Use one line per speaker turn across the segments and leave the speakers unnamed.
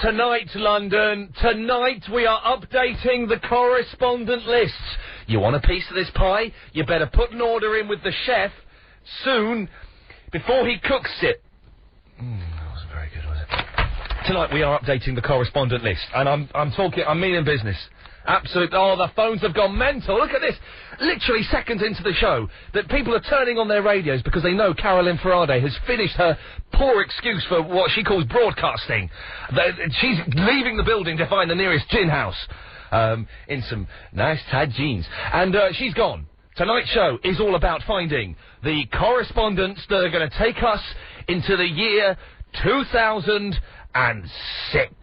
Tonight, London, tonight we are updating the correspondent lists. You want a piece of this pie? You better put an order in with the chef soon, before he cooks it. That wasn't very good, was it? Tonight we are updating the correspondent list, and I'm meaning business. Absolutely. Oh, the phones have gone mental. Look at this. Literally seconds into the show, that people are turning on their radios because they know Carolyn Faraday has finished her poor excuse for what she calls broadcasting. She's leaving the building to find the nearest gin house, in some nice tight jeans. And, she's gone. Tonight's show is all about finding the correspondents that are going to take us into the year 2006.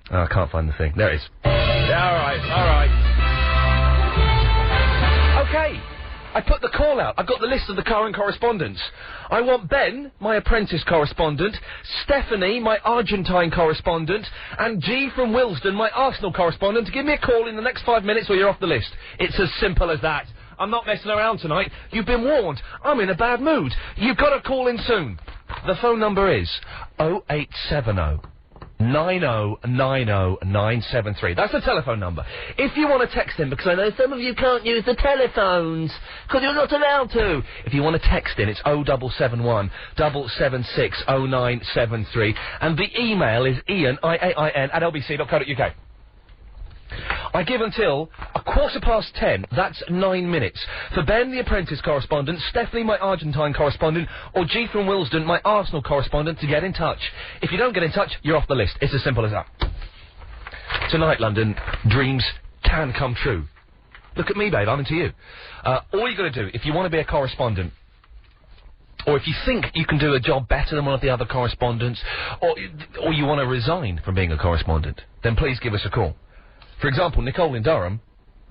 Oh, I can't find the thing. There it is. Alright. Okay. I put the call out. I've got the list of the current correspondents. I want Ben, my apprentice correspondent, Stephanie, my Argentine correspondent, and G from Willesden, my Arsenal correspondent, to give me a call in the next 5 minutes or you're off the list. It's as simple as that. I'm not messing around tonight. You've been warned. I'm in a bad mood. You've got to call in soon. The phone number is 0870 9090973. That's the telephone number. If you want to text in, because I know some of you can't use the telephones, because you're not allowed to. If you want to text in, it's 0771 776 0973. And the email is Iain, IAIN, at lbc.co.uk. I give until 10:15, that's 9 minutes, for Ben, the apprentice correspondent, Stephanie, my Argentine correspondent, or G from Willesden, my Arsenal correspondent, to get in touch. If you don't get in touch, you're off the list. It's as simple as that. Tonight, London, dreams can come true. Look at me, babe, I'm into you. All you got to do, if you want to be a correspondent, or if you think you can do a job better than one of the other correspondents, or you want to resign from being a correspondent, then please give us a call. For example, Nicole in Durham,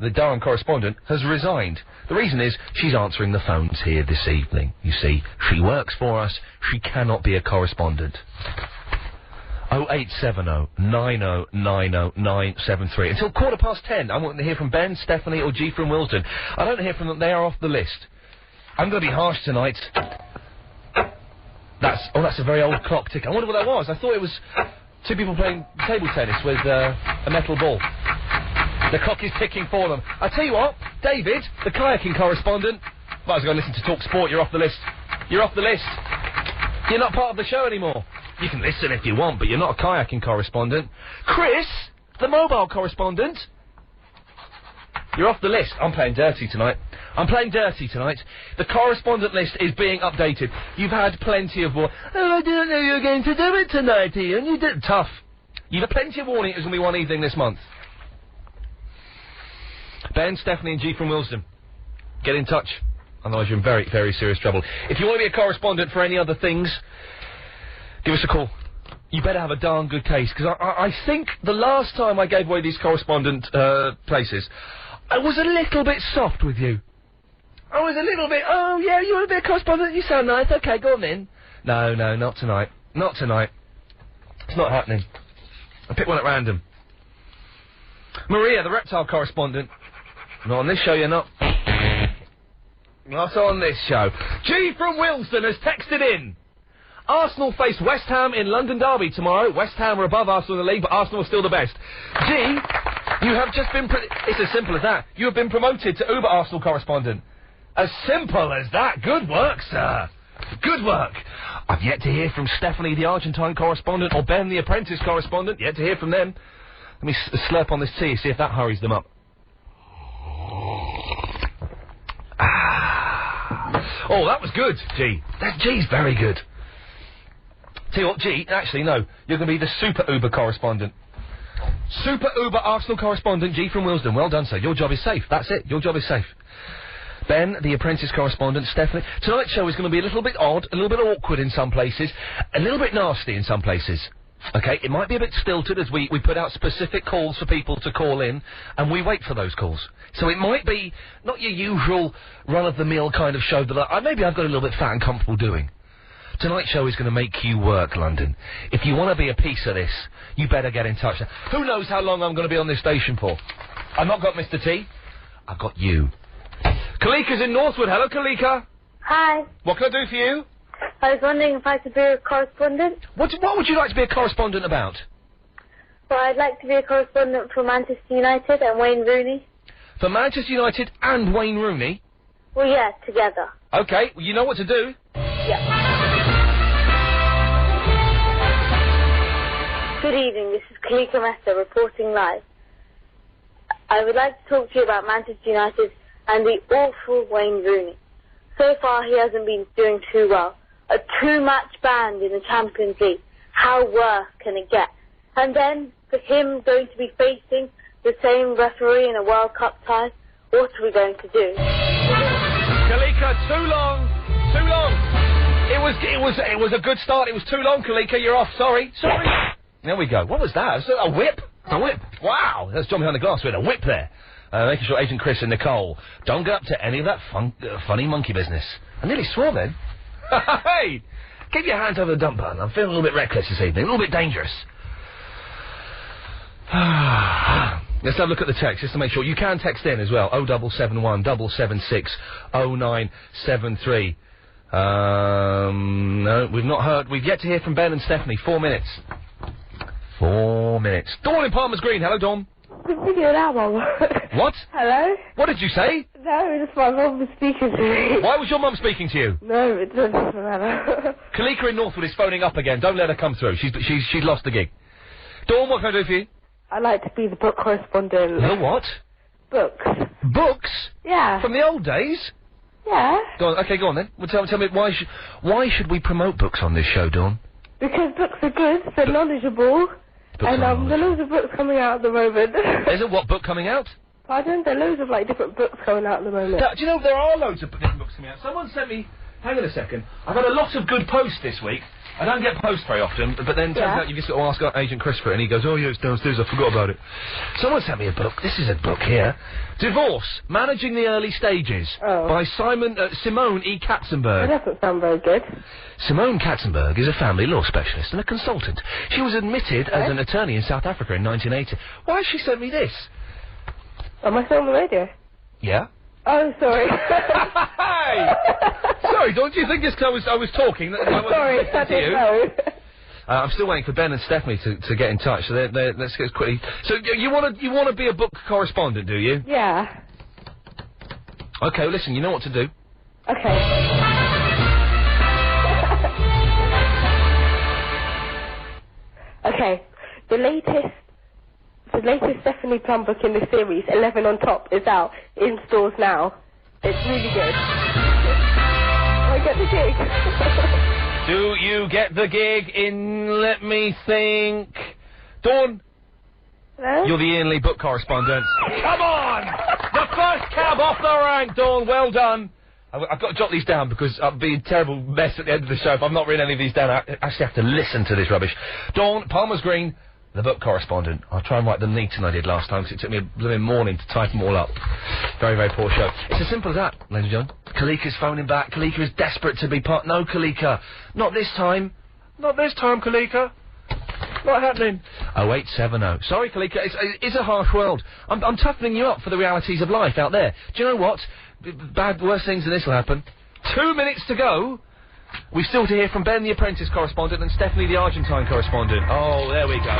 the Durham correspondent, has resigned. The reason is she's answering the phones here this evening. You see, she works for us. She cannot be a correspondent. 0870 9090973. Until 10:15, I want to hear from Ben, Stephanie, or G from Willesden. I don't hear from them. They are off the list. I'm going to be harsh tonight. That's a very old clock tick. I wonder what that was. I thought it was two people playing table tennis with a metal ball. The clock is ticking for them. I tell you what, David, the kayaking correspondent, might as well go listen to Talk Sport. You're off the list. You're off the list. You're not part of the show anymore. You can listen if you want, but you're not a kayaking correspondent. Chris, the mobile correspondent, you're off the list. I'm playing dirty tonight. The correspondent list is being updated. You've had plenty of I didn't know you were going to do it tonight, Iain. You did tough. You've had plenty of warning. It was going to be one evening this month. Ben, Stephanie, and G from Willesden, get in touch. Otherwise, you're in very, very serious trouble. If you want to be a correspondent for any other things, give us a call. You better have a darn good case, because I think the last time I gave away these correspondent places, I was a little bit soft with you. I was a little bit, oh yeah, you want to be a correspondent? You sound nice, okay, go on then. No, not tonight. Not tonight. It's not happening. I picked one at random. Maria, the reptile correspondent. Not on this show, you're not. Not on this show. G from Willesden has texted in. Arsenal face West Ham in London Derby tomorrow. West Ham are above Arsenal in the league, but Arsenal are still the best. G, you have just been... It's as simple as that. You have been promoted to Uber Arsenal correspondent. As simple as that. Good work, sir. Good work. I've yet to hear from Stephanie, the Argentine correspondent, or Ben, the apprentice correspondent. Yet to hear from them. Let me slurp on this tea, see if that hurries them up. Oh, that was good, G. G's very good. Tell you what, G, actually, no. You're going to be the Super Uber correspondent. Super Uber Arsenal correspondent, G from Willesden. Well done, sir. Your job is safe. That's it. Your job is safe. Ben, the apprentice correspondent, Stephanie. Tonight's show is going to be a little bit odd, a little bit awkward in some places, a little bit nasty in some places. Okay, it might be a bit stilted as we put out specific calls for people to call in, and we wait for those calls. So it might be not your usual run-of-the-mill kind of show that maybe I've got a little bit fat and comfortable doing. Tonight's show is going to make you work, London. If you want to be a piece of this, you better get in touch. Who knows how long I'm going to be on this station for? I've not got Mr. T. I've got you. Kalika's in Northwood. Hello, Kalika.
Hi.
What can I do for you?
I was wondering if I could be a correspondent.
What would you like to be a correspondent about?
But I'd like to be a correspondent for Manchester United and Wayne Rooney.
For Manchester United and Wayne Rooney?
Well, yeah, together.
Okay, well, you know what to do.
Yeah. Good evening, this is Kalika Mesa reporting live. I would like to talk to you about Manchester United and the awful Wayne Rooney. So far he hasn't been doing too well. A 2-match ban in the Champions League. How worse can it get? And then, for him going to be facing the same referee in a World Cup tie, what are we going to do?
Kalika, too long! Too long! It was a good start. It was too long, Kalika. You're off. Sorry. There we go. What was that? Was a whip? A whip. Wow. That's John behind the glass with a whip there. Making sure Agent Chris and Nicole don't get up to any of that funny monkey business. I nearly swore then. Hey! Keep your hands over the dump button. I'm feeling a little bit reckless this evening. A little bit dangerous. Let's have a look at the text just to make sure. You can text in as well. 0771 776 0973. No, we've not heard. We've yet to hear from Ben and Stephanie. 4 minutes. 4 minutes. Dawn in Palmer's Green. Hello, Dawn.
The video now, Mum.
What?
Hello?
What did you say?
No, it's my mum was speaking to me.
Why was your mum speaking to you?
No, it doesn't matter.
Kalika in Northwood is phoning up again. Don't let her come through. She's lost the gig. Dawn, what can I do for you?
I'd like to be the book correspondent.
The what?
Books.
Books?
Yeah.
From the old days?
Yeah.
Go on, okay, go on then. Well, tell me, why should we promote books on this show, Dawn?
Because books are good, they're knowledgeable. And there are loads of books coming out at the moment.
There's a what book coming out?
Pardon? There are loads of, different books coming out at the moment.
Do you know, there are loads of different books coming out. Someone sent me... Hang on a second. I've had a lot of good posts this week. I don't get posts very often, but then turns out you just got to ask Agent Chris for it, and he goes, oh, yeah, it's downstairs, I forgot about it. Someone sent me a book. This is a book here. Divorce, Managing the Early Stages, by Simone E. Katzenberg.
That doesn't sound very good.
Simone Katzenberg is a family law specialist and a consultant. She was admitted as an attorney in South Africa in 1980. Why has she sent me this?
Am I still on the radio?
Yeah?
Oh, sorry.
Hey! Sorry, don't you think just 'cause I was talking that I wasn't
sorry, I didn't know.
I'm still waiting for Ben and Stephanie to get in touch, so let's get quickly. So you want to be a book correspondent, do you?
Yeah.
Okay, well, listen, you know what to do.
Okay. Okay. The latest Stephanie Plum book in the series, 11 on Top, is out in stores now. It's really good. I get the gig.
Do you get the gig in, let me think... Dawn?
Hello?
You're the Iain Lee book correspondent. Come on! The first cab off the rank, Dawn. Well done. I've got to jot these down because I'll be a terrible mess at the end of the show if I've not written any of these down. I actually have to listen to this rubbish. Dawn, Palmer's Green, the book correspondent. I'll try and write them neater than I did last time because it took me a blooming morning to type them all up. Very, very poor show. It's as simple as that, ladies and gentlemen. Kalika's phoning back. Kalika is desperate to be part... No, Kalika. Not this time. Not this time, Kalika. Not happening. 0870. Sorry, Kalika. It's a harsh world. I'm toughening you up for the realities of life out there. Do you know what? Worse things than this will happen. 2 minutes to go. We still to hear from Ben, the Apprentice correspondent, and Stephanie, the Argentine correspondent. Oh, there we go.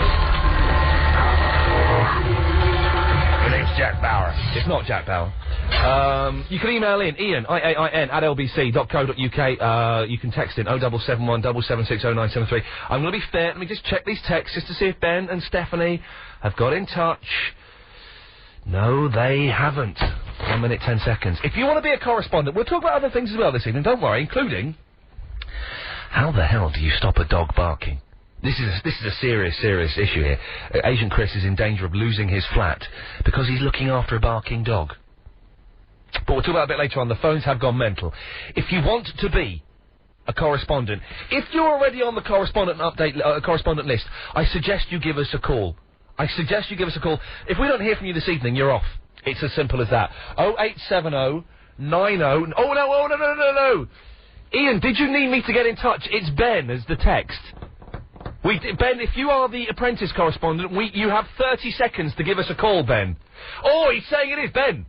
My name's Jack Bauer. It's not Jack Bauer. You can email in, Iain, Iain, at lbc.co.uk. You can text in 0771 776 0973. I'm going to be fair. Let me just check these texts just to see if Ben and Stephanie have got in touch. No, they haven't. 1 minute, 10 seconds. If you want to be a correspondent, we'll talk about other things as well this evening, don't worry, including... How the hell do you stop a dog barking? This is a serious issue here. Agent Chris is in danger of losing his flat because he's looking after a barking dog. But we'll talk about it a bit later on. The phones have gone mental. If you want to be a correspondent, if you're already on the correspondent correspondent list, I suggest you give us a call. If we don't hear from you this evening, you're off. It's as simple as that. 0870 90... Oh, no. Iain, did you need me to get in touch? It's Ben as the text. Ben, if you are the Apprentice correspondent, you have 30 seconds to give us a call, Ben. Oh, he's saying it is, Ben.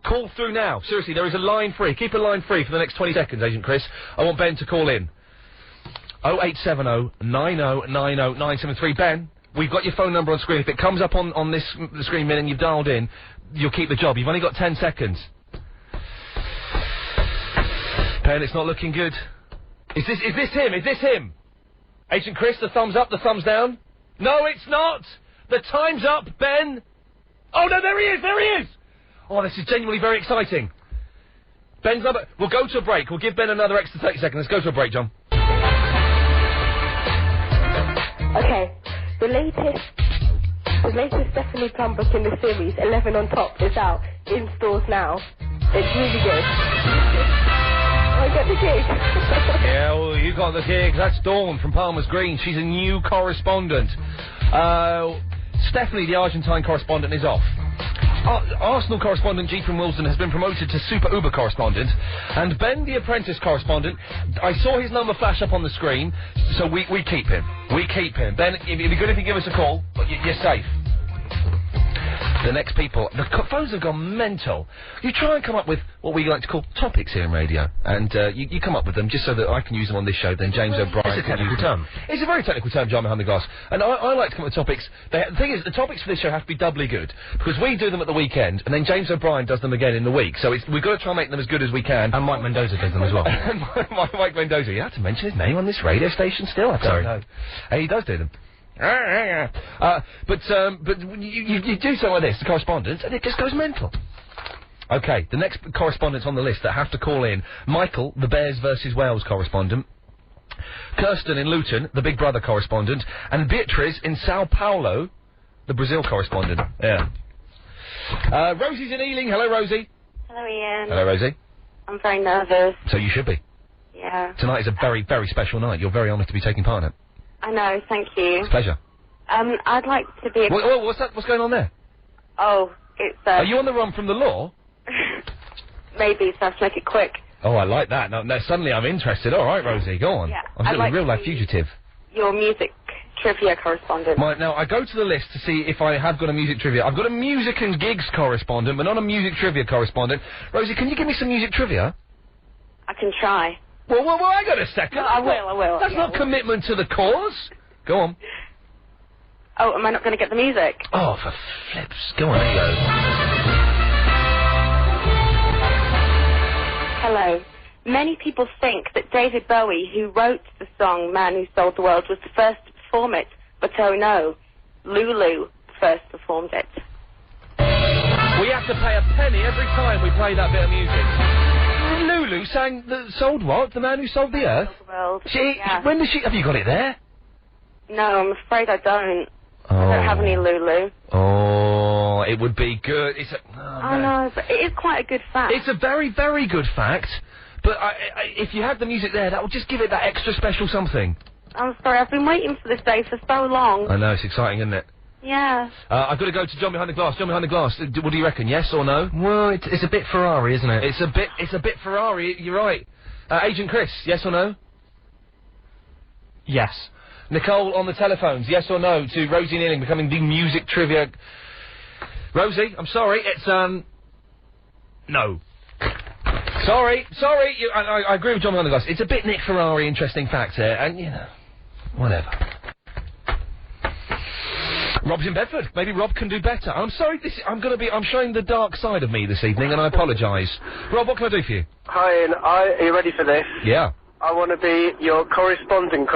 Call through now. Seriously, there is a line free. Keep a line free for the next 20 seconds, Agent Chris. I want Ben to call in. 0870 90 90 973. Ben, we've got your phone number on screen. If it comes up on this the screen and you've dialed in, you'll keep the job. You've only got 10 seconds. Ben, it's not looking good. Is this him? Is this him? Agent Chris, the thumbs up, the thumbs down? No, it's not! The time's up, Ben! Oh, no, there he is! There he is! Oh, this is genuinely very exciting. Ben's number... We'll go to a break. We'll give Ben another extra 30 seconds. Let's go to a break, John.
Okay, the latest Stephanie Plum book in the series, 11 on Top, is out in stores now. It's really good. I get the gig.
Yeah, well, you got the gig. That's Dawn from Palmer's Green. She's a new correspondent. Stephanie, the Argentine correspondent, is off. Arsenal correspondent G from Wilson has been promoted to Super Uber correspondent, and Ben, the Apprentice correspondent, I saw his number flash up on the screen, so we keep him. We keep him. Ben, it'd be good if you give us a call, but you're safe. The next people, the phones have gone mental. You try and come up with what we like to call topics here in radio, and you come up with them just so that I can use them on this show, then James O'Brien...
It's a technical term.
It's a very technical term, John behind the glass. And I like to come up with topics. The thing is, the topics for this show have to be doubly good, because we do them at the weekend, and then James O'Brien does them again in the week, so we've got to try and make them as good as we can.
And Mike Mendoza does them as well.
Mike Mendoza, you have to mention his name on this radio station still? I don't know. Hey, he does do them. But you do something like this, the correspondence, and it just goes mental. Okay, the next correspondents on the list that have to call in: Michael, the Bears versus Wales correspondent; Kirsten in Luton, the Big Brother correspondent; and Beatriz in Sao Paulo, the Brazil correspondent. Yeah. Rosie's in Ealing. Hello, Rosie.
Hello, Ian.
Hello, Rosie.
I'm very nervous.
So you should be.
Yeah.
Tonight is a very, very special night. You're very honoured to be taking part in it.
I know, thank you.
It's a pleasure.
I'd like to be...
What's that? What's going on there?
Oh, it's...
Are you on the run from the law?
Maybe, so let's make it quick.
Oh, I like that. No, suddenly I'm interested. All right, Rosie, go on.
Yeah,
I'm still a real-life fugitive.
Your music trivia correspondent.
Now, I go to the list to see if I have got a music trivia. I've got a music and gigs correspondent, but not a music trivia correspondent. Rosie, can you give me some music trivia?
I can try.
Well, I got a second.
No, I will.
That's not commitment to the cause. Go on.
Oh, am I not going to get the music?
Oh, for flips. Go on, there you go.
Hello. Many people think that David Bowie, who wrote the song Man Who Sold the World, was the first to perform it. But oh no, Lulu first performed it.
We have to pay a penny every time we play that bit of music. Lulu sang sold what? The Man Who Sold the Earth?
The world.
Yeah. When does she... Have you got it there?
No, I'm afraid I don't. I don't have any Lulu.
Oh, it would be good. It's a...
I know, but it is quite a good fact.
It's a very, very good fact. But if you had the music there, that would just give it that extra special something.
I'm sorry, I've been waiting for this day for so long.
I know, it's exciting, isn't it?
Yeah.
I've got to go to John behind the glass. John behind the glass. What do you reckon? Yes or no?
Well, it's a bit Ferrari, isn't it?
It's a bit Ferrari. You're right. Agent Chris. Yes or no?
Yes.
Nicole on the telephones. Yes or no to Rosie Nealing becoming the music trivia. Rosie, I'm sorry. It's no. Sorry. I agree with John behind the glass. It's a bit Nick Ferrari. Interesting fact here, and you know, whatever. Rob's in Bedford. Maybe Rob can do better. I'm sorry, I'm showing the dark side of me this evening, and I apologise. Rob, what can I do for you?
Hi, Ian. Are you ready for this?
Yeah.
I want to be your correspondent.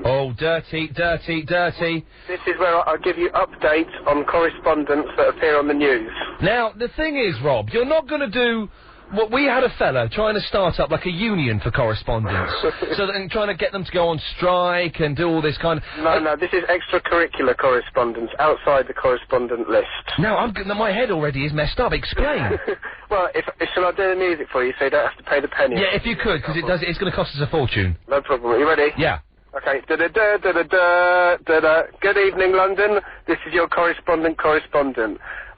Oh, dirty.
This is where I'll give you updates on correspondence that appear on the news.
Now, the thing is, Rob, you're not going to do... Well, we had a fella trying to start up like a union for correspondence, and trying to get them to go on strike and do all this kind of...
No, this is extracurricular correspondence, outside the correspondent list.
No, my head already is messed up. Explain.
Well, shall I do the music for you so you don't have to pay the penny?
Yeah, if you could, because it's going to cost us a fortune.
No problem. Are you ready?
Yeah.
Okay. Da-da-da. Good evening, London. This is your correspondent.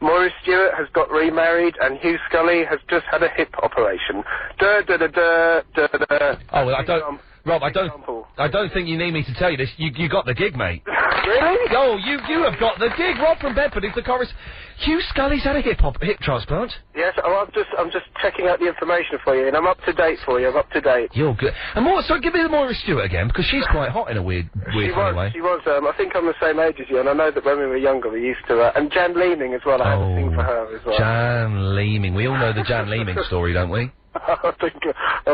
Maurice Stewart has got remarried, and Hugh Scully has just had a hip operation. Da-da-da-da.
Oh, well, Rob, I don't think you need me to tell you this. You got the gig, mate.
Really?
Oh, you have got the gig. Rob from Bedford is the chorus. Hugh Scully's had a hip transplant.
Yes, I'm just checking out the information for you, and I'm up to date for you. I'm up to date.
You're good. And more, so give me the Moira Stewart again, because she's quite hot in a weird funny way.
She was, I think I'm the same age as you, and I know that when we were younger we used to, and Jan Leeming as well, I had to sing for her as well.
Jan Leeming. We all know the Jan Leeming story, don't we?
I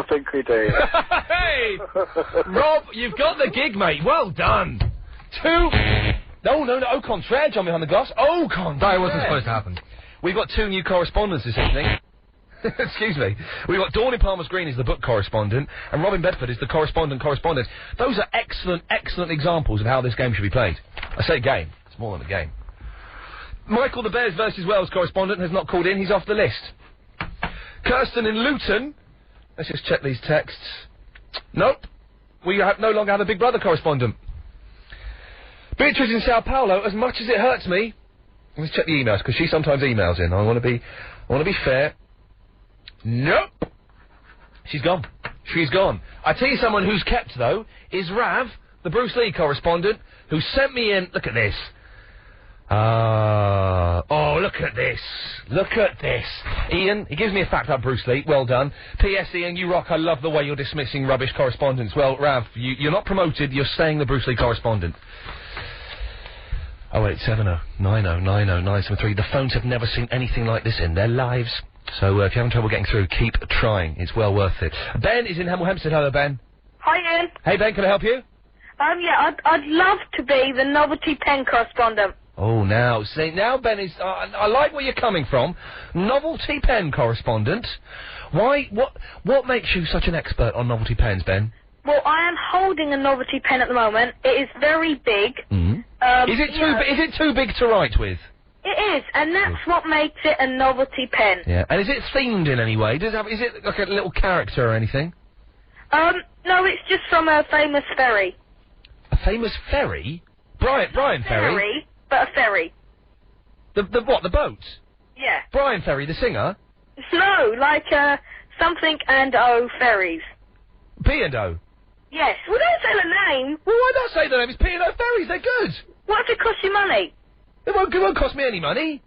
think we do.
Hey! Rob, you've got the gig, mate. Well done. 2... No, au contraire, John behind the glass. Au contraire.
That wasn't supposed to happen.
We've got 2 new correspondents this evening. Excuse me. We've got Dawn in Palmer's Green is the book correspondent, and Robin Bedford is the correspondent. Those are excellent examples of how this game should be played. I say game. It's more than a game. Michael, the Bears versus Wales correspondent, has not called in. He's off the list. Kirsten in Luton. Let's just check these texts. Nope. We no longer have a Big Brother correspondent. Beatrice in Sao Paulo, as much as it hurts me... Let's check the emails, because she sometimes emails in. I want to be fair. Nope. She's gone. She's gone. I tell you someone who's kept, though, is Rav, the Bruce Lee correspondent, who sent me in... Look at this. Oh, look at this. Look at this. Ian, he gives me a fact about Bruce Lee. Well done. P.S. Ian, you rock. I love the way you're dismissing rubbish correspondence. Well, Rav, you're not promoted. You're staying the Bruce Lee correspondent. 08709090973. The phones have never seen anything like this in their lives. So if you're having trouble getting through, keep trying. It's well worth it. Ben is in Hemel Hempstead. Hello, Ben.
Hi, Ian.
Hey, Ben, can I help you?
Yeah, I'd love to be the novelty pen correspondent.
Oh, now Ben is... I like where you're coming from. Novelty pen correspondent. Why? What makes you such an expert on novelty pens, Ben?
Well, I am holding a novelty pen at the moment. It is very big.
Is it too big to write with?
It is, and that's what makes it a novelty pen.
Yeah, and is it themed in any way? Is it like a little character or anything?
No, it's just from a famous ferry.
A famous ferry? Brian Ferry?
But a ferry.
The what, the boat?
Yeah.
Brian Ferry, the singer?
No, like, something and O ferries.
P&O?
Yes. Well, don't say the name.
Well, why not say the name? It's P&O ferries, they're good.
What if it costs you money?
It won't cost me any money.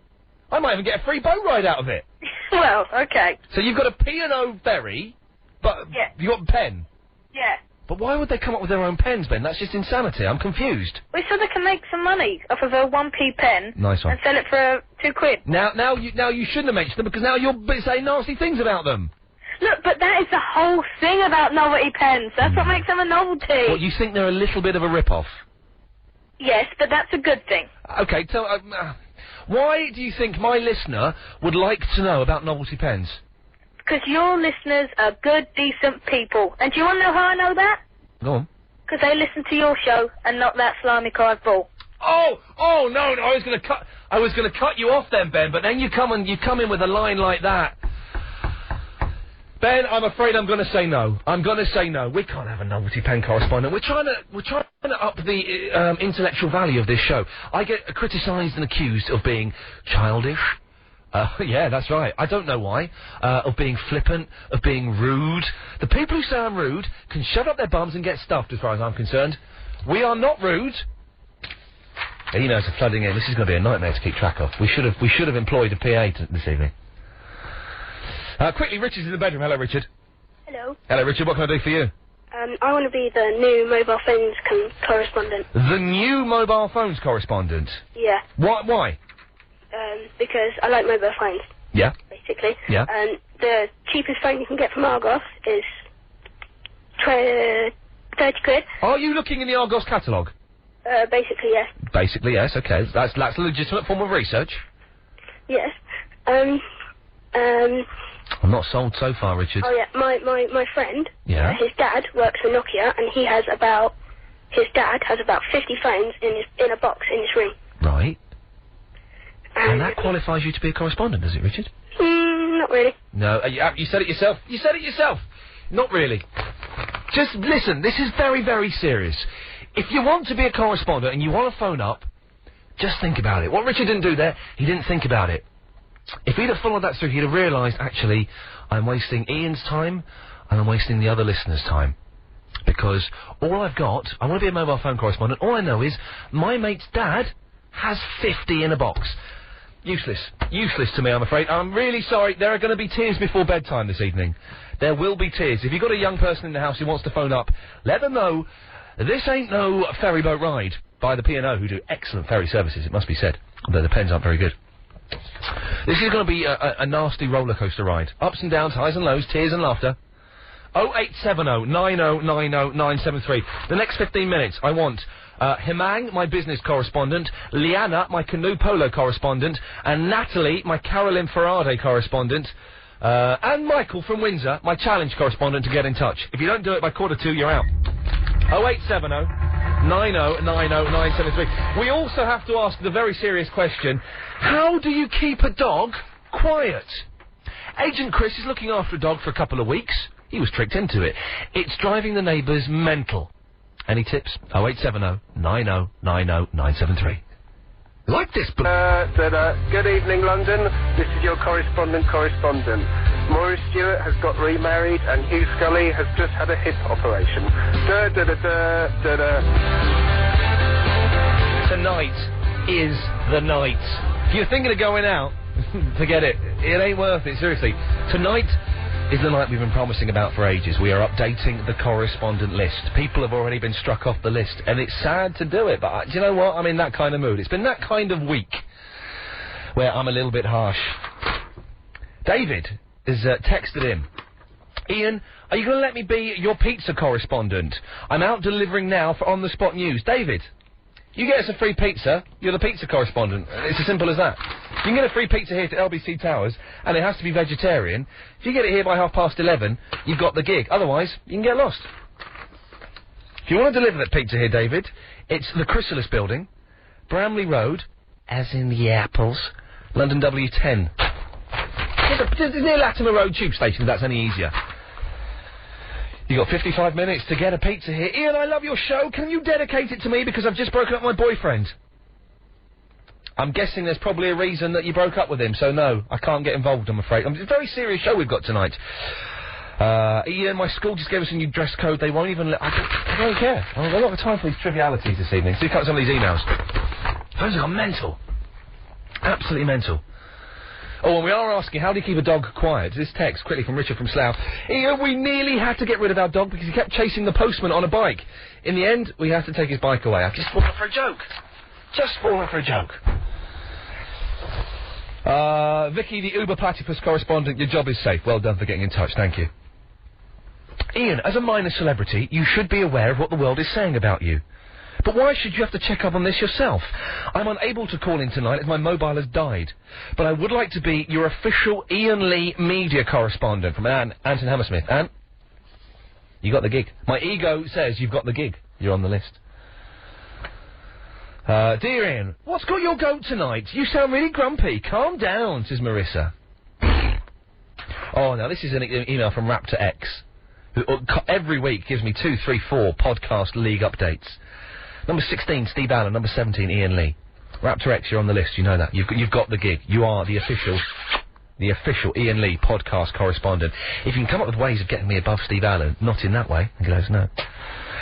I might even get a free boat ride out of it.
Well, okay.
So you've got a P&O ferry, but
yeah.
You got a pen?
Yeah.
But why would they come up with their own pens, Ben? That's just insanity. I'm confused.
Well, so they can make some money off of a 1p pen.
Nice one.
And sell it for £2.
Now you shouldn't have mentioned them, because now you're saying nasty things about them.
Look, but that is the whole thing about novelty pens. That's what makes them a novelty.
Well, you think they're a little bit of a rip-off?
Yes, but that's a good thing.
Okay, why do you think my listener would like to know about novelty pens?
Because your listeners are good, decent people. And do you want to know how I know that?
Go on.
Because they listen to your show and not that slimy carved ball.
Oh, no, I was going to cut you off then, Ben, but then you come in with a line like that. Ben, I'm afraid I'm going to say no. I'm going to say no. We can't have a novelty pen correspondent. We're trying to up the intellectual value of this show. I get criticised and accused of being childish. Yeah, that's right. I don't know why. Of being flippant, of being rude. The people who say I'm rude can shut up their bums and get stuffed, as far as I'm concerned. We are not rude. Emails are flooding in. This is going to be a nightmare to keep track of. We should have employed a PA this evening. Quickly, Richard's in the bedroom. Hello, Richard.
Hello.
Hello, Richard. What can I do for you?
I want to be the new mobile phones correspondent.
The new mobile phones correspondent?
Yeah.
Why?
Because I like mobile phones.
Yeah.
Basically.
Yeah.
And the cheapest phone you can get from Argos is 30 quid.
Are you looking in the Argos catalogue?
Basically, yes.
Basically, yes. Okay. That's a legitimate form of research.
Yes.
I'm not sold so far, Richard.
Oh, yeah. My friend,
yeah.
His dad works for Nokia, and his dad has about 50 phones in a box in his room.
Right. And that qualifies you to be a correspondent, does it, Richard?
Not really.
No, you said it yourself. You said it yourself. Not really. Just listen, this is very, very serious. If you want to be a correspondent and you want to phone up, just think about it. What Richard didn't do there, he didn't think about it. If he'd have followed that through, he'd have realised, actually, I'm wasting Ian's time and I'm wasting the other listeners' time. because all I've got, I want to be a mobile phone correspondent, all I know is my mate's dad has 50 in a box. Useless. Useless to me, I'm afraid. I'm really sorry. There are going to be tears before bedtime this evening. There will be tears. If you've got a young person in the house who wants to phone up, let them know this ain't no ferry boat ride by the P&O, who do excellent ferry services, it must be said. Although the pens aren't very good. This is going to be a nasty roller coaster ride. Ups and downs, highs and lows, tears and laughter. 0870 9090 973. The next 15 minutes, I want Himang, my business correspondent, Liana, my canoe polo correspondent, and Natalie, my Carolyn Faraday correspondent, and Michael from Windsor, my challenge correspondent, to get in touch. If you don't do it by 2:45, you're out. 0870 9090 973. We also have to ask the very serious question, how do you keep a dog quiet? Agent Chris is looking after a dog for a couple of weeks. He was tricked into it. It's driving the neighbours mental. Any tips? 0870 9090 973. Like this, but...
Good evening, London. This is your correspondent. Maurice Stewart has got remarried, and Hugh Scully has just had a hip operation.
Tonight is the night. If you're thinking of going out, forget it. It ain't worth it, seriously. Tonight is the night we've been promising about for ages. We are updating the correspondent list. People have already been struck off the list, and it's sad to do it, but do you know what? I'm in that kind of mood. It's been that kind of week where I'm a little bit harsh. David has texted in. Ian, are you going to let me be your pizza correspondent? I'm out delivering now for On The Spot News. David, you get us a free pizza, you're the pizza correspondent. It's as simple as that. You can get a free pizza here to LBC Towers, and it has to be vegetarian. If you get it here by 11:30, you've got the gig. Otherwise, you can get lost. If you want to deliver that pizza here, David, it's the Chrysalis Building, Bramley Road, as in the apples, London W10. It's near Latimer Road Tube Station, if that's any easier. You've got 55 minutes to get a pizza here. Ian, I love your show. Can you dedicate it to me because I've just broken up with my boyfriend? I'm guessing there's probably a reason that you broke up with him, so no, I can't get involved, I'm afraid. It's a very serious show we've got tonight. Ian, my school just gave us a new dress code. They won't even let... I don't care. I've got a lot of time for these trivialities this evening. See, cut some of these emails. Those have gone mental. Absolutely mental. Oh, and we are asking, how do you keep a dog quiet? This text, quickly, from Richard from Slough. Ian, we nearly had to get rid of our dog because he kept chasing the postman on a bike. In the end, we had to take his bike away. I've just fallen for a joke. Just fallen for a joke. Vicky, the Uber Platypus correspondent, your job is safe. Well done for getting in touch, thank you. Ian, as a minor celebrity, you should be aware of what the world is saying about you. But why should you have to check up on this yourself? I'm unable to call in tonight as my mobile has died. But I would like to be your official Ian Lee media correspondent from Anton Hammersmith. Anne? You got the gig. My ego says you've got the gig. You're on the list. Dear Ian, what's got your goat tonight? You sound really grumpy. Calm down, says Marissa. Oh, now this is an email from Raptor X, who every week gives me 2, 3, 4 podcast league updates. Number 16, Steve Allen. Number 17, Ian Lee. Raptor X, you're on the list. You know that. You've got the gig. You are the official Ian Lee podcast correspondent. If you can come up with ways of getting me above Steve Allen, not in that way, let us know.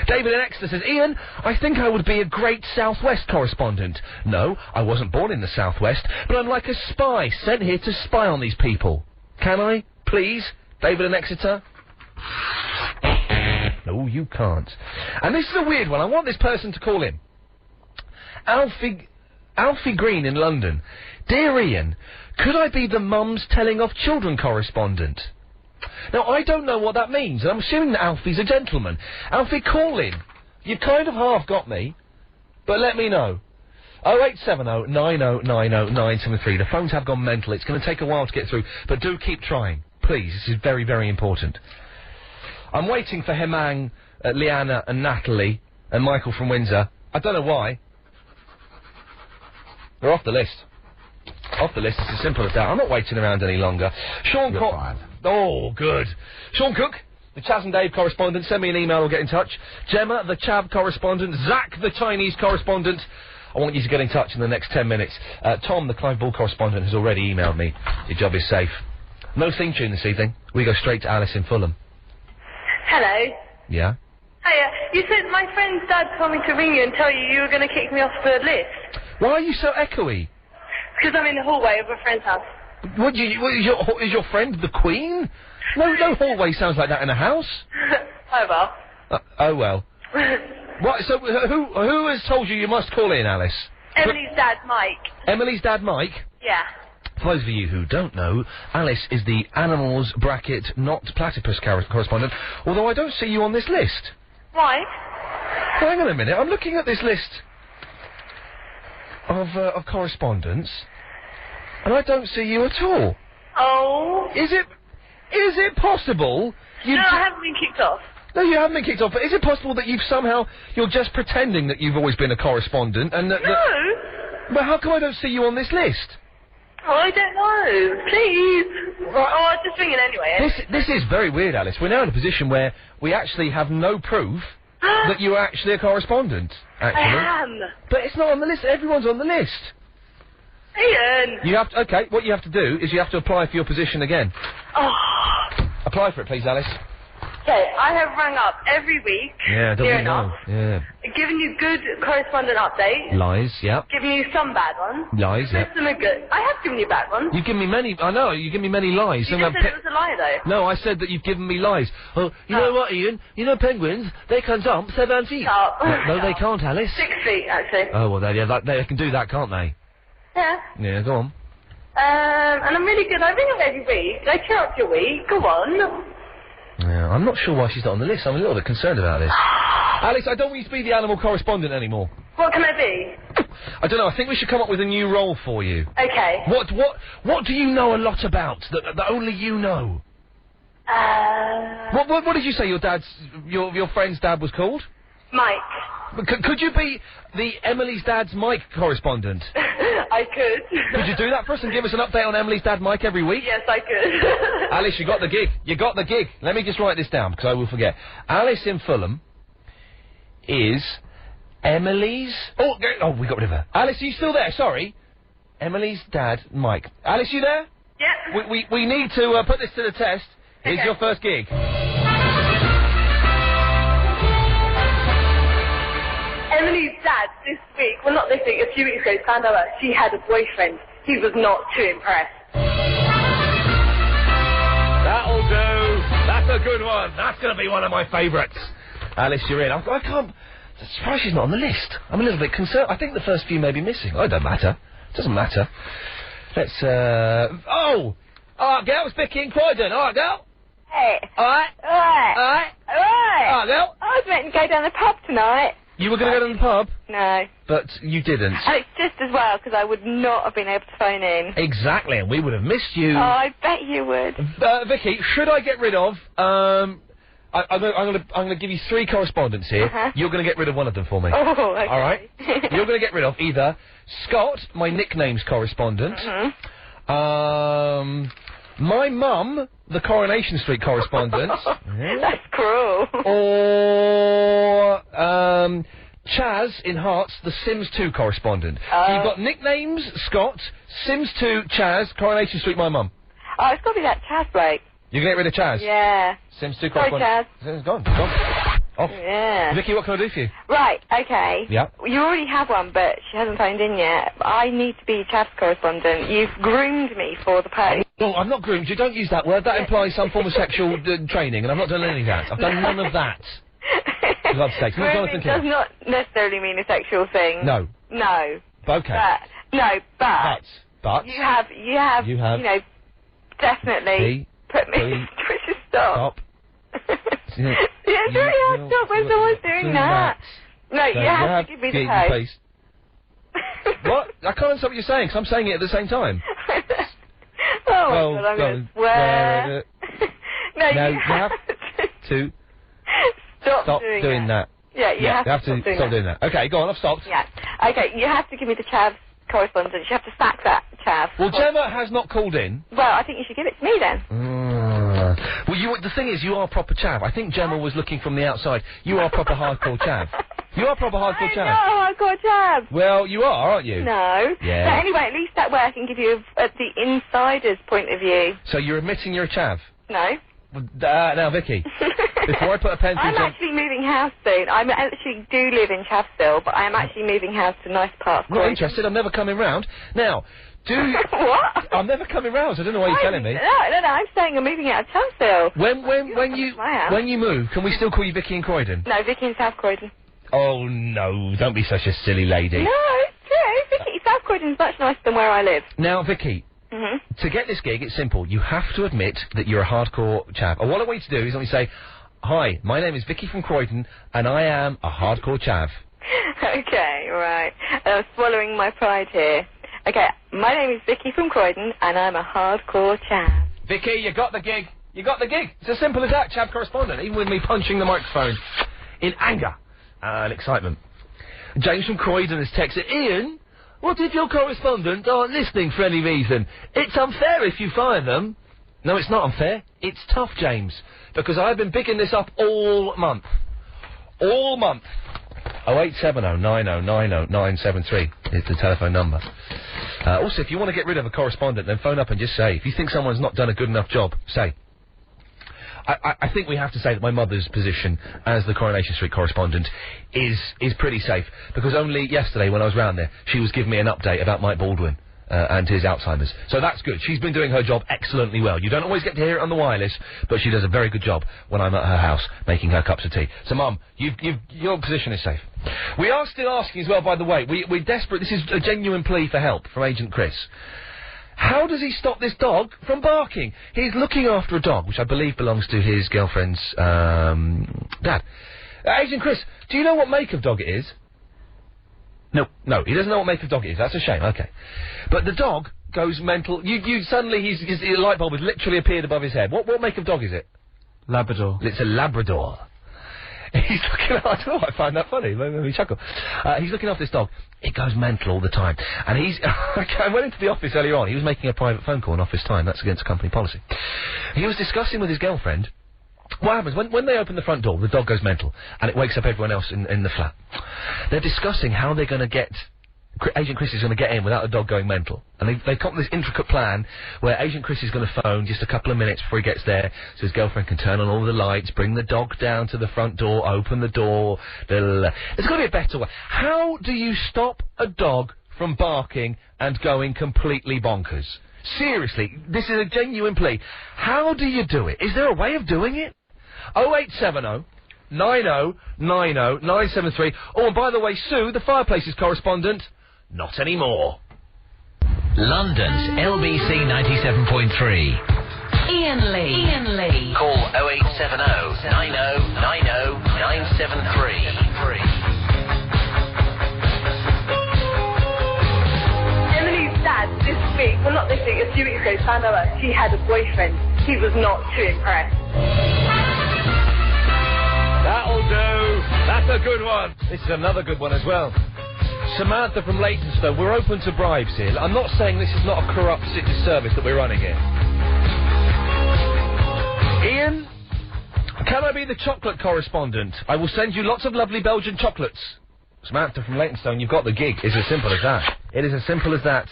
David in Exeter says, Ian, I think I would be a great Southwest correspondent. No, I wasn't born in the Southwest, but I'm like a spy sent here to spy on these people. Can I, please, David in Exeter? No, you can't. And this is a weird one. I want this person to call in. Alfie Green in London. Dear Ian, could I be the mums telling off children correspondent? Now, I don't know what that means, and I'm assuming that Alfie's a gentleman. Alfie, call in. You've kind of half got me, but let me know. 0870 9090 973. The phones have gone mental. It's going to take a while to get through, but do keep trying. Please, this is very, very important. I'm waiting for Hemang, Liana and Natalie and Michael from Windsor. I don't know why. They're off the list. Off the list, it's as simple as that. I'm not waiting around any longer. Sean Cook. Oh, good. Sean Cook, the Chaz and Dave correspondent. Send me an email or get in touch. Gemma, the Chav correspondent. Zach, the Chinese correspondent. I want you to get in touch in the next 10 minutes. Tom, the Clive Bull correspondent, has already emailed me. Your job is safe. No theme tune this evening. We go straight to Alice in Fulham.
Hello.
Yeah?
Hiya. You said my friend's dad told me to ring you and tell you were going to kick me off the list.
Why are you so echoey?
Because I'm in the hallway of a friend's house.
Is your friend the Queen? No hallway sounds like that in a house.
Oh well.
Oh well. What? So who has told you must call in, Alice?
Emily's dad, Mike.
Emily's dad, Mike?
Yeah.
For those of you who don't know, Alice is the animals bracket not platypus correspondent, although I don't see you on this list.
Why?
Well, hang on a minute, I'm looking at this list of correspondence, and I don't see you at all.
Oh.
Is it possible
No, I haven't been kicked off.
No, you haven't been kicked off, but is it possible that you're just pretending that you've always been a correspondent, and that...
No!
Well, how come I don't see you on this list?
Oh, I don't know. Please. Right. Oh, I'll just ring it anyway.
This is very weird, Alice. We're now in a position where we actually have no proof that you're actually a correspondent, actually.
I am.
But it's not on the list. Everyone's on the list.
Ian.
You have to... Okay, what you have to do is you have to apply for your position again.
Oh.
Apply for it, please, Alice.
Okay, I have rung up every week.
Yeah, don't we know? Yeah.
Giving you good correspondent updates.
Lies, yeah.
Giving you some bad ones.
Lies, yeah.
Some are good. I have given you bad ones.
You've given me many... I know, you give me many lies.
You just said it was a lie, though.
No, I said that you've given me lies. Oh, you know what, Ian? You know penguins, they can jump 7 feet.
Stop.
No, they can't, Alice.
6 feet, actually.
Oh, well, they can do that, can't they?
Yeah.
Yeah, go on.
And I'm really good. I ring up every week. I cheer up your week. Go on.
Yeah, I'm not sure why she's not on the list. I'm a little bit concerned about this. Alice, I don't want you to be the animal correspondent anymore.
What can I be?
I don't know. I think we should come up with a new role for you.
Okay.
What do you know a lot about that only you know? What did you say your friend's dad was called?
Mike.
Could you be the Emily's dad's Mike correspondent?
I could.
Could you do that for us and give us an update on Emily's dad Mike every week?
Yes, I could.
Alice, you got the gig. You got the gig. Let me just write this down because I will forget. Alice in Fulham is Emily's... Oh, we got rid of her. Alice, are you still there? Sorry. Emily's dad Mike. Alice, you there?
Yep.
We need to put this to the test. Here's your first gig.
Emily's dad this week, well not this week, a few weeks ago, found out that she had a boyfriend. He was not too impressed.
That'll do. That's a good one. That's going to be one of my favourites. Alice, you're in. I can't... I'm surprised she's not on the list. I'm a little bit concerned. I think the first few may be missing. Oh, it don't matter. It doesn't matter. Let's, Oh! Alright, girl, it's Vicky in Croydon. Alright, girl?
Hey.
Alright?
Alright.
Alright?
Alright.
Alright, girl?
I was meant to go down the pub tonight.
You were going to go to the pub?
No.
But you didn't.
And it's just as well, because I would not have been able to phone in.
Exactly, and we would have missed you.
Oh, I bet you would.
Vicky, should I get rid of, I'm going to give you 3 correspondents here. You're going to get rid of one of them for me.
Oh, okay.
Alright? You're going to get rid of either Scott, my nicknames correspondent, my mum, the Coronation Street correspondent.
That's cruel.
Or, Chaz in Hearts, the Sims 2 correspondent. You've got nicknames, Scott, Sims 2, Chaz, Coronation Street, my mum.
Oh, it's got to be that Chaz bloke.
You're going to get rid of Chaz?
Yeah.
Sims 2
Sorry,
correspondent.
Chaz.
It's gone. Off.
Yeah.
Vicky, what can I do for you?
Right, okay.
Yeah.
You already have one, but she hasn't phoned in yet. I need to be Chaz's correspondent. You've groomed me for the post.
No, I'm not groomed. You don't use that word. That implies some form of sexual training, and I've not done any of that. I've done none of that. For God's sake.
Grooming does not necessarily mean a sexual thing.
No.
No.
Okay.
But you have, you know, definitely put me... Just stop. Yeah, stop when someone's doing that. No, you have to give me the post.
What? I can't understand what you're saying, because I'm saying it at the same time.
Oh my God, I'm going to swear. No, you have to stop doing that. Yeah, you have to stop doing that.
Okay, go on, I've stopped.
Yeah. Okay, you have to give me the Chav correspondence. You have to sack that Chav.
Well, Gemma has not called in.
Well, I think you should give it to me then.
Well, the thing is, you are proper Chav. I think Gemma was looking from the outside. You are proper hardcore Chav. You are proper hardcore Chav.
No, hardcore Chav.
Well, you are, aren't you?
No.
Yeah.
But anyway, at least that way I can give you the insider's point of view.
So you're admitting you're a Chav?
No.
Now, Vicky, before I put a pen through...
I'm actually moving house soon. I actually do live in Chavsell, but I am actually moving house to a nice part of
Not
Croydon.
interested, I'm never coming round. Now, do you...
What?
I'm never coming round, so I don't know why you're telling me.
No, I'm saying I'm moving out of Chavsell.
When you move, can we still call you Vicky in Croydon?
No, Vicky in South Croydon.
Oh, no, don't be such a silly lady.
No, it's true. Vicky, South Croydon's much nicer than where I live.
Now, Vicky, to get this gig, it's simple. You have to admit that you're a hardcore chav. And what I want you to do is let me say, hi, my name is Vicky from Croydon, and I am a hardcore chav.
Okay, right. I'm swallowing my pride here. Okay, my name is Vicky from Croydon, and I'm a hardcore chav.
Vicky, you got the gig. You got the gig. It's as simple as that, chav correspondent, even with me punching the microphone in anger and excitement. James from Croydon has texted, Ian, what if your correspondents aren't listening for any reason? It's unfair if you fire them. No, it's not unfair. It's tough, James, because I've been picking this up all month. All month. 0870 9090 973 is the telephone number. Also, if you want to get rid of a correspondent, then phone up and just say, if you think someone's not done a good enough job, say. I think we have to say that my mother's position as the Coronation Street correspondent is pretty safe, because only yesterday when I was round there, she was giving me an update about Mike Baldwin and his Alzheimer's. So that's good. She's been doing her job excellently well. You don't always get to hear it on the wireless, but she does a very good job when I'm at her house making her cups of tea. So, Mum, your position is safe. We are still asking as well, by the way, we're desperate. This is a genuine plea for help from Agent Chris. How does he stop this dog from barking? He's looking after a dog, which I believe belongs to his girlfriend's, dad. Agent Chris, do you know what make of dog it is? No, he doesn't know what make of dog it is. That's a shame, okay. But the dog goes mental. Suddenly his light bulb has literally appeared above his head. What make of dog is it?
Labrador.
It's a Labrador. He's looking I don't know, I find that funny. Let me chuckle. He's looking after this dog. It goes mental all the time. And he's... I went into the office earlier on. He was making a private phone call in office time. That's against company policy. He was discussing with his girlfriend... What happens, when they open the front door, the dog goes mental, and it wakes up everyone else in the flat. They're discussing how they're going to get... Agent Chris is going to get in without the dog going mental. And they've got this intricate plan where Agent Chris is going to phone just a couple of minutes before he gets there, so his girlfriend can turn on all the lights, bring the dog down to the front door, open the door... There's got to be a better way. How do you stop a dog from barking and going completely bonkers? Seriously, this is a genuine plea. How do you do it? Is there a way of doing it? 0870 9090 973. Oh, and by the way, Sue, the Fireplaces correspondent, not anymore.
London's LBC 97.3.
Iain Lee.
Call 0870 9090 973.
Dad, this week, well not this week, a few weeks ago, found out that she had a boyfriend. He was not too impressed.
That'll do. That's a good one. This is another good one as well. Samantha from Leytonstone, we're open to bribes here. I'm not saying this is not a corrupt city service that we're running here. Ian, can I be the chocolate correspondent? I will send you lots of lovely Belgian chocolates. Samantha from Leytonstone, you've got the gig. It's as simple as that. It is as simple as that.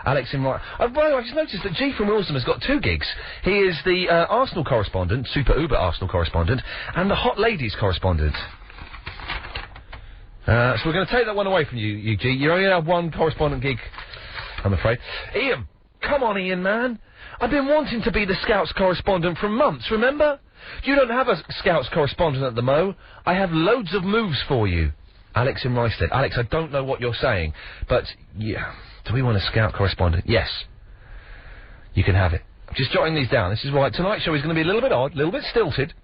Alex in... By the way, I just noticed that G from Wilson has got two gigs. He is the Arsenal correspondent, super uber Arsenal correspondent, and the Hot Ladies correspondent. So we're going to take that one away from you, G. You only have one correspondent gig, I'm afraid. Ian, come on, Ian, man. I've been wanting to be the Scouts correspondent for months, remember? You don't have a Scouts correspondent at the Mo. I have loads of moves for you. Alex in Rystead. Alex, I don't know what you're saying, but, yeah, do we want a Scout correspondent? Yes. You can have it. I'm just jotting these down. This is why tonight's show is going to be a little bit odd, a little bit stilted.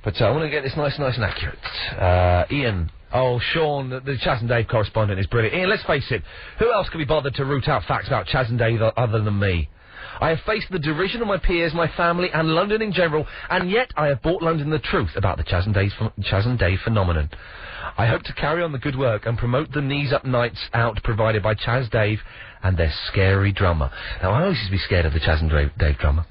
But I want to get this nice and accurate. Ian. Oh, Sean, the Chaz and Dave correspondent is brilliant. Ian, let's face it, who else could be bothered to root out facts about Chaz and Dave other than me? I have faced the derision of my peers, my family, and London in general, and yet I have brought London the truth about the Chaz and Dave phenomenon. I hope to carry on the good work and promote the knees-up nights out provided by Chaz Dave and their scary drummer. Now, I always used to be scared of the Chaz and Dave drummer.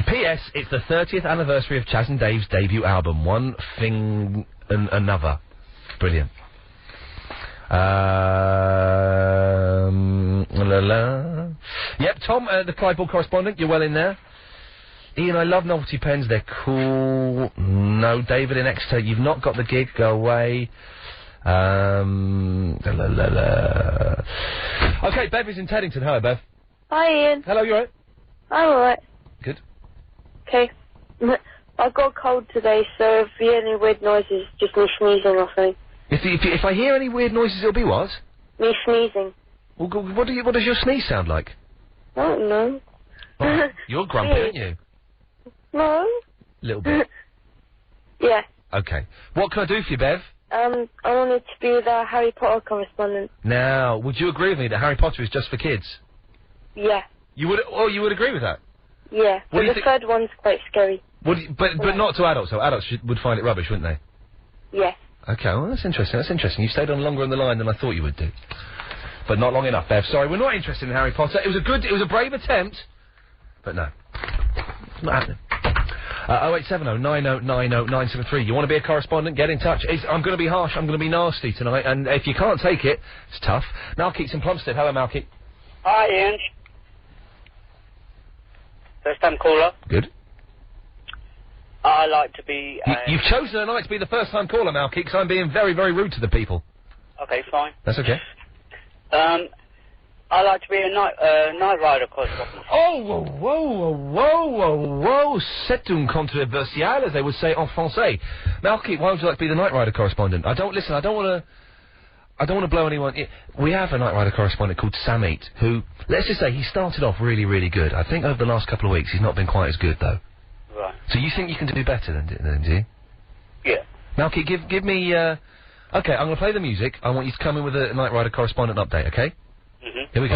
P.S. It's the 30th anniversary of Chaz and Dave's debut album, One Thing and Another. Brilliant. Yep, Tom, the Clyde correspondent, you're well in there. Ian, I love novelty pens, they're cool. No, David in Exeter, you've not got the gig, go away. Okay, Bev is in Teddington. Hello, Bev.
Hi, Ian.
Hello, you alright?
I'm alright.
Good.
Okay. I got a cold today, so if you hear any weird noises, just me sneezing or something.
If I hear any weird noises, it'll be what?
Me sneezing.
Well, what does your sneeze sound like?
I don't know.
Oh, you're grumpy, aren't you?
No.
Little bit.
Yeah.
Okay. What can I do for you, Bev?
I wanted to be the Harry Potter correspondent.
Now, would you agree with me that Harry Potter is just for kids?
Yeah.
You would? Oh, you would agree with that?
Yeah.
What do you
the third one's quite scary.
But not to adults. So adults would find it rubbish, wouldn't they?
Yeah.
Okay. Well, that's interesting. That's interesting. You stayed on longer on the line than I thought you would do. But not long enough, Bev. Sorry, we're not interested in Harry Potter. It was a brave attempt, but no, it's not happening. 0870 90 90 973. You want to be a correspondent? Get in touch. I'm going to be harsh. I'm going to be nasty tonight. And if you can't take it, it's tough. Malkeet's in Plumstead. Hello, Malkeet.
Hi, Ian. First time caller.
Good.
I like to be.
You've chosen tonight to be the first time caller, Malkeet, because I'm being very, very rude to the people.
Okay, fine.
That's okay.
I like to be a night rider correspondent.
Oh, whoa. C'est un controversial, as they would say en français. Malkeet, why would you like to be the Night Rider correspondent? I don't want to blow anyone. We have a Night Rider correspondent called Samit, who, let's just say, he started off really, really good. I think over the last couple of weeks he's not been quite as good, though.
Right.
So you think you can do better than do you?
Yeah.
Malkeet, give me. Okay, I'm going to play the music. I want you to come in with a Night Rider correspondent update. Okay?
Mm-hmm.
Here we go.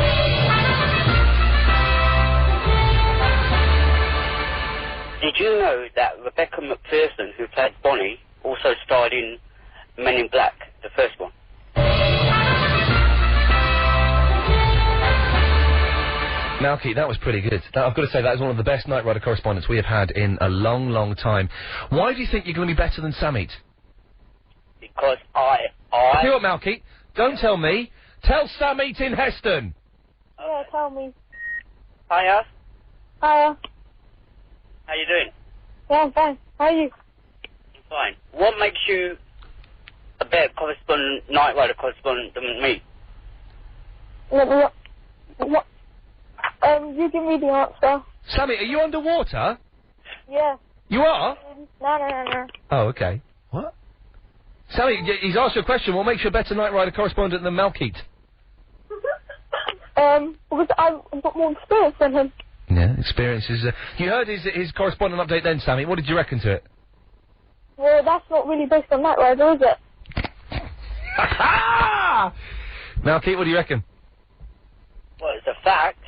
Did you know that Rebecca McPherson, who played Bonnie, also starred in Men in Black, the first one?
Malkeet, that was pretty good. I've got to say, that is one of the best Night Rider correspondents we have had in a long, long time. Why do you think you're going to be better than Samit?
Because I...
Tell you what, Malkeet, don't tell me. Tell Samit in Heston.
Yeah, tell me.
Hiya.
Hiya.
How you doing?
Yeah, I'm fine. How are you?
I'm fine. What makes you a better correspondent, Night Rider correspondent than me?
What? You give me the answer.
Samit, are you underwater?
Yeah.
You are?
No.
Oh, okay. What? Samit, he's asked you a question. What makes you a better Night Rider correspondent than Malkeet?
Because I've got more experience than him.
Yeah, experience is... You heard his correspondent update then, Sammy. What did you reckon to it?
Well, that's not really based on Night Rider, is it?
Ha-ha! Malkeet, what do you reckon?
Well, it's a fact.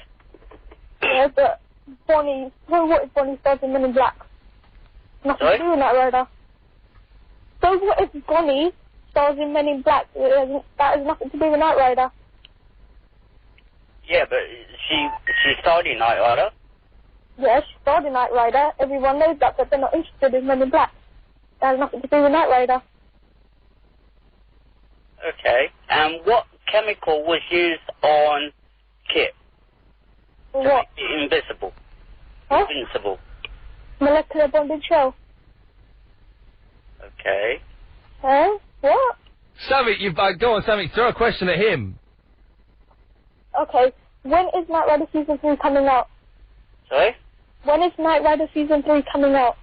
Yeah, but Bonnie... So what if Bonnie stars in Men in Black? Nothing to do with Night Rider. So what if Bonnie stars in Men in Black? That has nothing to do with Night Rider.
Yeah, but she starred in Night Rider.
Yeah, she starred in Night Rider. Everyone knows that, but they're not interested in Men in Black. That has nothing to do with Night Rider.
Okay. And what chemical was used on Kit?
What?
Invisible.
Huh?
Invincible.
Molecular bonded shell.
Okay.
Huh? What?
Sammy, go on, Sammy, throw a question at him.
Okay, when is Night Rider Season 3 coming out?
Sorry?
When is Night Rider Season 3 coming out?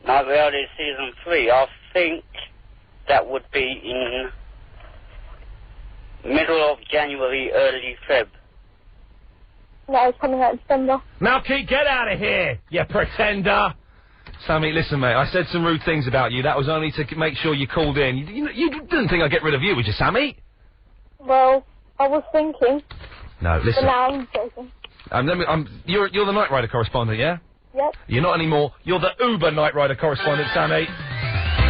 Night Rider Season 3, I think that would be in middle of January, early Feb.
No, it's coming out in December.
Malkeet, get out of here, you pretender! Sammy, listen, mate, I said some rude things about you. That was only to make sure you called in. You didn't think I'd get rid of you, would you, Sammy?
Well, I was thinking.
No, listen.
But now I'm joking.
You're the Night Rider correspondent, yeah?
Yep.
You're not anymore. You're the Uber Night Rider correspondent, Sammy.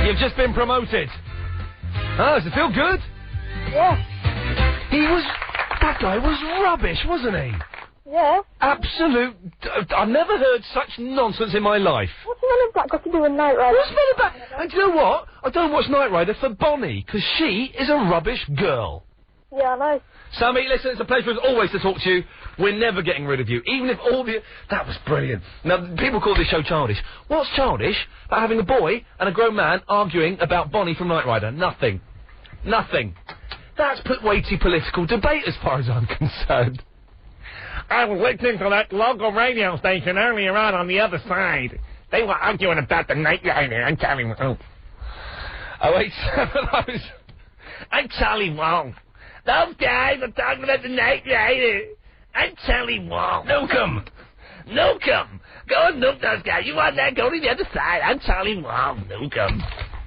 You've just been promoted. Oh, does it feel good?
Yeah.
That guy was rubbish, wasn't he?
Yeah.
Absolute... I've never heard such nonsense in my life.
What's Men in Black got to do with Night Rider?
What's Men in Black? And do you know what? I don't watch Night Rider for Bonnie, because she is a rubbish girl.
Yeah, I know.
Sammy, listen, it's a pleasure as always to talk to you. We're never getting rid of you, even if all the... That was brilliant. Now, people call this show childish. What's childish about having a boy and a grown man arguing about Bonnie from Knight Rider? Nothing. Nothing. That's put weighty political debate as far as I'm concerned.
I was listening to that local radio station earlier on the other side. They were arguing about the Knight Rider. I'm telling you. Oh,
087...
I'm Charlie Wong. Those guys are talking about the Knight Rider. I'm Charlie Wong.
Nukem.
Go and nuke those guys. You want that? Go to the other side. I'm Charlie Wong. Nukem.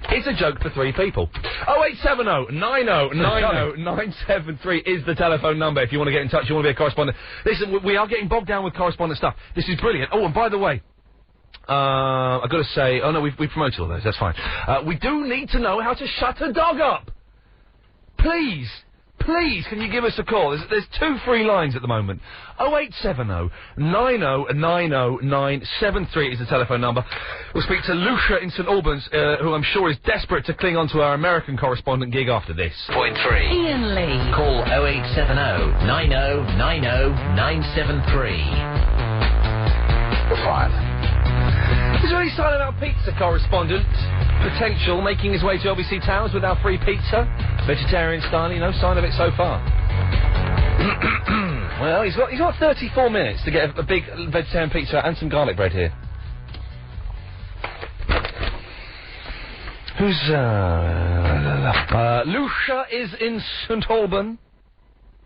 It's a joke for 3 people. 0870 90 90 973 is the telephone number if you want to get in touch, you want to be a correspondent. Listen, we are getting bogged down with correspondent stuff. This is brilliant. Oh, and by the way, I've got to say... Oh, no, we've promoted all those. That's fine. We do need to know how to shut a dog up. Please, can you give us a call? There's 2 free lines at the moment. 0870 90 90 973 is the telephone number. We'll speak to Lucia in St Albans, who I'm sure is desperate to cling on to our American correspondent gig after this.
Point 3.
Iain Lee.
Call 0870 90 90 973.
Fine. Is there any sign of our pizza correspondent potential making his way to LBC Towers with our free pizza? Vegetarian style, no sign of it so far. Well, he's got 34 minutes to get a big vegetarian pizza and some garlic bread here. Who's, Lucia is in St Albans.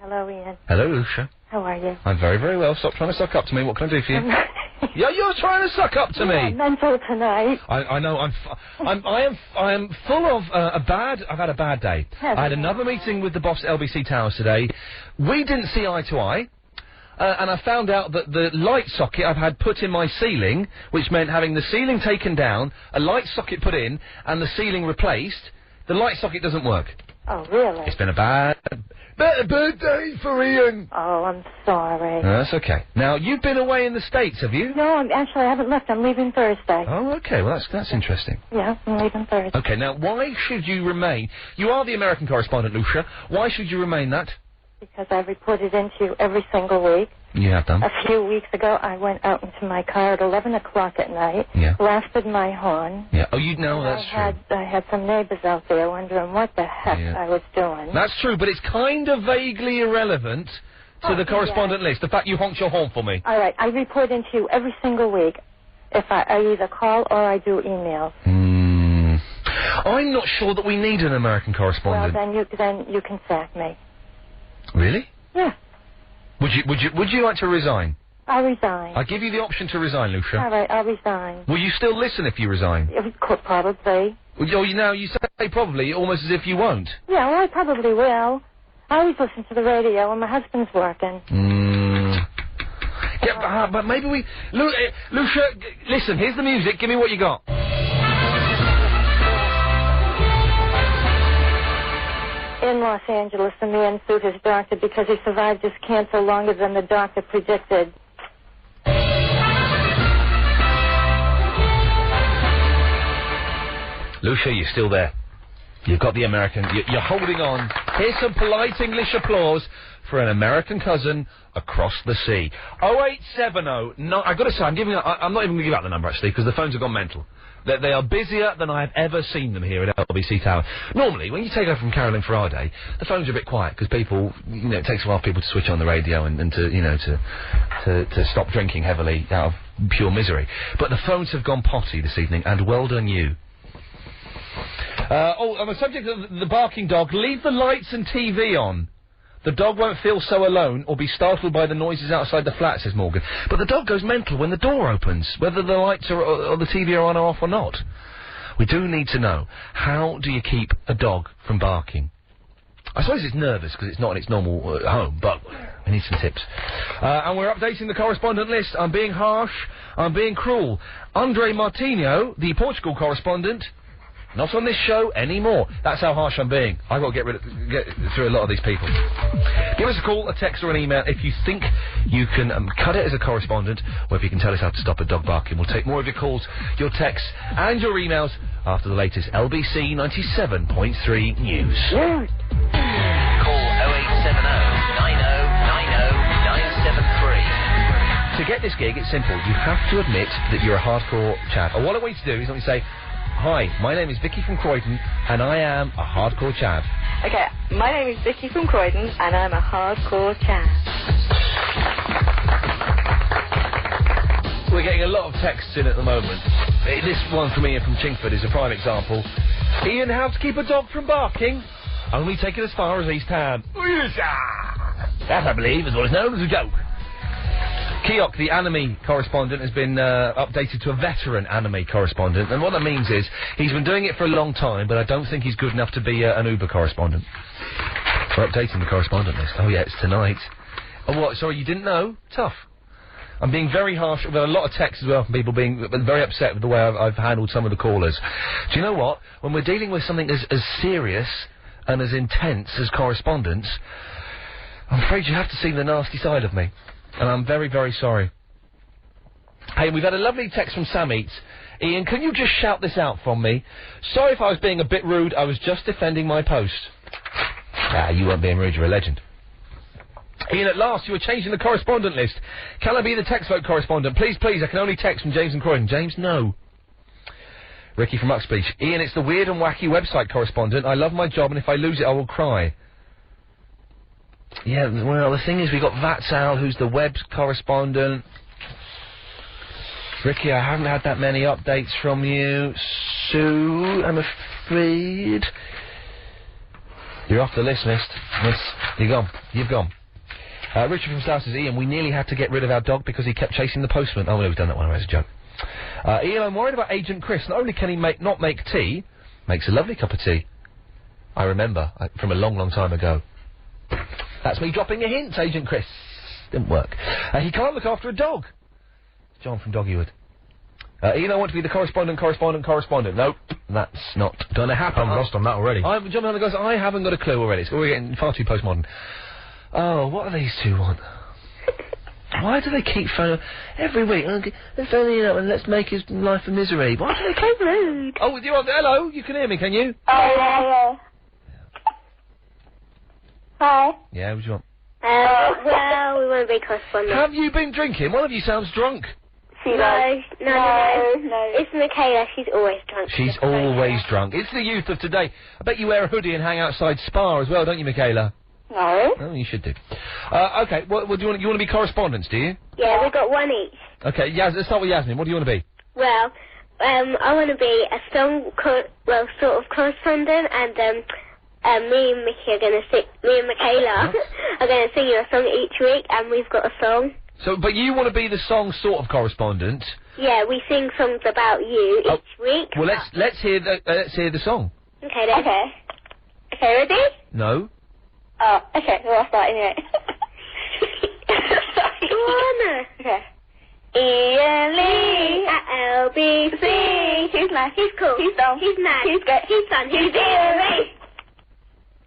Hello, Ian.
Hello, Lucia.
How are you?
I'm very, very well. Stop trying to suck up to me. What can I do for you? Yeah, you're trying to suck up to me.
Mental tonight.
I know. I am full of I've had a bad day. I had another meeting with the boss at LBC Towers today. We didn't see eye to eye. And I found out that the light socket I've had put in my ceiling, which meant having the ceiling taken down, a light socket put in, and the ceiling replaced, the light socket doesn't work.
Oh, really?
It's been a bad day for Ian.
Oh, I'm sorry.
No, that's okay. Now, you've been away in the States, have you?
No, I haven't left. I'm leaving Thursday.
Oh, okay. Well, that's interesting.
Yeah, I'm leaving Thursday.
Okay, now, why should you remain... You are the American correspondent, Lucia. Why should you remain that?
Because I reported into you every single week.
You have done.
A few weeks ago, I went out into my car at 11 o'clock at night, blasted my horn.
Yeah. Oh, you know that's true.
I had some neighbors out there wondering what the heck I was doing.
That's true, but it's kind of vaguely irrelevant to the correspondent list, the fact you honked your horn for me.
All right, I report into you every single week. If I either call or I do emails.
I'm not sure that we need an American correspondent.
Well, then you can sack me.
Really?
Yeah.
Would you like to resign?
I'll resign.
I'll give you the option to resign, Lucia.
All right, I'll resign.
Will you still listen if you resign?
Probably.
Well, you say probably, almost as if you won't.
Yeah, well, I probably will. I always listen to the radio when my husband's working.
Yeah, but maybe we... Lucia, listen, here's the music. Give me what you got.
In Los Angeles, a man sued his doctor because he survived his cancer longer than the doctor predicted.
Lucia, you're still there. You've got the American... You're holding on. Here's some polite English applause for an American cousin across the sea. 0870... No, I've got to say, I'm not even going to give out the number, actually, because the phones have gone mental. They are busier than I have ever seen them here at LBC Tower. Normally, when you take over from Carolyn Faraday, the phones are a bit quiet, because people, it takes a while for people to switch on the radio and to stop drinking heavily out of pure misery. But the phones have gone potty this evening, and well done you. On the subject of the barking dog, leave the lights and TV on. The dog won't feel so alone or be startled by the noises outside the flat, says Morgan. But the dog goes mental when the door opens, whether the lights or the TV are on or off or not. We do need to know, how do you keep a dog from barking? I suppose it's nervous because it's not in its normal home, but we need some tips. And we're updating the correspondent list. I'm being harsh. I'm being cruel. Andre Martinho, the Portugal correspondent... Not on this show anymore. That's how harsh I'm being. I've got to get through a lot of these people. Give us a call, a text or an email if you think you can cut it as a correspondent, or if you can tell us how to stop a dog barking. We'll take more of your calls, your texts and your emails after the latest LBC 97.3 news.
Call
To get this gig, it's simple. You have to admit that you're a hardcore chap. And what I want you to do is let me say, hi, my name is Vicky from Croydon, and I am a hardcore chap.
Okay, my name is Vicky from Croydon, and I'm a hardcore chap.
We're getting a lot of texts in at the moment. This one from Iain from Chingford is a prime example. Iain, how to keep a dog from barking? Only take it as far as East Ham. That, I believe, is what is known as a joke. Keok, the anime correspondent, has been updated to a veteran anime correspondent, and what that means is he's been doing it for a long time, but I don't think he's good enough to be an Uber correspondent. We're updating the correspondent list. Oh yeah, it's tonight. Oh what, sorry, you didn't know? Tough. I'm being very harsh. We've got a lot of texts as well from people being very upset with the way I've handled some of the callers. Do you know what? When we're dealing with something as serious and as intense as correspondence, I'm afraid you have to see the nasty side of me. And I'm very, very sorry. Hey, we've had a lovely text from Sam Eats. Iain, can you just shout this out from me? Sorry if I was being a bit rude, I was just defending my post. Ah, you weren't being rude, you're a legend. Iain, at last, you were changing the correspondent list. Can I be the text vote correspondent? Please, please, I can only text from James and Croydon. James, no. Ricky from Uxbridge. Iain, it's the weird and wacky website correspondent. I love my job, and if I lose it, I will cry. Yeah, well, the thing is, we got Vatsal, who's the web correspondent. Ricky, I haven't had that many updates from you. Sue, I'm afraid. You're off the list, miss. You're gone. You've gone. Richard from South says, Iain, we nearly had to get rid of our dog because he kept chasing the postman. Oh, no, we've done that one. It's a joke. Iain, I'm worried about Agent Chris. Not only can he not make tea, makes a lovely cup of tea. I remember, from a long, long time ago. That's me dropping a hint, Agent Chris. Didn't work. He can't look after a dog. John from Doggywood. Iain, I want to be the correspondent. Nope, that's not going to happen.
I'm lost on that already.
I'm jumping on the guys. I haven't got a clue already. We're getting far too postmodern. Oh, what do these two want? Why do they keep phoning every week? They're phoning up and let's make his life a misery. Why do they keep rude? Oh, you're on. Hello, you can hear me, can you?
Oh, yeah. Hi.
Yeah, what do you want?
Well, we want to be correspondent.
Have you been drinking? One of you sounds drunk.
No. It's Michaela. She's always drunk.
She's always drunk. It's the youth of today. I bet you wear a hoodie and hang outside Spa as well, don't you, Michaela?
No.
Oh, you should do. Okay, what do you want to be correspondents, do you?
Yeah, we've got one each.
Okay, let's start with Yasmin. What do you want to be?
Well, I want to be a song, sort of correspondent, and me and Mickey are going to sing, me and Michaela are going to sing you a song each week, and we've got a song.
So, but you want to be the song sort of correspondent?
Yeah, we sing songs about you each week.
Well, let's hear the song.
Okay then. Okay, ready?
No.
Oh, okay, well I'll start anyway. Go on. Okay. Iain Lee at LBC. He's nice, he's cool, he's dumb, he's nice, he's good, he's fun, he's Iain Lee.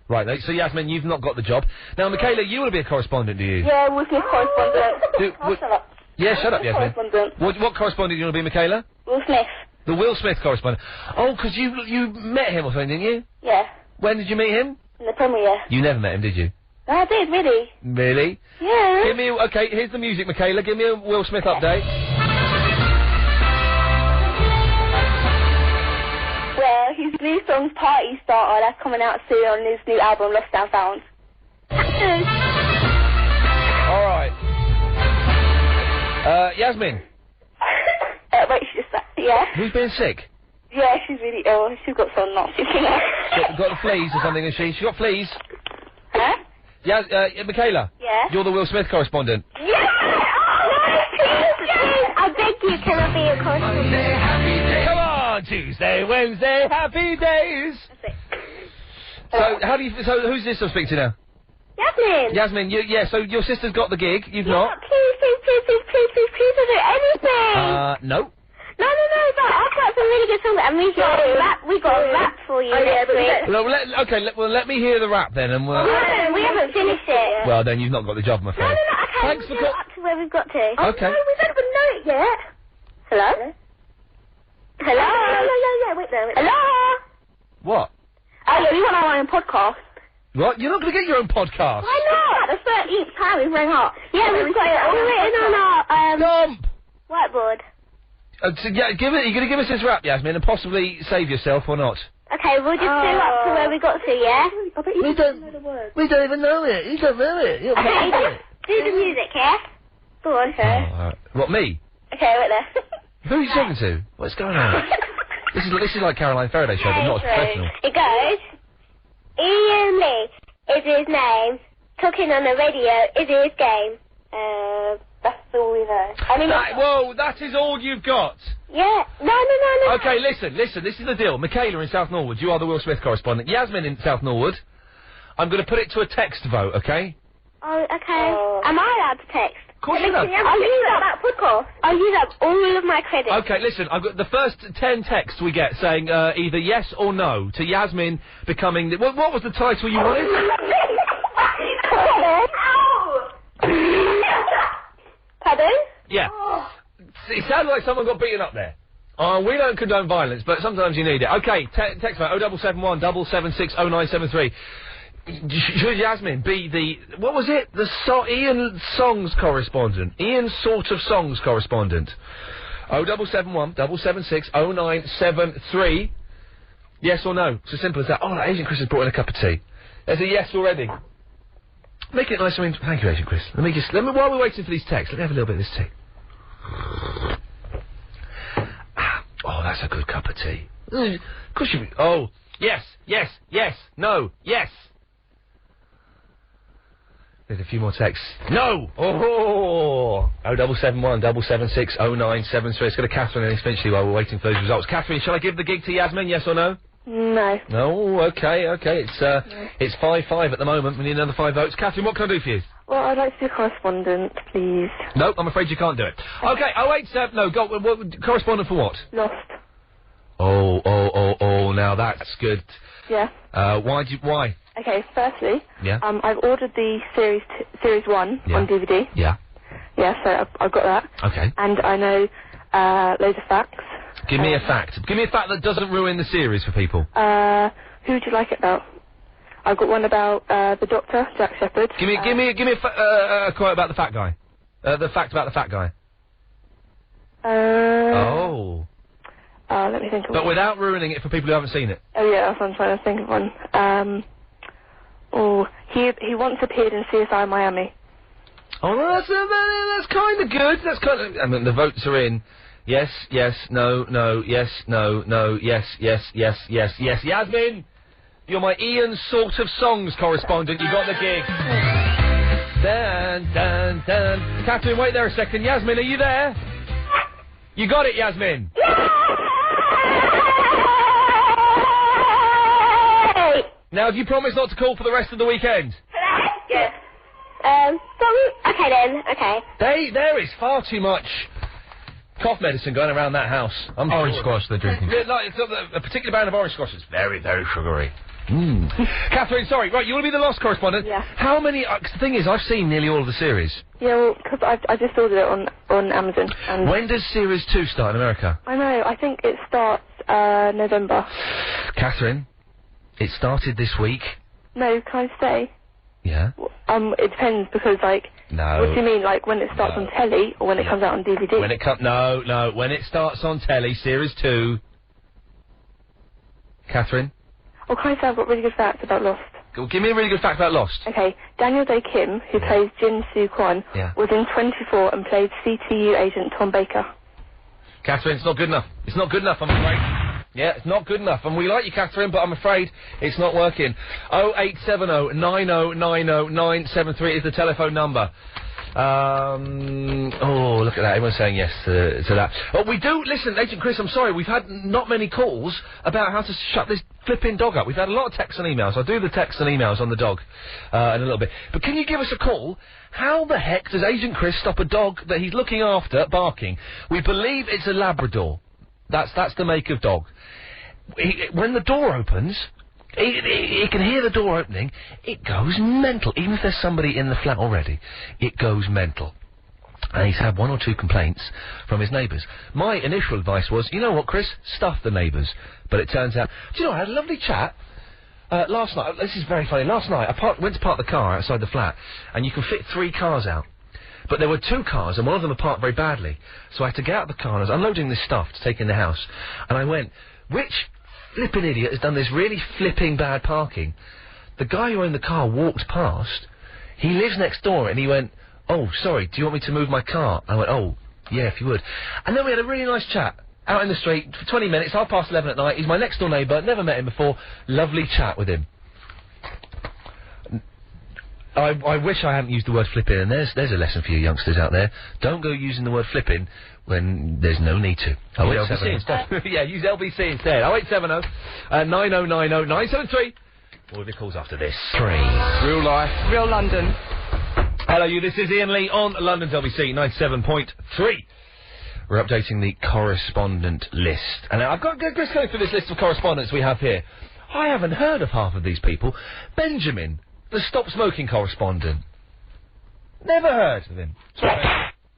Right, so Yasmin, you've not got the job. Now, Michaela, you want to be a correspondent, do you?
Yeah, Will Smith correspondent.
Shut up. Yeah, shut up, Yasmin. What correspondent do you want to be, Michaela?
Will Smith.
The Will Smith correspondent. Oh, because you met him or something, didn't you?
Yeah.
When did you meet him?
In the premiere.
You never met him, did you?
No, I did, really.
Really?
Yeah.
Give me okay, here's the music, Michaela. Give me a Will Smith update.
Well, his new song's Party Starter, that's coming out soon on his new album, Lost and Found.
Alright. Yasmin.
Wait, she's just yeah.
Who's been sick?
Yeah, she's really ill. She's got some nasty thing.
Got the fleas or something, has she? She got fleas?
Huh?
Yeah, Michaela.
Yeah?
You're the Will Smith correspondent.
Yeah! Oh, please! I beg you, can I be a correspondent?
Come on, Tuesday, Wednesday, happy days!
That's it.
So, who's this I'm speaking to now?
Yasmin!
Yasmin, so your sister's got the gig, you've not?
Please, do anything!
No.
No, but I've got some really good songs, and we got a rap for you next week.
Let me hear the rap then, and we'll...
No, we haven't finished it.
Well, then you've not got the job, my friend.
No, okay.
Thanks for
up to where we've got to.
Okay.
Oh, no, we don't even know it yet. Hello? Hello? Yeah, wait there. Hello?
What?
Oh, yeah, we want our own podcast.
What? You're not going to get your own podcast?
Why not? That's
but each time it's very hot. Yeah, we've got it all written on our
Dump!
whiteboard.
So, yeah, you're going to give us this rap, Yasmin, and possibly save yourself or not?
Okay, we'll just do up to where we got to, yeah?
We don't even know it. You don't know it. You don't
Okay,
know
just do the music, yeah? Go on,
Oh, all right. What, me?
Okay, right there.
Who are you talking to? What's going on? This is like Caroline Faraday show, but not professional.
It goes, Iain Lee is his name, talking on the radio is his game. That's all we know.
Whoa, that is all you've got?
Yeah. No.
Okay, listen, this is the deal. Michaela in South Norwood, you are the Will Smith correspondent. Yasmin in South Norwood, I'm going to put it to a text vote, okay?
Oh, okay. Am I allowed to text?
Of course you are.
I'll use up all of my credits.
Okay, listen, I've got the first 10 texts we get saying either yes or no to Yasmin becoming... What was the title you wanted?
Pardon?
Yeah. It sounded like someone got beaten up there. We don't condone violence, but sometimes you need it. Okay, text me, 0771 776 0973. Should Yasmin be the... What was it? Ian Songs correspondent. Ian Sort of Songs correspondent. 0771 776 0973. Yes or no? It's as simple as that. Oh, Agent Chris has brought in a cup of tea. There's a yes already. Make it nice and... Thank you, Agent Chris. While we're waiting for these texts, let me have a little bit of this tea. Oh, that's a good cup of tea. Of course you... Oh, yes, no, yes. There's a few more texts. No! Oh! 0771 776 0973. Let's go to Catherine and eventually while we're waiting for those results. Catherine, shall I give the gig to Yasmin, yes or no?
No.
No, okay. It's 5-5 at the moment. We need another 5 votes. Catherine, what can I do for you?
Well, I'd like to be a correspondent, please.
No, I'm afraid you can't do it. Okay, 087... No, correspondent for what?
Lost.
Oh, now that's good.
Yeah.
Why?
Okay, firstly...
Yeah.
I've ordered the series 1 on DVD.
Yeah.
Yeah, so I've got that.
Okay.
And I know, loads of facts.
Give me a fact. Give me a fact that doesn't ruin the series for people.
Who would you like it about? I've got one about, the Doctor, Jack Shepherd.
Give me a quote about the fat guy. The fact about the fat guy.
Let me think of
But without ruining it for people who haven't seen it.
Oh yeah, that's what I'm trying to think of one. He once appeared in CSI Miami.
Oh, that's kind of good. That's kind of... I mean, the votes are in. Yes, no, yes, no, yes. Yasmin! You're my Ian Sort of Songs correspondent. You got the gig. Dun. Catherine, wait there a second. Yasmin, are you there? You got it, Yasmin. Now, have you promised not to call for the rest of the weekend?
Yes. Okay then, okay.
There is far too much cough medicine going around that house.
Orange squash they're drinking.
It's a particular brand of orange squash. It's very, very sugary. Catherine, sorry, right, you want to be the Lost correspondent?
Yeah.
How many... the thing is, I've seen nearly all of the series.
Yeah, well, because I just ordered it on Amazon. And
when does Series 2 start in America?
I know, I think it starts, November.
Catherine, it started this week.
No, can I stay?
Yeah?
It depends, because, like...
No.
What do you mean, like, when it starts on telly, or when it comes out on DVD?
When it No, when it starts on telly, Series 2... Catherine?
Or can I say I've got really good facts about Lost?
Give me a really good fact about Lost.
Okay, Daniel Day Kim, who plays Jin Soo Kwon, was in 24 and played CTU agent Tom Baker.
Catherine, it's not good enough. It's not good enough, I'm afraid. Yeah, it's not good enough. And we like you, Catherine, but I'm afraid it's not working. 0870 9090 973 is the telephone number. Oh, look at that. Everyone's saying yes to that. Oh, we do... Listen, Agent Chris, I'm sorry. We've had not many calls about how to shut this flipping dog up. We've had a lot of texts and emails. I'll do the texts and emails on the dog in a little bit. But can you give us a call? How the heck does Agent Chris stop a dog that he's looking after barking? We believe it's a Labrador. That's the make of dog. When the door opens... He can hear the door opening. It goes mental. Even if there's somebody in the flat already, it goes mental. And he's had 1 or 2 complaints from his neighbours. My initial advice was, you know what, Chris? Stuff the neighbours. But it turns out... Do you know, I had a lovely chat Last night, this is very funny. Last night, I went to park the car outside the flat, and you can fit 3 cars out. But there were 2 cars, and one of them had parked very badly. So I had to get out of the car, and I was unloading this stuff to take in the house. And I went, which flipping idiot has done this really flipping bad parking? The guy who owned the car walked past. He lives next door, and he went, oh, sorry, do you want me to move my car? I went, oh, yeah, if you would. And then we had a really nice chat. Out in the street for 20 minutes, 11:30 at night. He's my next door neighbour, never met him before. Lovely chat with him. I wish I hadn't used the word flipping, and there's a lesson for you youngsters out there. Don't go using the word flipping when there's no need to. Use LBC instead. Yeah, use LBC instead. 0870 9090 973. More of your calls after this.
3.
Real life.
Real London.
Hello, you. This is Iain Lee on London's LBC 97.3. We're updating the correspondent list. And I've got just going through this list of correspondents we have here. I haven't heard of half of these people. Benjamin, the stop smoking correspondent. Never heard of him.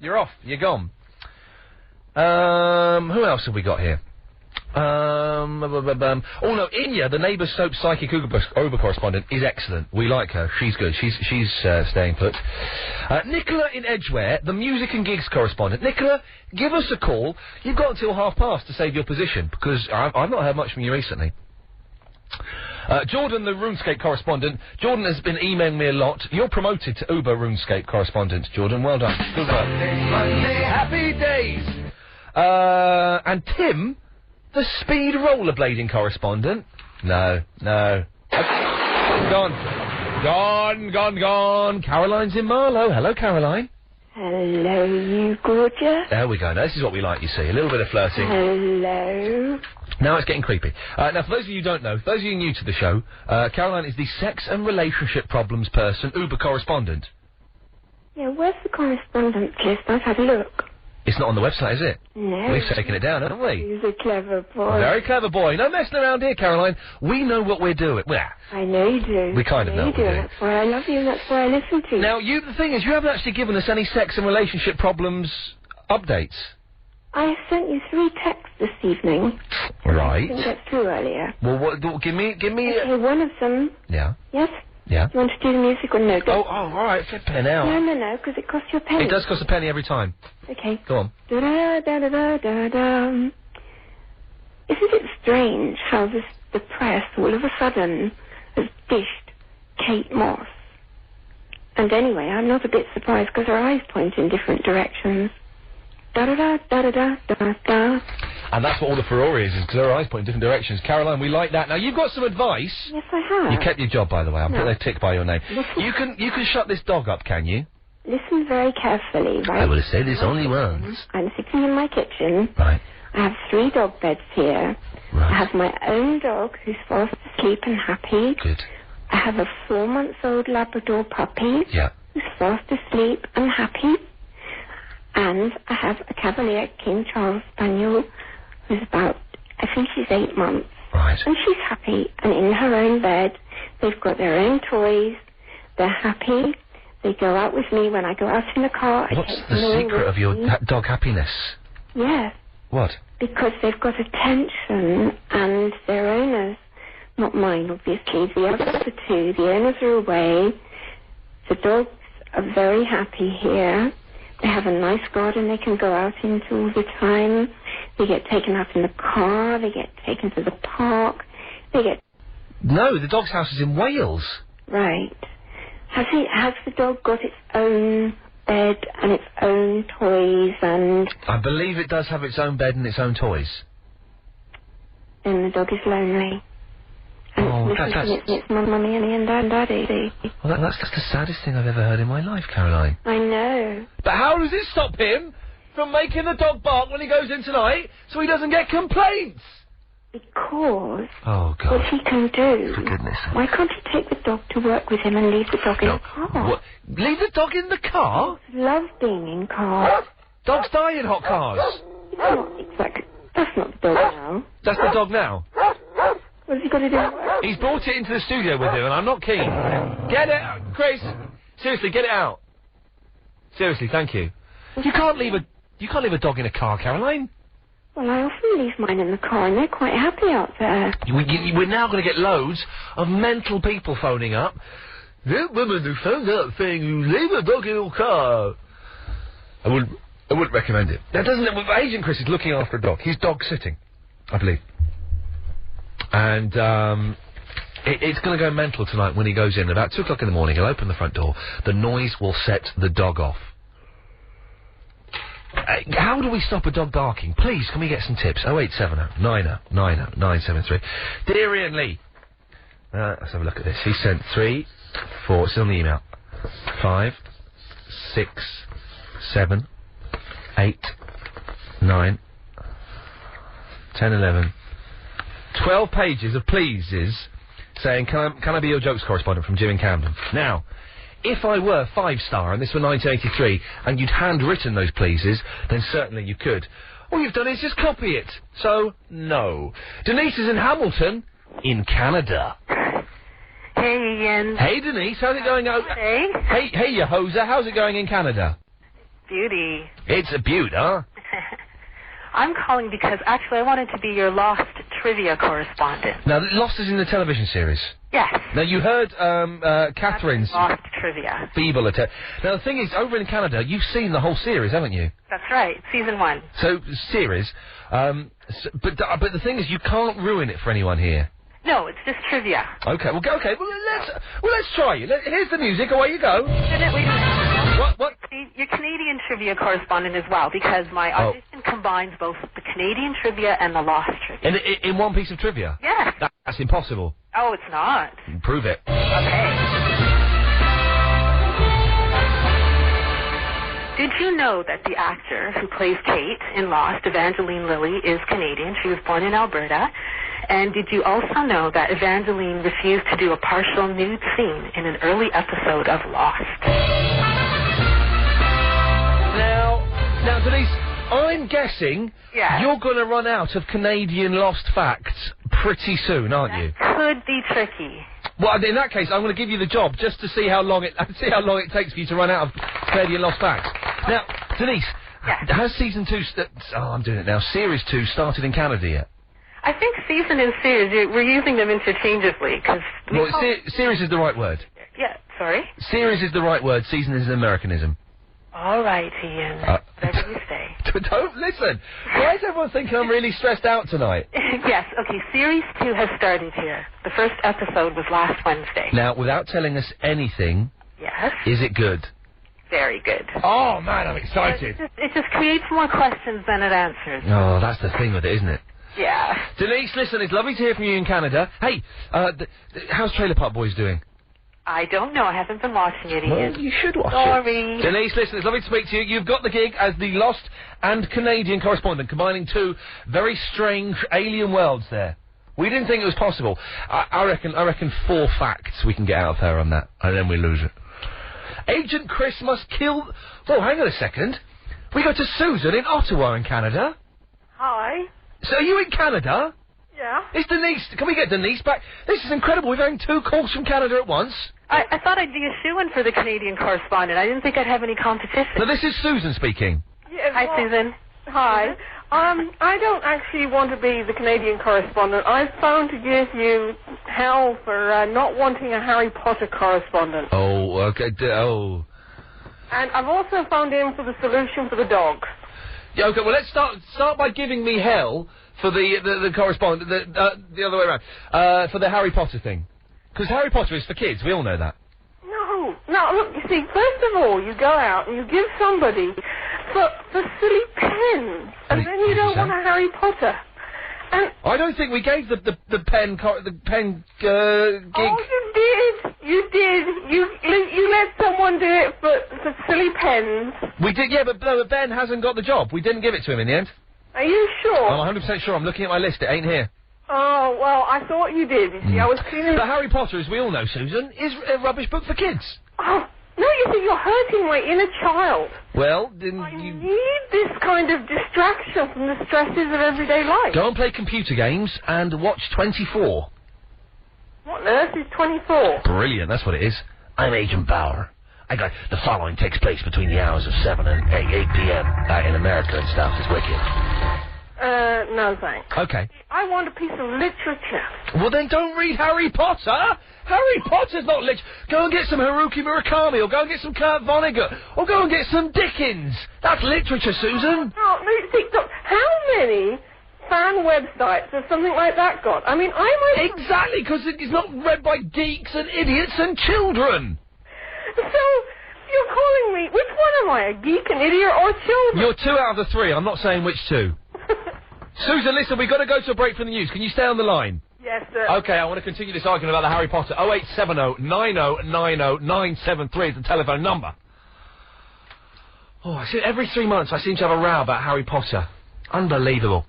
You're off. You're gone. Who else have we got here? Oh no, Inya, the Neighbour Soap Psychic Uber correspondent, is excellent. We like her. She's good. She's staying put. Nicola in Edgware, the music and gigs correspondent. Nicola, give us a call. You've got until past to save your position, because I've not heard much from you recently. Jordan, the RuneScape correspondent. Jordan has been emailing me a lot. You're promoted to Uber RuneScape correspondent, Jordan. Well done. Good work. Monday, happy days. And Tim, the speed rollerblading correspondent. No. Gone. Caroline's in Marlow. Hello, Caroline.
Hello, you gorgeous.
There we go. Now, this is what we like, you see. A little bit of flirting.
Hello.
Now it's getting creepy. Now, for those of you who don't know, for those of you new to the show, Caroline is the sex and relationship problems person, Uber correspondent.
Yeah, where's the correspondence list? I've had a look.
It's not on the website, is it?
No.
We've taken it down, haven't we?
He's a clever boy.
Very clever boy. No messing around here, Caroline. We know what we're doing. Well,
I know you do.
We kind of know what we're doing.
That's why I love you, and that's why I listen to you.
Now, the thing is, you haven't actually given us any sex and relationship problems updates.
I sent you 3 texts this evening.
Right.
I didn't get through earlier.
Well, give me.
Okay, one of them.
Yeah.
Yes.
Yeah.
Do you want to do the music or no?
Oh, all right. Flip pen out.
No, because it costs you a penny.
It does cost a penny every time.
Okay.
Go on.
Da-da-da-da-da-da. Isn't it strange how the press all of a sudden has dished Kate Moss? And anyway, I'm not a bit surprised because her eyes point in different directions. Da-da-da-da-da-da-da-da.
And that's what all the furore is because her eyes point in different directions. Caroline, we like that. Now, you've got some advice.
Yes, I have.
You kept your job, by the way. I'll put a tick by your name.
Listen.
You can shut this dog up, can you?
Listen very carefully, right?
I will say this only once.
I'm sitting in my kitchen.
Right.
I have 3 dog beds here.
Right.
I have my own dog who's fast asleep and happy.
Good.
I have a 4-month-old Labrador puppy.
Yeah.
Who's fast asleep and happy. And I have a Cavalier King Charles Spaniel who's about, I think she's 8 months.
Right.
And she's happy and in her own bed. They've got their own toys. They're happy. They go out with me when I go out in the car.
What's the secret of your dog happiness?
Yes.
What?
Because they've got attention and their owners, not mine obviously, the other 2, the owners are away. The dogs are very happy here. They have a nice garden they can go out into all the time. They get taken up in the car. They get taken to the park. They get...
No, the dog's house is in Wales.
Right. Has the dog got its own bed and its own toys and...
I believe it does have its own bed and its own toys.
And the dog is lonely. And it's mummy and daddy.
Well, that's the saddest thing I've ever heard in my life, Caroline.
I know.
But how does it stop him from making the dog bark when he goes in tonight so he doesn't get complaints?
Because
oh, God.
What he can do...
For goodness sake.
Why can't he take the dog to work with him and leave the dog in the car?
What? Leave the dog in the car?
Dogs love being in cars.
Dogs die in hot cars.
It's not exactly... That's not the dog now.
That's the dog now?
What has he got to do?
He's brought it into the studio with him and I'm not keen. Get it out, Chris! Seriously, get it out. Seriously, thank you. You can't leave a dog in a car, Caroline.
Well, I often leave mine in the car, and they're quite happy out there.
We're now going to get loads of mental people phoning up. That woman who phoned up saying you leave a dog in your car. I wouldn't recommend it. Now, doesn't it? Agent Chris is looking after a dog. He's dog sitting, I believe. And it's going to go mental tonight when he goes in. About 2 o'clock in the morning, he'll open the front door. The noise will set the dog off. How do we stop a dog barking? Please, can we get some tips? 0870 90 90 973. Dear Iain Lee. Let's have a look at this. He sent 3, 4, it's on the email. 5, 6, 7, 8, 9, 10, 11, 12 pages of pleases saying, can I be your jokes correspondent from Jim in Camden? Now, if I were 5-star and this were 1983 and you'd handwritten those pleases, then certainly you could. All you've done is just copy it. So, no. Denise is in Hamilton, in Canada.
Hey, Ian.
Hey, Denise, how's it going out? Hey, you hoser, how's it going in Canada?
Beauty.
It's a beaut, huh?
I'm calling because actually I wanted to be your Lost trivia correspondent.
Now, Lost is in the television series.
Yes.
Now, you heard Catherine's
Lost trivia.
feeble attempt. Now, the thing is, over in Canada, you've seen the whole series, haven't you?
That's right, season 1.
So, series. But the thing is, you can't ruin it for anyone here.
No, it's just trivia.
Okay, well, let's try it. Here's the music, away you go. What?
You're Canadian trivia correspondent as well, because my audition combines both the Canadian trivia and the Lost trivia.
In one piece of trivia?
Yes.
That's impossible.
Oh, it's not.
Prove it.
Okay. Did you know that the actor who plays Kate in Lost, Evangeline Lilly, is Canadian? She was born in Alberta. And did you also know that Evangeline refused to do a partial nude scene in an early episode of Lost?
Now, Denise, I'm guessing you're going to run out of Canadian Lost facts pretty soon, aren't you?
Could be tricky.
Well, in that case, I'm going to give you the job just to see how long it takes for you to run out of Canadian Lost facts. Now, Denise, has season 2? I'm doing it now. Series 2 started in Canada yet?
I think season and series, we're using them interchangeably, because...
series is the right word.
Yeah, sorry?
Series is the right word, season is an Americanism.
All right, Ian. Whatever you say.
Don't listen. Why does everyone think I'm really stressed out tonight?
Yes, okay, series 2 has started here. The first episode was last Wednesday.
Now, without telling us anything...
Yes?
Is it good?
Very good.
Oh, man, I'm excited.
It just creates more questions than it answers.
Oh, that's the thing with it, isn't it?
Yeah.
Denise, listen, it's lovely to hear from you in Canada. Hey, how's Trailer Park Boys doing?
I don't know. I haven't been watching it, Ian.
Well, you should watch
Sorry.
it. Denise, listen, it's lovely to speak to you. You've got the gig as the Lost and Canadian correspondent, combining two very strange alien worlds there. We didn't think it was possible. I reckon 4 facts we can get out of her on that, and then we lose it. Agent Chris must kill... Oh, hang on a second. We go to Susan in Ottawa in Canada.
Hi.
So are you in Canada?
Yeah.
It's Denise. Can we get Denise back? This is incredible. We're having 2 calls from Canada at once.
I thought I'd be a shoo-in for the Canadian correspondent. I didn't think I'd have any competition.
No, this is Susan speaking.
Yeah,
Hi, Susan.
Hi. I don't actually want to be the Canadian correspondent. I've phoned to give you hell for not wanting a Harry Potter correspondent.
Oh, okay. Oh.
And I've also phoned in for the solution for the dogs.
Yeah, okay, well, let's start by giving me hell for the correspondent, the other way around, for the Harry Potter thing. Because Harry Potter is for kids, we all know that.
No, look, you see, first of all, you go out and you give somebody for silly pens, and then you don't want a Harry Potter. And
I don't think we gave the pen gig.
Oh, you did. You let someone do it for silly pens.
We did, yeah, but no, Ben hasn't got the job. We didn't give it to him in the end.
Are you sure?
I'm 100% sure. I'm looking at my list. It ain't here.
Oh, well, I thought you did. You see, I was feeling...
But Harry Potter, as we all know, Susan, is a rubbish book for kids.
Oh, no, you see, you're hurting my inner child.
Well,
I need this kind of distraction from the stresses of everyday life.
Go and play computer games and watch 24.
What on earth is 24?
Brilliant, that's what it is. I'm Agent Bauer. The following takes place between the hours of 7 and 8 p.m. In America and stuff. It's wicked.
No thanks.
Okay.
I want a piece of literature.
Well, then don't read Harry Potter. Harry Potter's not literature. Go and get some Haruki Murakami, or go and get some Kurt Vonnegut, or go and get some Dickens. That's literature, Susan.
No, see, look, how many fan websites has something like that got? I mean,
Exactly, because it's not read by geeks and idiots and children.
So, you're calling me... Which one am I, a geek, an idiot, or children?
You're 2 out of the 3. I'm not saying which 2. Susan, listen, we've got to go to a break from the news. Can you stay on the line?
Yes, sir.
Okay, I want to continue this argument about the Harry Potter. 0870 9090 973 is the telephone number. Oh, I see, every 3 months I seem to have a row about Harry Potter. Unbelievable.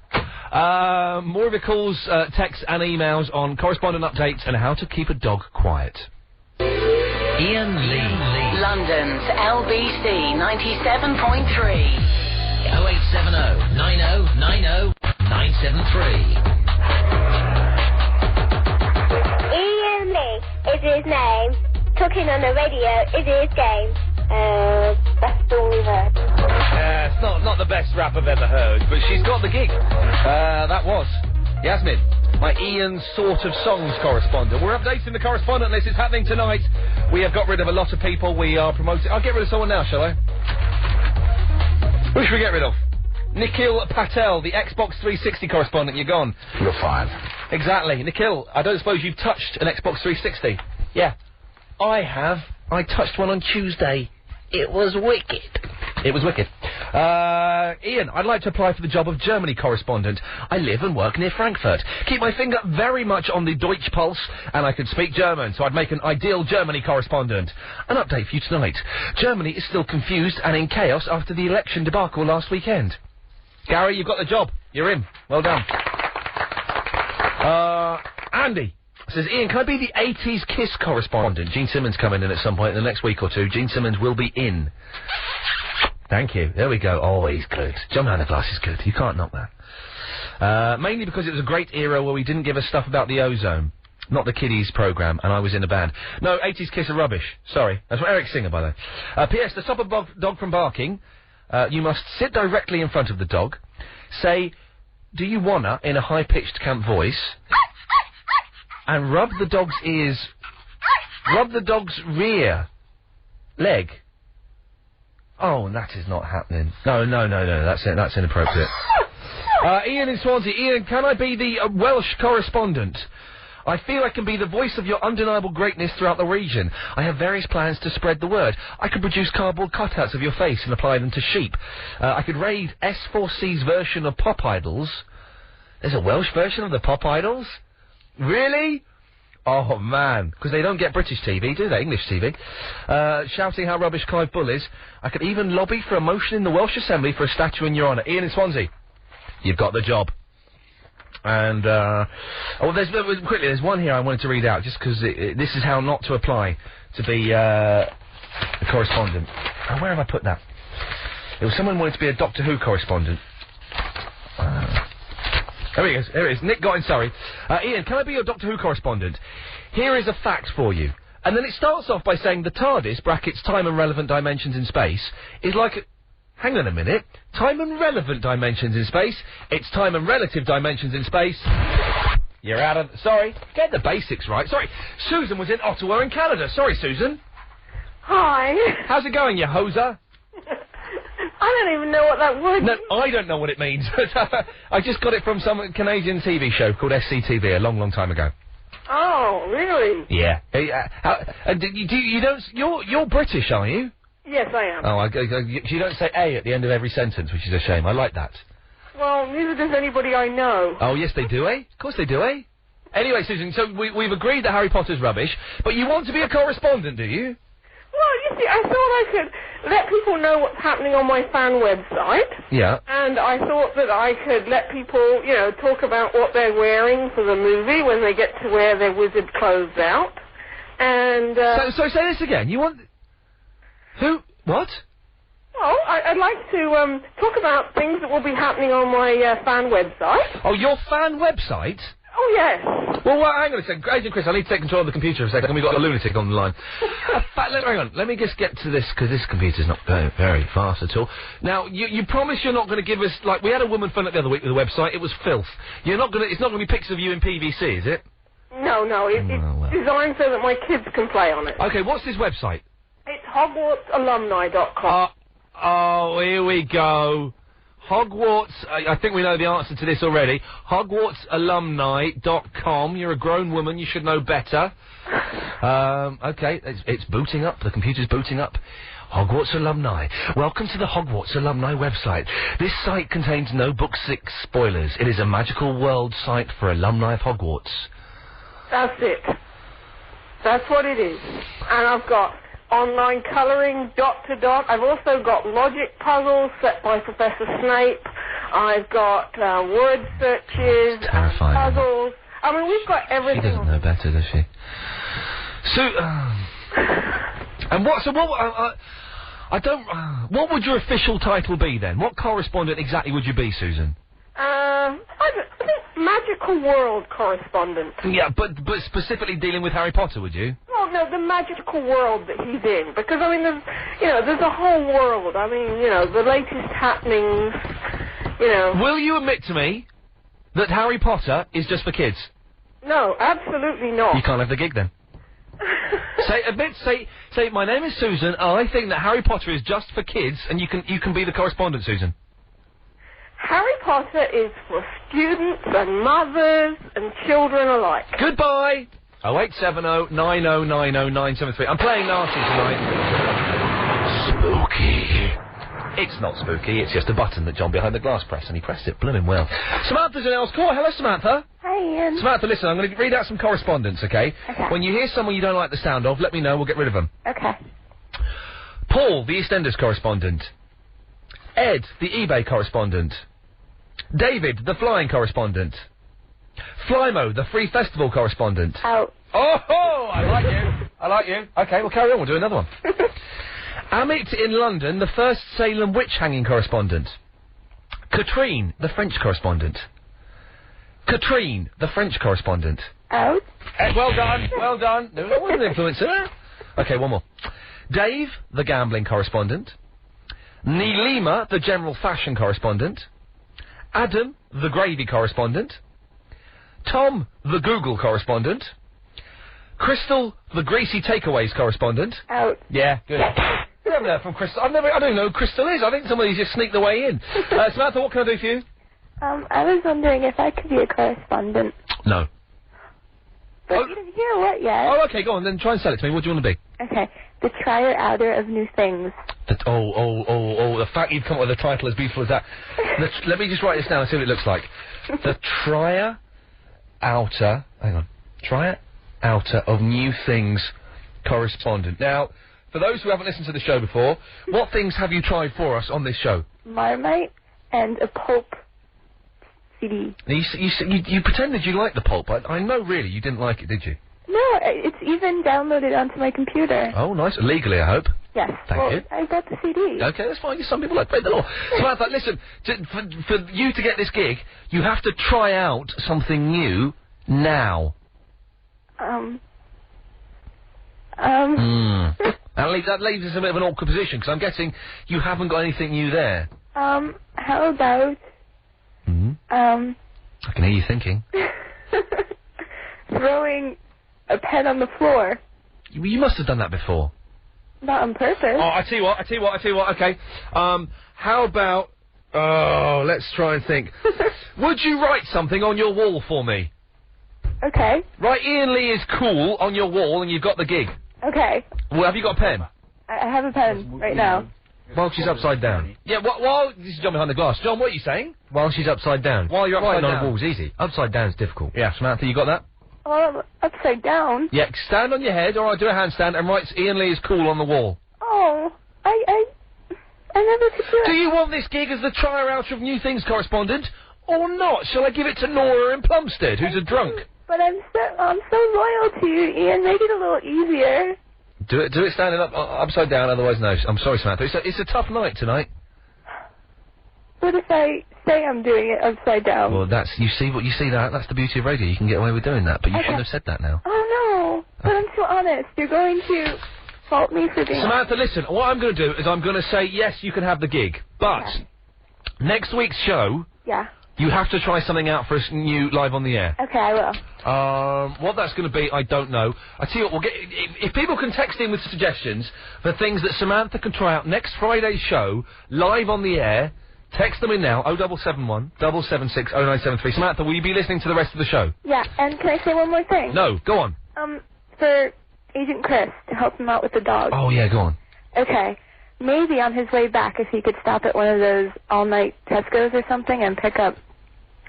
More of your calls, texts and emails on correspondent updates and how to keep a dog quiet.
Iain Lee.
London's LBC 97.3.
0870 9090 973.
Iain Lee is his name. Talking on the radio is his game. That's all we heard.
It's not the best rap I've ever heard, but she's got the gig. That was Yasmin, my Ian Sort of Songs correspondent. We're updating the correspondent list. It's happening tonight. We have got rid of a lot of people. We are promoting... I'll get rid of someone now, shall I? Who should we get rid of? Nikhil Patel, the Xbox 360 correspondent. You're gone.
You're fine.
Exactly. Nikhil, I don't suppose you've touched an Xbox 360? Yeah. I have. I touched one on Tuesday. It was wicked. It was wicked. Ian, I'd like to apply for the job of Germany correspondent. I live and work near Frankfurt. Keep my finger very much on the Deutsch pulse, and I could speak German, so I'd make an ideal Germany correspondent. An update for you tonight. Germany is still confused and in chaos after the election debacle last weekend. Gary, you've got the job. You're in. Well done. Andy says, Ian, can I be the 80s Kiss correspondent? Gene Simmons coming in at some point in the next week or two. Gene Simmons will be in. Thank you. There we go. Oh, he's good. John Hanaglass is good. You can't knock that. Mainly because it was a great era where we didn't give us stuff about the ozone. Not the kiddies programme, and I was in a band. No, 80s Kiss are rubbish. Sorry. That's what Eric Singer, by the way. P.S. To stop a dog from barking, you must sit directly in front of the dog, say, do you wanna, in a high-pitched camp voice, and rub the dog's ears, rub the dog's rear leg. Oh, that is not happening. No, that's inappropriate. Ian in Swansea. Ian, can I be the Welsh correspondent? I feel I can be the voice of your undeniable greatness throughout the region. I have various plans to spread the word. I could produce cardboard cutouts of your face and apply them to sheep. I could raid S4C's version of Pop Idols. There's a Welsh version of the Pop Idols? Really? Oh, man. Because they don't get British TV, do they? English TV. Shouting how rubbish Clive Bull is. I could even lobby for a motion in the Welsh Assembly for a statue in your honour. Ian in Swansea. You've got the job. And, there's one here I wanted to read out, just because this is how not to apply to be, a correspondent. Oh, where have I put that? It was someone wanted to be a Doctor Who correspondent. There he is, there he is. Nick got in Surrey. Ian, can I be your Doctor Who correspondent? Here is a fact for you. And then it starts off by saying the TARDIS, brackets time and relevant dimensions in space, is like... Hang on a minute. Time and relevant dimensions in space. It's time and relative dimensions in space. You're out of... Sorry. Get the basics right. Sorry. Susan was in Ottawa in Canada. Sorry, Susan.
Hi.
How's it going, you hoser?
I don't even know what that word
No, I don't know what it means. I just got it from some Canadian TV show called SCTV a long, long time ago.
Oh, really?
Yeah. You're British, are you?
Yes, I am.
Oh, you don't say A at the end of every sentence, which is a shame. I like that.
Well, neither does anybody I know.
Oh, yes, they do, eh? Of course they do, eh? Anyway, Susan, so we've agreed that Harry Potter's rubbish, but you want to be a correspondent, do you?
Well, you see, I thought I could let people know what's happening on my fan website.
Yeah.
And I thought that I could let people, talk about what they're wearing for the movie when they get to wear their wizard clothes out. And,
So say this again. You want... Who? What?
Well, I'd like to talk about things that will be happening on my fan website.
Oh, your fan website?
Oh, yes.
Well, hang on a second. Agent Chris, I need to take control of the computer for a second. We've got a lunatic on the line. Hang on. Let me just get to this, because this computer's not going very fast at all. Now, you promise you're not going to give us, like, we had a woman phone up the other week with the website. It was filth. It's not going to be pictures of you in PVC, is it?
No, it's designed so that my kids can play on it.
Okay, what's this website?
It's HogwartsAlumni.com.
Oh, here we go. Hogwarts, I think we know the answer to this already. HogwartsAlumni.com. You're a grown woman, you should know better. Okay, it's booting up. The computer's booting up. Hogwarts Alumni. Welcome to the Hogwarts Alumni website. This site contains no Book 6 spoilers. It is a magical world site for alumni of Hogwarts.
That's it. That's what it is. And I've got online colouring, dot to dot. I've also got logic puzzles set by Professor Snape. I've got word searches and puzzles. I mean, we've got everything.
She doesn't know better, does she? And what would your official title be then? What correspondent exactly would you be, Susan?
I think magical world correspondent.
Yeah, but specifically dealing with Harry Potter, would you?
Well, no, the magical world that he's in. Because, I mean, there's a whole world. I mean, the latest happenings,
Will you admit to me that Harry Potter is just for kids?
No, absolutely not.
You can't have the gig then. Say, my name is Susan, and I think that Harry Potter is just for kids, and you can be the correspondent, Susan.
Harry Potter is for students and mothers and children alike.
Goodbye! 0870 9090 973. I'm playing nasty tonight. Spooky. It's not spooky, it's just a button that John behind the glass pressed, and he pressed it blooming well. Samantha's in Earl's Court. Hello, Samantha.
Hi, Ian.
Samantha, listen, I'm going to read out some correspondence, okay?
Okay.
When you hear someone you don't like the sound of, let me know, we'll get rid of them.
Okay.
Paul, the EastEnders correspondent. Ed, the eBay correspondent. David, the flying correspondent. Flymo, the free festival correspondent.
Out.
Oh, I like you. Okay, we'll carry on. We'll do another one. Amit in London, the first Salem witch hanging correspondent. Katrine, the French correspondent. Katrine, the French correspondent.
Out.
Well done. There was an influencer. Okay, one more. Dave, the gambling correspondent. Neelima, the general fashion correspondent. Adam, the gravy correspondent. Tom, the Google correspondent. Crystal, the greasy takeaways correspondent.
Out.
Yeah, good. You haven't heard from Crystal. I don't even know who Crystal is. I think somebody's just sneaked their way in. Samantha, what can I do for you?
I was wondering if I could be a correspondent.
No.
But you didn't hear what yet.
Oh, okay, go on, then try and sell it to me. What do you want to be?
Okay. The trier-outer of new things.
The fact you've come up with a title as beautiful as that. Let me just write this down and see what it looks like. The trier-outer... Hang on. Trier-outer of new things correspondent. Now, for those who haven't listened to the show before, what things have you tried for us on this show?
Marmite and a pulp CD.
You pretended you liked the pulp. I know really you didn't like it, did you?
No, it's even downloaded onto my computer.
Oh, nice. Legally, I hope.
Yes.
Thank you.
I got the CD.
Okay, that's fine. Some people like break the law. Samantha, listen, for you to get this gig, you have to try out something new now. That leaves us in a bit of an awkward position, because I'm guessing you haven't got anything new there.
How about...
I can hear you thinking.
Throwing a pen on the floor.
You must have done that before.
Not on purpose.
Oh, I tell you what, okay. How about... Oh, let's try and think. Would you write something on your wall for me?
Okay.
Write Iain Lee is cool on your wall and you've got the gig.
Okay.
Well, have you got a pen?
I have a pen right now.
While she's upside down. Yeah, while... This is John behind the glass. John, what are you saying?
While she's upside down.
While you're upside down.
on a wall's easy. Upside down's difficult.
Yeah, Samantha, you got that?
Oh, upside down.
Yeah, stand on your head, or do a handstand, and write Iain Lee is cool on the wall.
Oh, I never could do it.
Do you want this gig as the trier-out of new things correspondent, or not? Shall I give it to Nora in Plumstead, who's a drunk?
But I'm so loyal to you, Ian. Make it a little easier.
Do it standing up, upside down, otherwise no. I'm sorry, Samantha. It's a tough night tonight.
What if I say I'm doing it upside down.
Well, that's you see that. That's the beauty of radio. You can get away with doing that, but you shouldn't have said that now.
Oh no! But I'm so honest. You're going to fault me for being.
Samantha, listen. What I'm going to do is I'm going to say yes, you can have the gig, but next week's show.
Yeah.
You have to try something out for us new live on the air.
Okay, I will.
What that's going to be, I don't know. I tell you what, we'll get if people can text in with suggestions for things that Samantha can try out next Friday's show live on the air. Text them in now. 0771 776 0973. Samantha, will you be listening to the rest of the show?
Yeah. And can I say one more thing?
No, go on.
For Agent Chris to help him out with the dog.
Oh yeah, go on.
Okay. Maybe on his way back, if he could stop at one of those all-night Tesco's or something and pick up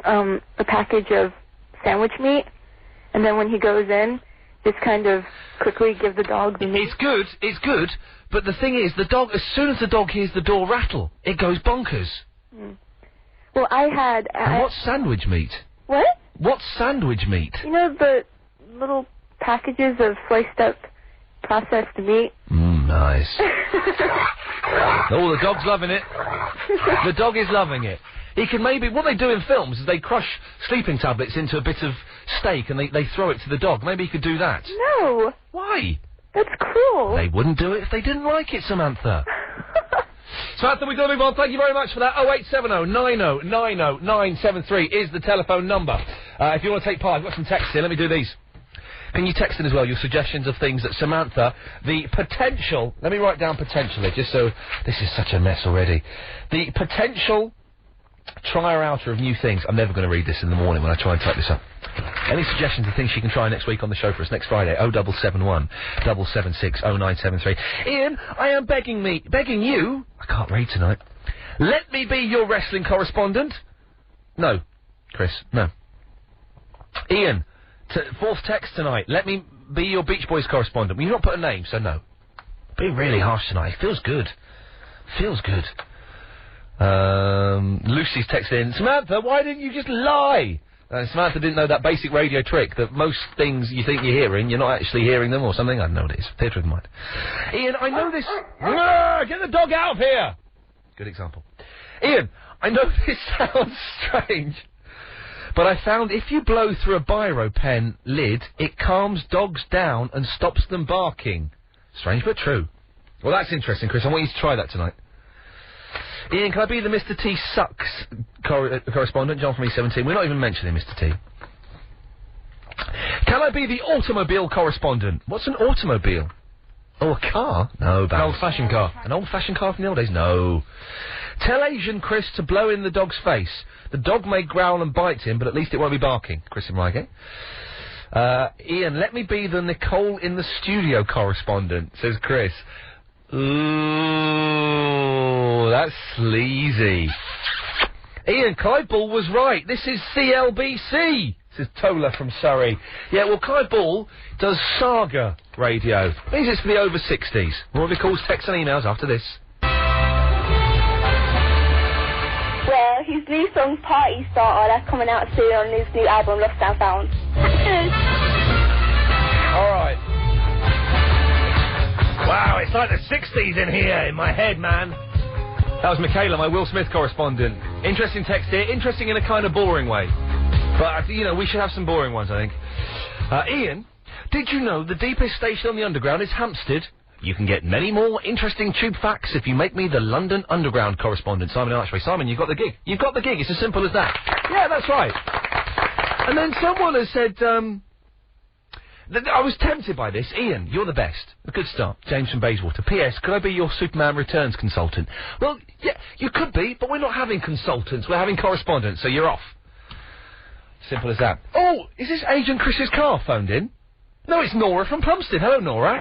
a package of sandwich meat, and then when he goes in, just kind of quickly give the dog the meat.
It's good, but the thing is, the dog, as soon as the dog hears the door rattle, it goes bonkers.
Well, I had...
And what's sandwich meat?
What?
What's sandwich meat?
You know the little packages of sliced up processed meat?
Nice. Oh, the dog's loving it. The dog is loving it. He can maybe... What they do in films is they crush sleeping tablets into a bit of steak and they throw it to the dog. Maybe he could do that.
No.
Why?
That's cruel.
They wouldn't do it if they didn't like it, Samantha. Samantha, we've got to move on. Thank you very much for that. 0870 90 90 973 is the telephone number. If you want to take part, I've got some texts here. Let me do these. Can you text in as well your suggestions of things that Samantha, the potential... Let me write down potentially, just so... This is such a mess already. The potential trier-outer of new things. I'm never going to read this in the morning when I try and type this up. Any suggestions of things she can try next week on the show for us next Friday? 0771 776 0973. Ian, I am begging you... I can't read tonight. Let me be your wrestling correspondent. No. Chris, no. Ian... fourth text tonight. Let me be your Beach Boys correspondent. Will you not put a name, so no. Be really harsh tonight. Feels good. Feels good. Lucy's texted in, Samantha, why didn't you just lie? Samantha didn't know that basic radio trick that most things you think you're hearing, you're not actually hearing them or something. I don't know what it is. Theatre of the mind. Ian, I know this... Get the dog out of here! Good example. Ian, I know this sounds strange... But I found if you blow through a biro pen lid, it calms dogs down and stops them barking. Strange but true. Well, that's interesting, Chris. I want you to try that tonight. Ian, can I be the Mr. T Sucks correspondent? John from E17. We're not even mentioning Mr. T. Can I be the automobile correspondent? What's an automobile? Oh, a car? No, bad.
An old-fashioned car.
An old-fashioned car from the old days? No. Tell Asian Chris to blow in the dog's face. The dog may growl and bite him, but at least it won't be barking. Chris in Reigate. Ian, let me be the Nicole in the studio correspondent, says Chris. Ooh, that's sleazy. Ian, Clive Ball was right. This is CLBC, says Tola from Surrey. Yeah, well, Clive Ball does Saga radio. Means it's for the over 60s. More of your calls, texts and emails after this.
Well, his new song Party Starter, that's coming out soon on his new album Lost and Found.
Alright. Wow, it's like the 60s in here, in my head, man. That was Michaela, my Will Smith correspondent. Interesting text here, interesting in a kind of boring way. But, you know, we should have some boring ones, I think. Ian, did you know the deepest station on the Underground is Hampstead? You can get many more interesting tube facts if you make me the London Underground correspondent, Simon Archway. Simon, you've got the gig. You've got the gig. It's as simple as that. Yeah, that's right. And then someone has said, I was tempted by this. Ian, you're the best. A good start. James from Bayswater. P.S. Could I be your Superman Returns consultant? Well, yeah, you could be, but we're not having consultants. We're having correspondents, so you're off. Simple as that. Oh, is this Agent Chris's car phoned in? No, it's Nora from Plumstead. Hello, Nora.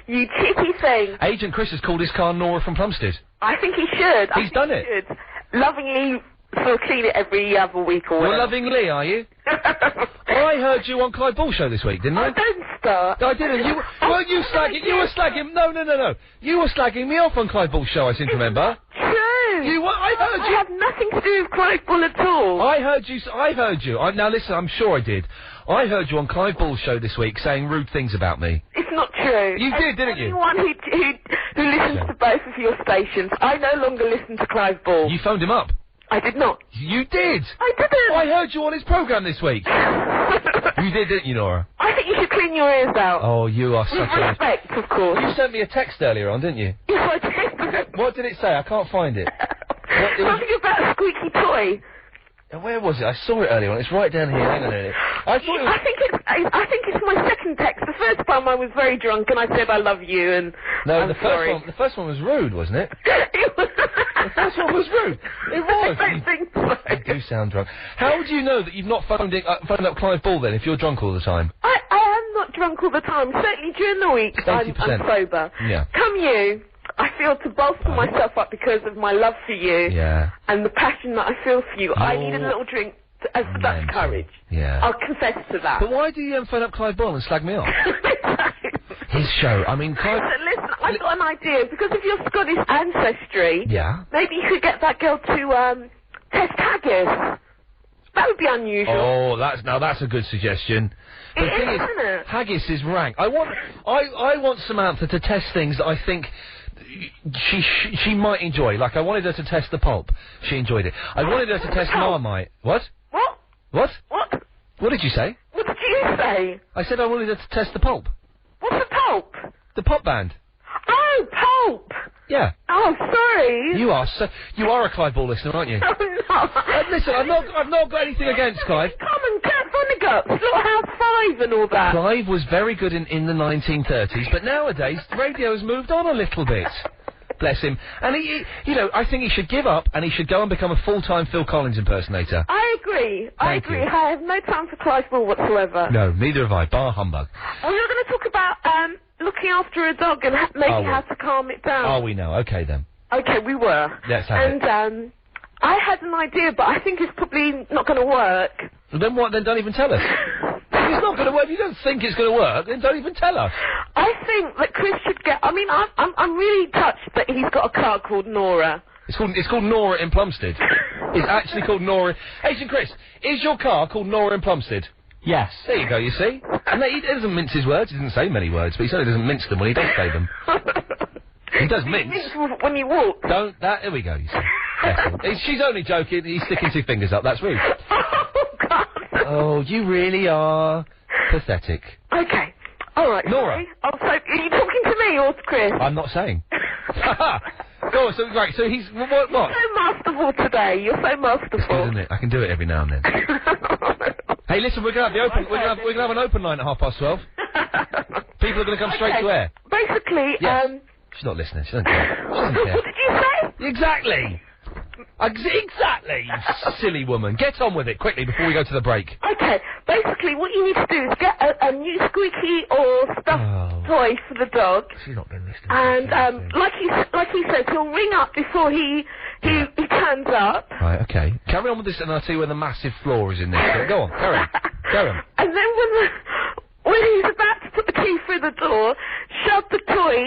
You cheeky thing.
Agent Chris has called his car Nora from Plumstead.
I think he should.
He's done it.
Should. Lovingly sort of clean it every other week or whatever.
You're lovingly, are you? Well, I heard you on Clive Ball show this week, didn't I?
Oh, don't start.
I didn't. You weren't you slagging? You were slagging. No. You were slagging me off on Clive Ball show. I seem to remember.
True.
I heard you.
I have nothing to do with Clive Ball at all.
I heard you. Now listen. I'm sure I did. I heard you on Clive Ball's show this week saying rude things about me.
It's not true.
You did, didn't you?
Anyone who listens to both of your stations, I no longer listen to Clive Ball.
You phoned him up?
I did not.
You did?
I didn't.
I heard you on his programme this week. You did, didn't you, Nora?
I think you should clean your ears out.
Oh, you are
With
such a...
respect, of course.
You sent me a text earlier on, didn't you?
Yes, I did.
What did it say? I can't find it.
Something about a squeaky toy.
Where was it? I saw it earlier on. It's right down here. Hang on a minute. I thought it was...
I think it's my second text. The first time I was very drunk and I said I love you and
No,
I'm
the
sorry.
first one was rude, wasn't it? The first one was rude. It was.
I don't think so.
You do sound drunk. How do you know that you've not phoned up Clive Ball then, if you're drunk all the time?
I am not drunk all the time. Certainly during the week, I'm
80%.
sober.
Yeah.
Come you, I feel to bolster myself up because of my love for you
Yeah.
and the passion that I feel for you. I need a little drink as that's courage.
Yeah.
I'll confess to that.
But why do you phone up Clive Ball and slag me off? His show. I mean, Clive...
Listen, I've got an idea. Because of your Scottish ancestry,
Yeah.
maybe you could get that girl to test haggis. That would be unusual.
Oh, that's a good suggestion. The thing is,
isn't it?
haggis is rank. I want Samantha to test things that I think she might enjoy. Like I wanted her to test the pulp. She enjoyed it. I wanted her to test Marmite. What?
What?
What?
What?
What did you say?
What did you say?
I said I wanted her to test the pulp.
What's a pulp?
The pop band.
Oh, pulp.
Yeah.
Oh, sorry.
You are a Clive Ball listener, aren't you?
I'm not.
Listen, I've not got anything against Clive.
Come on, Kurt Vonnegut, Slaughterhouse 5 and all that.
Clive was very good in the 1930s, but nowadays the radio has moved on a little bit. Bless him. And he, I think he should give up and he should go and become a full-time Phil Collins impersonator.
I agree. I
Thank
agree.
you.
I have no time for Clive Ball whatsoever.
No, neither have I. Bar humbug.
Oh, we were going to talk about looking after a dog and maybe how to calm it down.
Oh, we know. Okay, then.
Okay, we were.
Let's have it.
And I had an idea, but I think it's probably not going to work.
Well, then what? Then don't even tell us. If it's not going to work, if you don't think it's going to work, then don't even tell us.
I think that Chris should get... I mean, I'm really touched that he's got a car called Nora.
It's called Nora in Plumstead. It's actually called Nora... Agent Chris, is your car called Nora in Plumstead?
Yes.
There you go, you see? And he doesn't mince his words. He doesn't say many words, but he certainly doesn't mince them when he does say them. He does mince.
When you walk.
Don't... Here we go, you see. Careful. She's only joking. He's sticking two fingers up. That's rude.
Oh, God.
Oh, you really are pathetic.
Okay. All right.
Nora.
Sorry. Oh, so are you talking to me or to Chris?
I'm not saying. Go on, so, right, so he's... What?
You're so masterful today. You're so masterful.
It's good, isn't it? I can do it every now and then. Hey, listen, we're going to have the open... We're going to have an open line at 12:30. People are going to come straight to air.
Basically,
Yes. She's not listening. She doesn't care. She doesn't care.
What did you say?
Exactly! Exactly, you silly woman. Get on with it, quickly, before we go to the break.
Okay, basically what you need to do is get a new squeaky or stuffed toy for the dog.
She's not been listening.
And, like he says, he'll ring up before he turns up.
Right, okay. Carry on with this and I'll tell you where the massive flaw is in this. Go on, carry on. Carry on.
And then when he's about to put the key through the door, shove the toy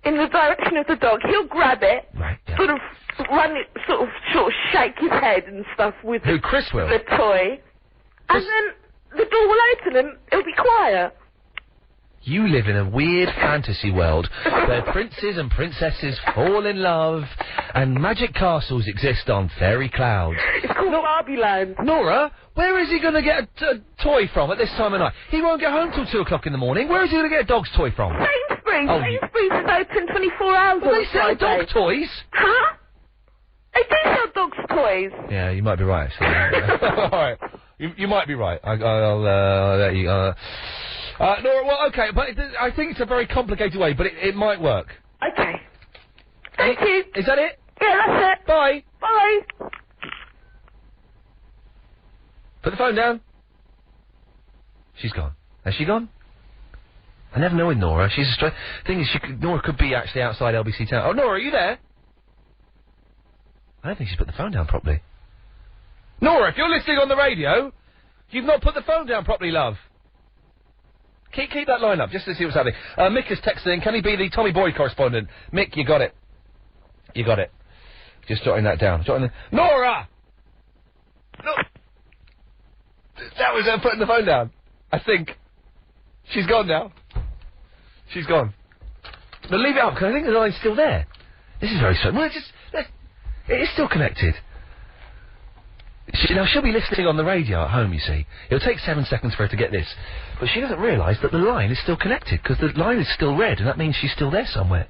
in the direction of the dog. He'll grab it, sort of run it, sort of shake his head and stuff with
Chris will?
the toy. And then the door will open and it'll be quiet.
You live in a weird fantasy world where princes and princesses fall in love and magic castles exist on fairy clouds.
It's called Barbie Land.
Nora, where is he going to get a toy from at this time of night? He won't get home till 2 o'clock in the morning. Where is he going to get a dog's toy from?
Sainsbury's.
Oh,
Sainsbury's is open 24 hours
Well,
on
they sell
Friday.
dog toys.
Huh? They do sell dogs' toys.
Yeah, you might be right, actually. All right. You might be right. I'll let you... Nora, well, okay, but I think it's a very complicated way, but it might work.
Okay. Thank you.
Is that it?
Yeah, that's it.
Bye.
Bye.
Put the phone down. She's gone. Has she gone? I never know with Nora. She's a strange... Thing is, Nora could be actually outside LBC Town. Oh, Nora, are you there? I don't think she's put the phone down properly. Nora, if you're listening on the radio, you've not put the phone down properly, love. Keep that line up, just to see what's happening. Mick is texting in. Can he be the Tommy Boyd correspondent? Mick, you got it. You got it. Just jotting that down. Nora! No! That was her putting the phone down. I think. She's gone now. She's gone. But leave it up, because I think the line's still there. This is very strange. Well, it is still connected. She'll be listening on the radio at home, you see. It'll take 7 seconds for her to get this. But she doesn't realise that the line is still connected, because the line is still red, and that means she's still there somewhere.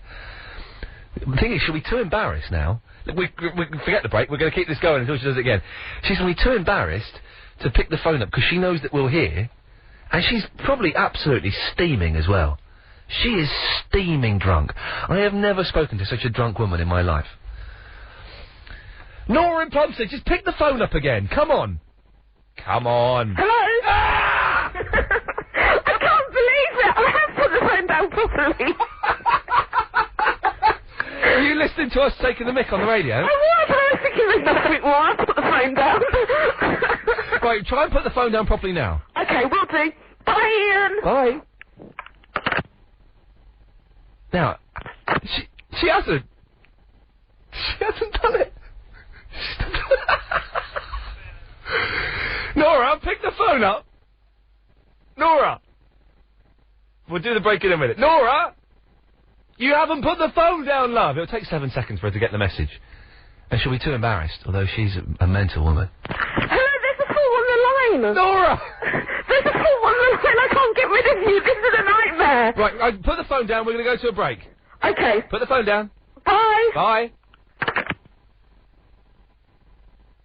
The thing is, she'll be too embarrassed now. We can forget the break, we're going to keep this going until she does it again. She's going to be too embarrassed to pick the phone up, because she knows that we'll hear, and she's probably absolutely steaming as well. She is steaming drunk. I have never spoken to such a drunk woman in my life. Nora in Plumstead, just pick the phone up again. Come on. Come on.
Hello? Ah! I can't believe it. I have put the phone down properly.
Are you listening to us taking the mick on the radio?
I was thinking there's nothing more. I'll put the phone down.
Right, try and put the phone down properly now.
Okay, will do. Bye, Ian.
Bye. Now, she hasn't. She hasn't done it. Nora, pick the phone up. Nora. We'll do the break in a minute. Nora! You haven't put the phone down, love. It'll take 7 seconds for her to get the message. And she'll be too embarrassed, although she's a mental woman.
Hello, there's a fool on the line.
Nora!
There's a fool on the line. I can't get rid of you. This is a nightmare.
Right, put the phone down. We're going to go to a break.
Okay.
Put the phone down.
Bye.
Bye.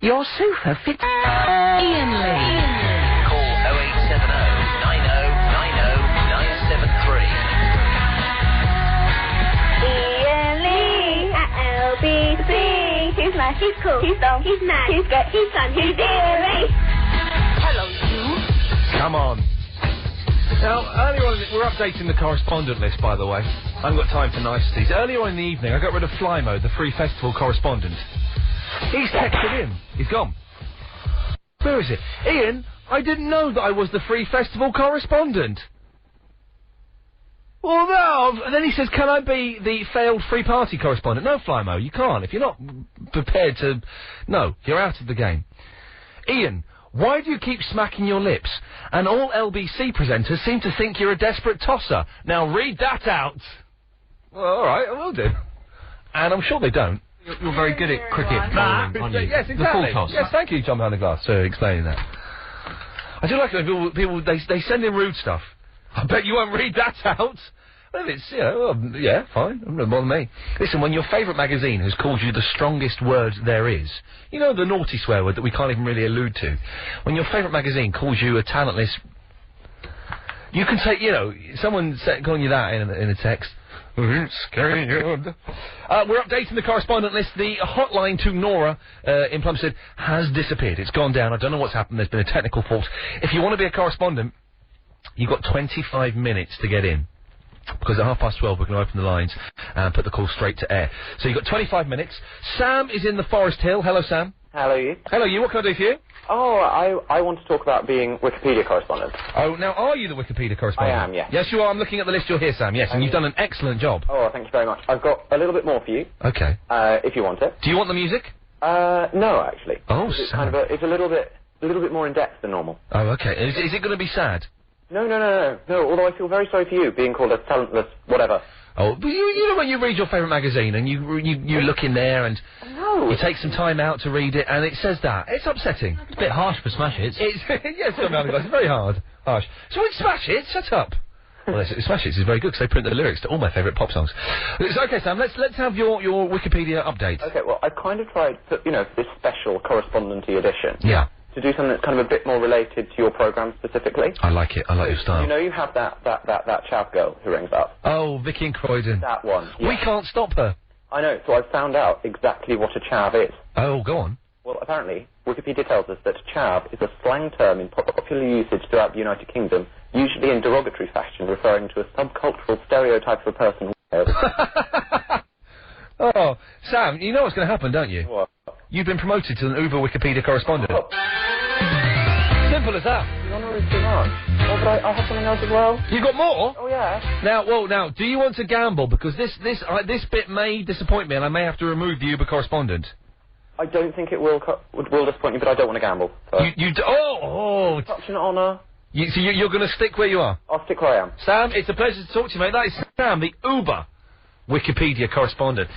Your sofa fits Iain Lee.
Call 0870 90 90 973.
Iain Lee at LBC. He's nice, he's cool, he's dumb, he's mad, he's good, he's fun, he's Iain Lee. Hello, you.
Come on. Now, earlier on, we're updating the correspondent list, by the way. I haven't got time for niceties. Earlier on in the evening, I got rid of Flymo, the free festival correspondent. He's texted in. He's gone. Where is it? Ian, I didn't know that I was the free festival correspondent. Well, no. And then he says, can I be the failed free party correspondent? No, Flymo, you can't. If you're not prepared to... No, you're out of the game. Ian, why do you keep smacking your lips? And all LBC presenters seem to think you're a desperate tosser. Now read that out. Well, all right, I will do. And I'm sure they don't.
You're very good at cricket bowling, aren't you?
Yes, exactly.
The full toss.
Yes, thank you, John behind the glass, for explaining that. I do like it when people they send in rude stuff. I bet you won't read that out. Well, it's, you know, well, yeah, fine. It doesn't bother me. Listen, when your favourite magazine has called you the strongest word there is, you know, the naughty swear word that we can't even really allude to, when your favourite magazine calls you a talentless... You can say, you know, someone calling you that in a text... We're updating the correspondent list. The hotline to Nora in Plumstead has disappeared. It's gone down. I don't know what's happened. There's been a technical fault. If you want to be a correspondent, you've got 25 minutes to get in. Because at 12:30 we're going to open the lines and put the call straight to air. So you've got 25 minutes. Sam is in the Forest Hill. Hello, Sam.
Hello, you.
Hello, you. What can I do for you?
Oh, I want to talk about being Wikipedia correspondent.
Oh, now, are you the Wikipedia correspondent?
I am, yes.
Yes, you are. I'm looking at the list you're here, Sam. Yes, and you've done an excellent job.
Oh, thank you very much. I've got a little bit more for you.
Okay.
If you want it.
Do you want the music?
No, actually.
Oh,
it's
Sam.
it's a little bit more in depth than normal.
Oh, okay. Is it going to be sad?
No. Although I feel very sorry for you being called a talentless whatever.
Oh, but you know when you read your favourite magazine and you look in there and you take some time out to read it and it says that. It's upsetting.
It's a bit harsh for Smash Hits.
It's yes, it's very hard. Harsh. So it's Smash Hits, shut up. Well, Smash Hits is very good because they print the lyrics to all my favourite pop songs. It's okay, Sam, let's have your Wikipedia update.
Okay, well, I've kind of tried, for this special correspondent-y edition.
Yeah.
To do something that's kind of a bit more related to your programme specifically.
I like it. I like your style.
You know you have that chav girl who rings up.
Oh, Vicky in Croydon.
That one. Yeah.
We can't stop her.
I know, so I've found out exactly what a chav is.
Oh, go on.
Well, apparently, Wikipedia tells us that chav is a slang term in popular usage throughout the United Kingdom, usually in derogatory fashion, referring to a subcultural stereotype of a person.
Oh, Sam, you know what's going to happen, don't you?
What?
You've been promoted to an Uber Wikipedia correspondent.
Oh.
Simple as that.
Your Honour is too much. Oh, but I have something else as well.
You got more?
Oh, yeah.
Now, do you want to gamble? Because this bit may disappoint me and I may have to remove the Uber correspondent.
I don't think it will disappoint you, but I don't want to gamble. So.
Such
an honour.
So you're going to stick where you are?
I'll stick where I am.
Sam, it's a pleasure to talk to you, mate. That is Sam, the Uber Wikipedia correspondent.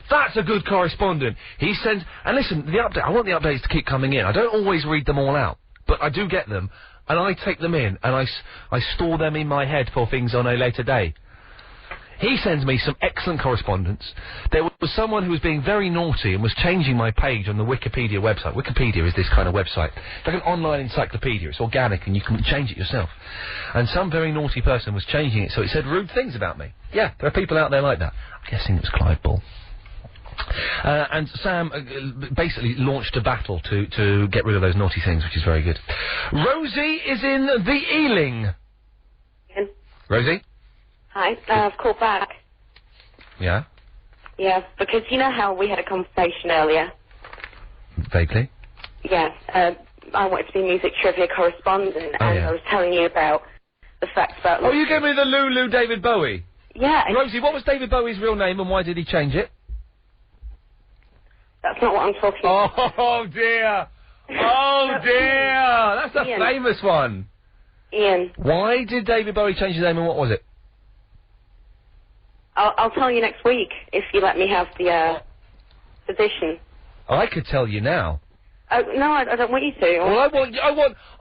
That's a good correspondent. He sends... And listen, the update... I want the updates to keep coming in. I don't always read them all out, but I do get them, and I take them in, and I store them in my head for things on a later day. He sends me some excellent correspondence. There was someone who was being very naughty and was changing my page on the Wikipedia website. Wikipedia is this kind of website. It's like an online encyclopedia. It's organic and you can change it yourself. And some very naughty person was changing it so it said rude things about me. Yeah, there are people out there like that. I'm guessing it was Clive Bull. And Sam basically launched a battle to get rid of those naughty things, which is very good. Rosie is in the Ealing.
Ian.
Rosie?
Hi, I've called back.
Yeah?
Yeah, because you know how we had a conversation earlier?
Vaguely?
Yeah, I wanted to be music trivia correspondent, and I was telling you about the facts about...
Oh, you gave me the Lulu David Bowie?
Yeah.
Rosie, what was David Bowie's real name and why did he change it?
That's not what I'm talking about.
Oh, dear! Oh, dear! That's a famous one.
Ian.
Why did David Bowie change his name and what was it?
I'll tell you next week if you let me have the position.
I could tell you now.
Oh no, I don't want you to.
Well,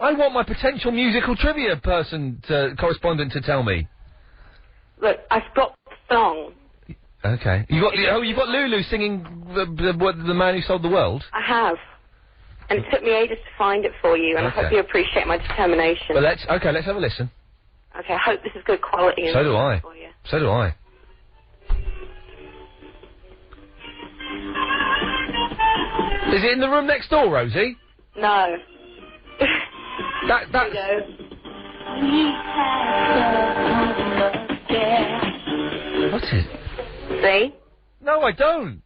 I want my potential musical trivia correspondent to tell me.
Look, I've got the song.
Okay. You got Lulu singing the Man Who Sold the World?
I have. And it took me ages to find it for you, and I hope you appreciate my determination.
Well, let's have a listen.
Okay, I hope this is good quality.
So do I.
For you.
So do I. Is it in the room next door, Rosie?
No.
That's... What's it?
See?
No, I don't.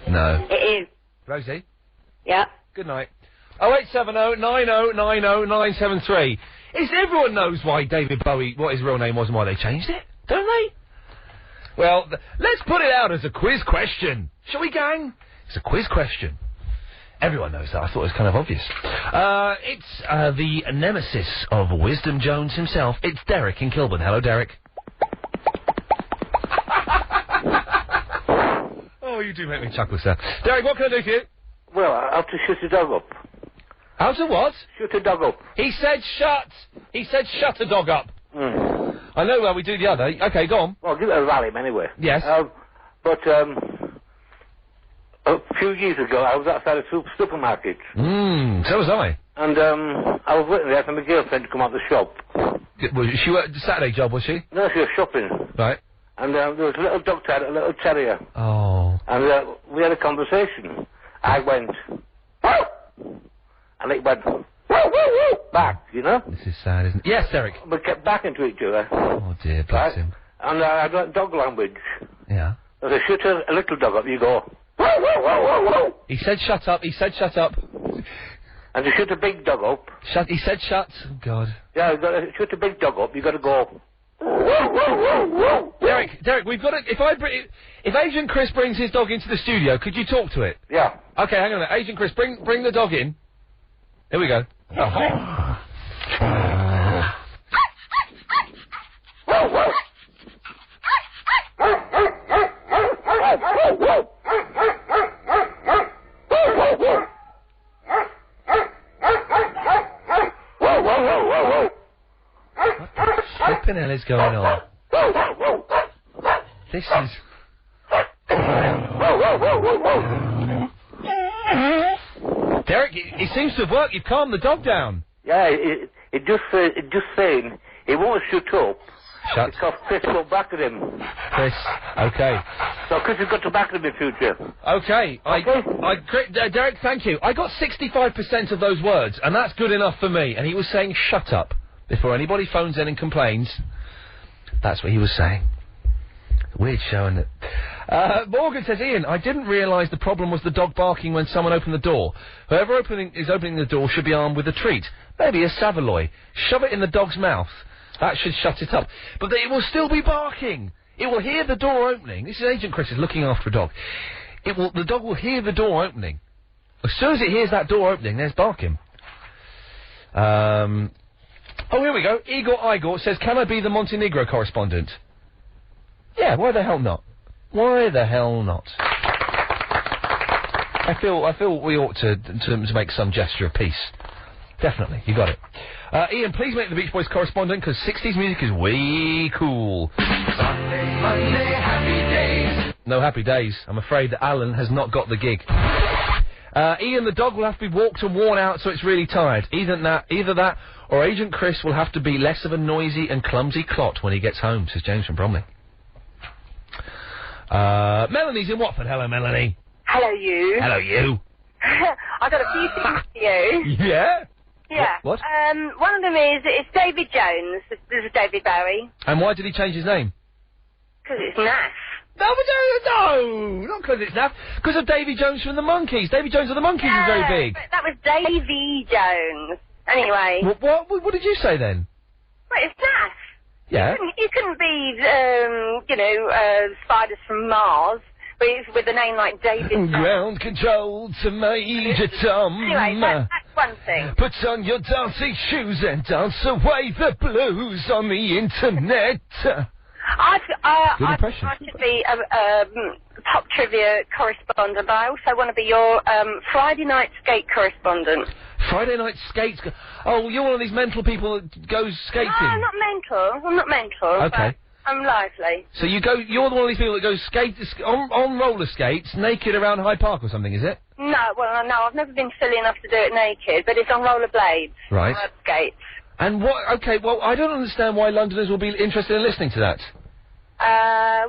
No.
It is.
Rosie?
Yeah?
Good night. 0870 90 90 973. Everyone knows why David Bowie, what his real name was and why they changed it, don't they? Well, let's put it out as a quiz question. Shall we, gang? It's a quiz question. Everyone knows that. I thought it was kind of obvious. It's the nemesis of Wisdom Jones himself. It's Derek in Kilburn. Hello, Derek. Oh, you do make me chuckle, sir. Derek, what can I do for you?
Well, I have to shoot the dog up.
How to what?
Shoot the dog up.
He said shut. He said shut a dog up. I know where we do the other. Okay, go on.
Well, give it a rally anyway.
Yes.
But a few years ago, I was outside a supermarket.
So was I.
And I was waiting there for my girlfriend to come out the shop.
She worked a Saturday job, was she?
No, she was shopping.
Right.
And there was a little dog tied, a little terrier.
Oh.
And we had a conversation. I went, and it went back, you know?
This is sad, isn't it? Yes, Derek.
We kept backing to each other.
Oh, dear, bless him.
And I got dog language.
Yeah.
If I shoot a little dog up, you go.
He said shut up. He said shut up.
And to shoot a big dog up.
He said shut. Oh, God.
Yeah, you got to shoot a big dog up. You got to go.
Derek, we've got to. If Agent Chris brings his dog into the studio, could you talk to it?
Yeah.
Okay, hang on a minute. Agent Chris, bring the dog in. Here we go. What the flippin' hell is going on? This is... Derek, it seems to have worked. You've calmed the dog down.
Yeah, it just saying he won't shoot up.
Shut.
Because Chris will back at him.
Chris, okay.
So Chris has got to back him in future.
Okay. Derek, thank you. I got 65% of those words, and that's good enough for me. And he was saying shut up. Before anybody phones in and complains, that's what he was saying. Weird show, isn't it? Morgan says, Ian, I didn't realise the problem was the dog barking when someone opened the door. Whoever is opening the door should be armed with a treat. Maybe a Savaloy. Shove it in the dog's mouth. That should shut it up. But it will still be barking. It will hear the door opening. This is Agent Chris is looking after a dog. The dog will hear the door opening. As soon as it hears that door opening, there's barking. Oh, here we go. Igor says, can I be the Montenegro correspondent? Yeah, why the hell not? Why the hell not? I feel we ought to make some gesture of peace. Definitely, you got it. Ian, please make the Beach Boys correspondent, because 60s music is way cool. Sunday, Monday, happy days. No happy days. I'm afraid that Alan has not got the gig. Ian, the dog will have to be walked and worn out so it's really tired. Either that, or Agent Chris will have to be less of a noisy and clumsy clot when he gets home, says James from Bromley. Melanie's in Watford. Hello, Melanie.
Hello, you.
Hello, you.
I've got a few things for you.
Yeah?
Yeah.
What?
One of them is, it's David Jones. This is David Bowie.
And why did he change his name?
Because it's naff.
No, not because it's naff. Because of Davy Jones from the Monkees. Davy Jones of the Monkees is very big.
But that was Davy Jones. Anyway.
What did you say then?
Well, it's naff.
Yeah.
You couldn't be, Spiders from Mars with a name like David.
Ground control to Major Tom.
Anyway, that's one thing.
Put on your dancing shoes and dance away the blues on the internet.
I
impression.
should be a top trivia correspondent, but I also want to be your Friday night skate correspondent.
Friday night skates? Oh, you're one of these mental people that goes skating.
No, I'm not mental. I'm not mental.
Okay.
But I'm lively.
So you're the one of these people that goes on roller skates, naked around Hyde Park or something, is it?
No, I've never been silly enough to do it naked, but it's on rollerblades.
Right.
Skates.
And what? Okay, well, I don't understand why Londoners will be interested in listening to that.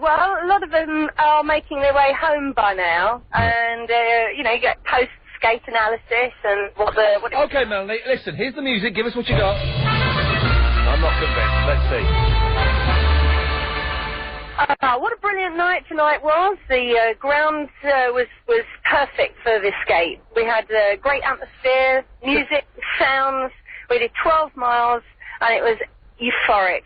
Well, a lot of them are making their way home by now, and you get post-skate analysis and what.
Okay, Melanie, listen. Here's the music. Give us what you got. I'm not convinced. Let's see.
What a brilliant night tonight was. The ground was perfect for this skate. We had great atmosphere, music, sounds. We did 12 miles, and it was euphoric.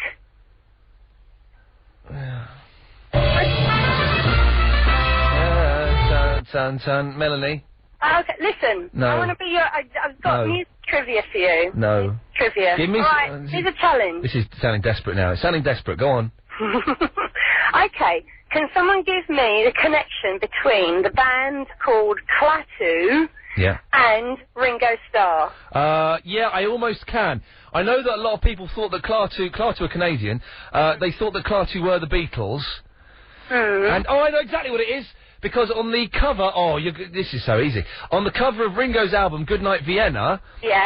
Melanie.
Okay, listen.
No.
I want to be your. I've got music trivia for you.
No.
Trivia.
Give me.
All right. Here's a challenge.
This is sounding desperate now. It's sounding desperate. Go on.
Okay. Can someone give me the connection between the band called Klaatu and Ringo Starr?
Yeah, I almost can. I know that a lot of people thought that Klaatu are Canadian. They thought that Klaatu were the Beatles. And I know exactly what it is. Because on the cover, this is so easy. On the cover of Ringo's album, Goodnight Vienna,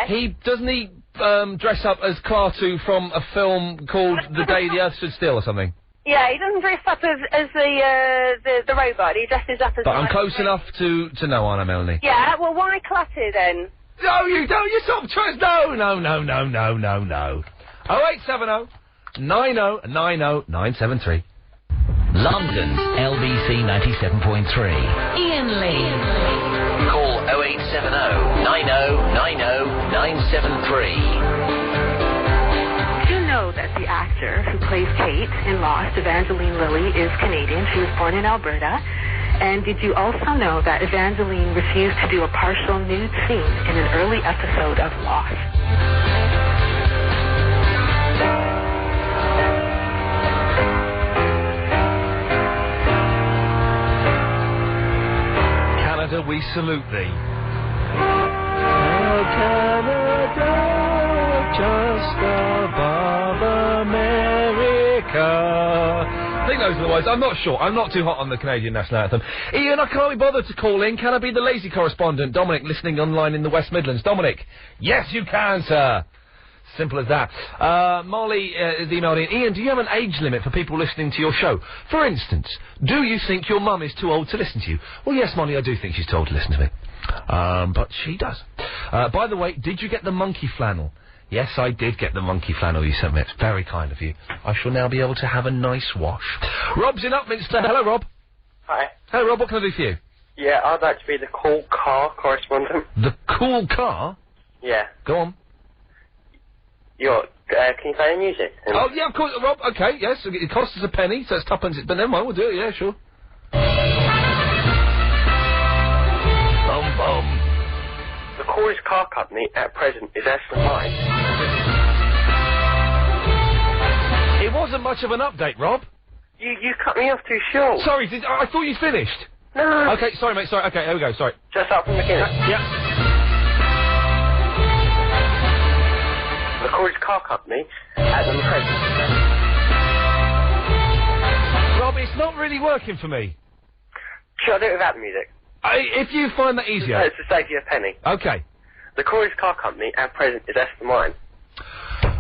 he dress up as Klaatu from a film called The Day the Earth Stood Still or something.
Yeah, he doesn't dress up as the robot. He dresses up as.
But I'm close enough to know, aren't I, Melanie?
Yeah. Well, why Klaatu then?
No, you don't. You stop trying. No. 0870 90 973.
London's LBC 97.3.
Iain Lee.
Call 0870 90 973.
Do you know that the actor who plays Kate in Lost, Evangeline Lilly, is Canadian? She was born in Alberta. And did you also know that Evangeline refused to do a partial nude scene in an early episode of Lost?
Canada, we salute thee. Oh, Canada, just above America. I think those are the words. I'm not sure. I'm not too hot on the Canadian national anthem. Ian, I can't be bothered to call in. Can I be the lazy correspondent? Dominic, listening online in the West Midlands. Dominic. Yes, you can, sir. Simple as that. Molly is emailed in. Ian, do you have an age limit for people listening to your show? For instance, do you think your mum is too old to listen to you? Well, yes, Molly, I do think she's too old to listen to me. But she does. By the way, did you get the monkey flannel? Yes, I did get the monkey flannel you sent me. It's very kind of you. I shall now be able to have a nice wash. Rob's in Upminster. Hello, Rob.
Hi.
Hello, Rob. What can I do for you?
Yeah, I'd like to be the cool car correspondent.
The cool car?
Yeah.
Go on.
Can you play the music?
Oh, yeah, of course, Rob. Okay, yes. It costs us a penny, so it's tuppence. But never mind, we'll do it. Yeah, sure.
The coolest car company at present is Aston Martin.
wasn't much of an update, Rob.
You cut me off too short.
Sorry, I thought you finished.
No.
Okay, sorry, mate, sorry. Okay, here we go, sorry.
Just up from the beginning.
Yep.
The Corey's Car Company at the moment.
Rob, it's not really working for me.
Should I do it without the music?
If you find that easier.
It's to save you a penny.
Okay.
The Corey's Car Company at present is Aston Martin.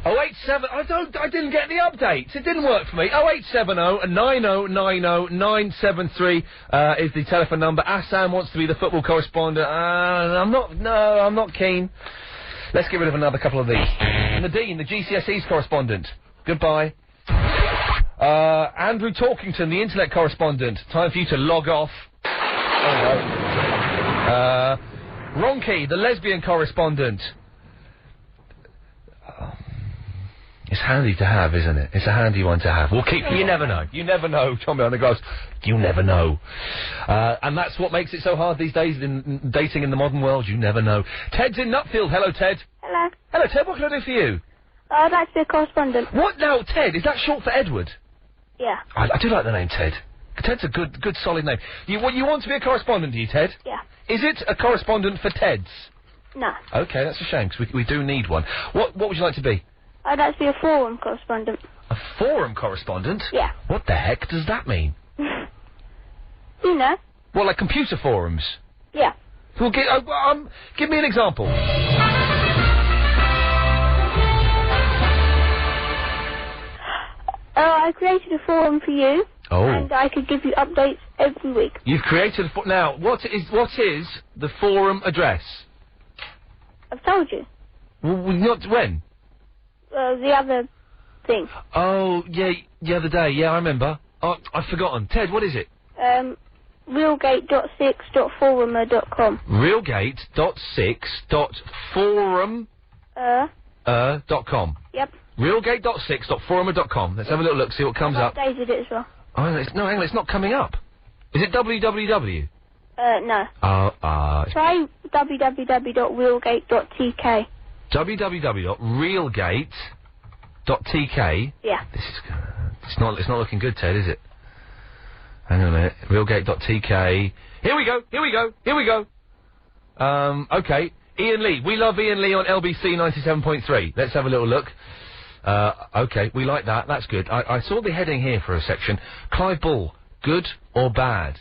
087. I didn't get the updates. It didn't work for me. 0870 9090 973 is the telephone number. Assam wants to be the football correspondent. I'm not keen. Let's get rid of another couple of these. Nadine, the GCSE's correspondent. Goodbye. Andrew Talkington, the internet correspondent. Time for you to log off. Ronki, the lesbian correspondent. It's handy to have, isn't it? It's a handy one to have. We'll keep. You never know. You never know. John behind the glass. You never know. And that's what makes it so hard these days in dating in the modern world. You never know. Ted's in Nutfield. Hello, Ted.
Hello.
Hello, Ted. What can I do for you?
I'd like to be a correspondent.
What now, Ted? Is that short for Edward?
Yeah.
I do like the name Ted. Ted's a good, solid name. You want to be a correspondent, do you, Ted?
Yeah.
Is it a correspondent for Ted's?
No.
Okay, that's a shame, because we do need one. What would you like to be?
I'd like to be a forum correspondent.
A forum correspondent?
Yeah.
What the heck does that mean?
You know.
Well, like computer forums?
Yeah.
Well, give me an example.
I created a forum for you.
Oh.
And I could give you updates every week.
You've created a now, what is the forum address?
I've told you.
Not when?
The other thing.
Oh, yeah, the other day. Yeah, I remember. Oh, I've forgotten. Ted, what is it?
Realgate.6.forumer.com.
Realgate.6.forum.com.
Yep.
Realgate.6.forumer.com. Let's have a little look, see what comes up.
I've updated it as well.
Oh, hang on, it's not coming up. Is it www?
No. Try www.realgate.tk.
www.realgate.tk?
Yeah.
It's not looking good, Ted, is it? Hang on a minute. Realgate.tk. Here we go. Okay. Ian Lee. We love Ian Lee on LBC 97.3. Let's have a little look. Okay, we like that. That's good. I saw the heading here for a section. Clive Bull, good or bad?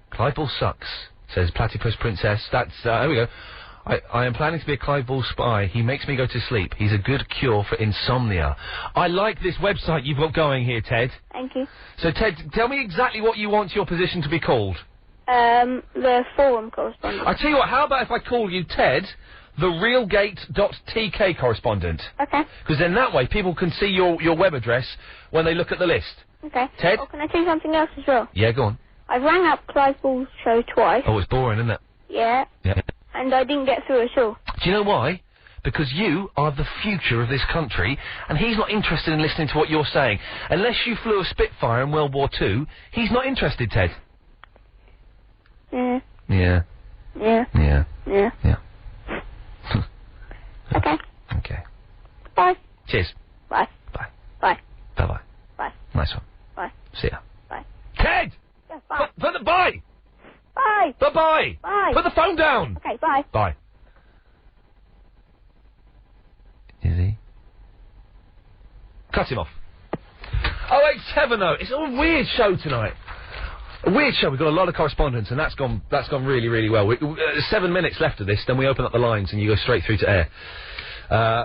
Clive Bull sucks, says Platypus Princess. That's, there we go. I am planning to be a Clive Bull spy. He makes me go to sleep. He's a good cure for insomnia. I like this website you've got going here, Ted.
Thank you.
So, Ted, tell me exactly what you want your position to be called.
The forum correspondent.
I tell you what, how about if I call you Ted, the realgate.tk correspondent?
Okay.
Because then that way people can see your web address when they look at the list.
Okay.
Ted?
Oh, can I tell you something else as well?
Yeah, go on.
I rang up Clive Bull's show twice.
Oh, it's boring, isn't it?
Yeah.
Yeah.
And I didn't get through at all.
Do you know why? Because you are the future of this country, and he's not interested in listening to what you're saying. Unless you flew a Spitfire in World War II, he's not interested, Ted.
Yeah.
Yeah.
Yeah.
Yeah.
Yeah.
Yeah.
Okay.
Okay.
Bye.
Cheers.
Bye.
Bye.
Bye.
Bye-bye.
Bye.
Nice one.
Bye.
See ya.
Bye.
Ted!
Yeah, bye.
Put the bye!
Bye.
Bye-bye!
Bye.
Put the phone down!
Okay, bye.
Bye. Is he? Cut him off. 0870. It's a weird show tonight. A weird show. We've got a lot of correspondence, and that's gone really, really well. 7 minutes left of this, then we open up the lines and you go straight through to air.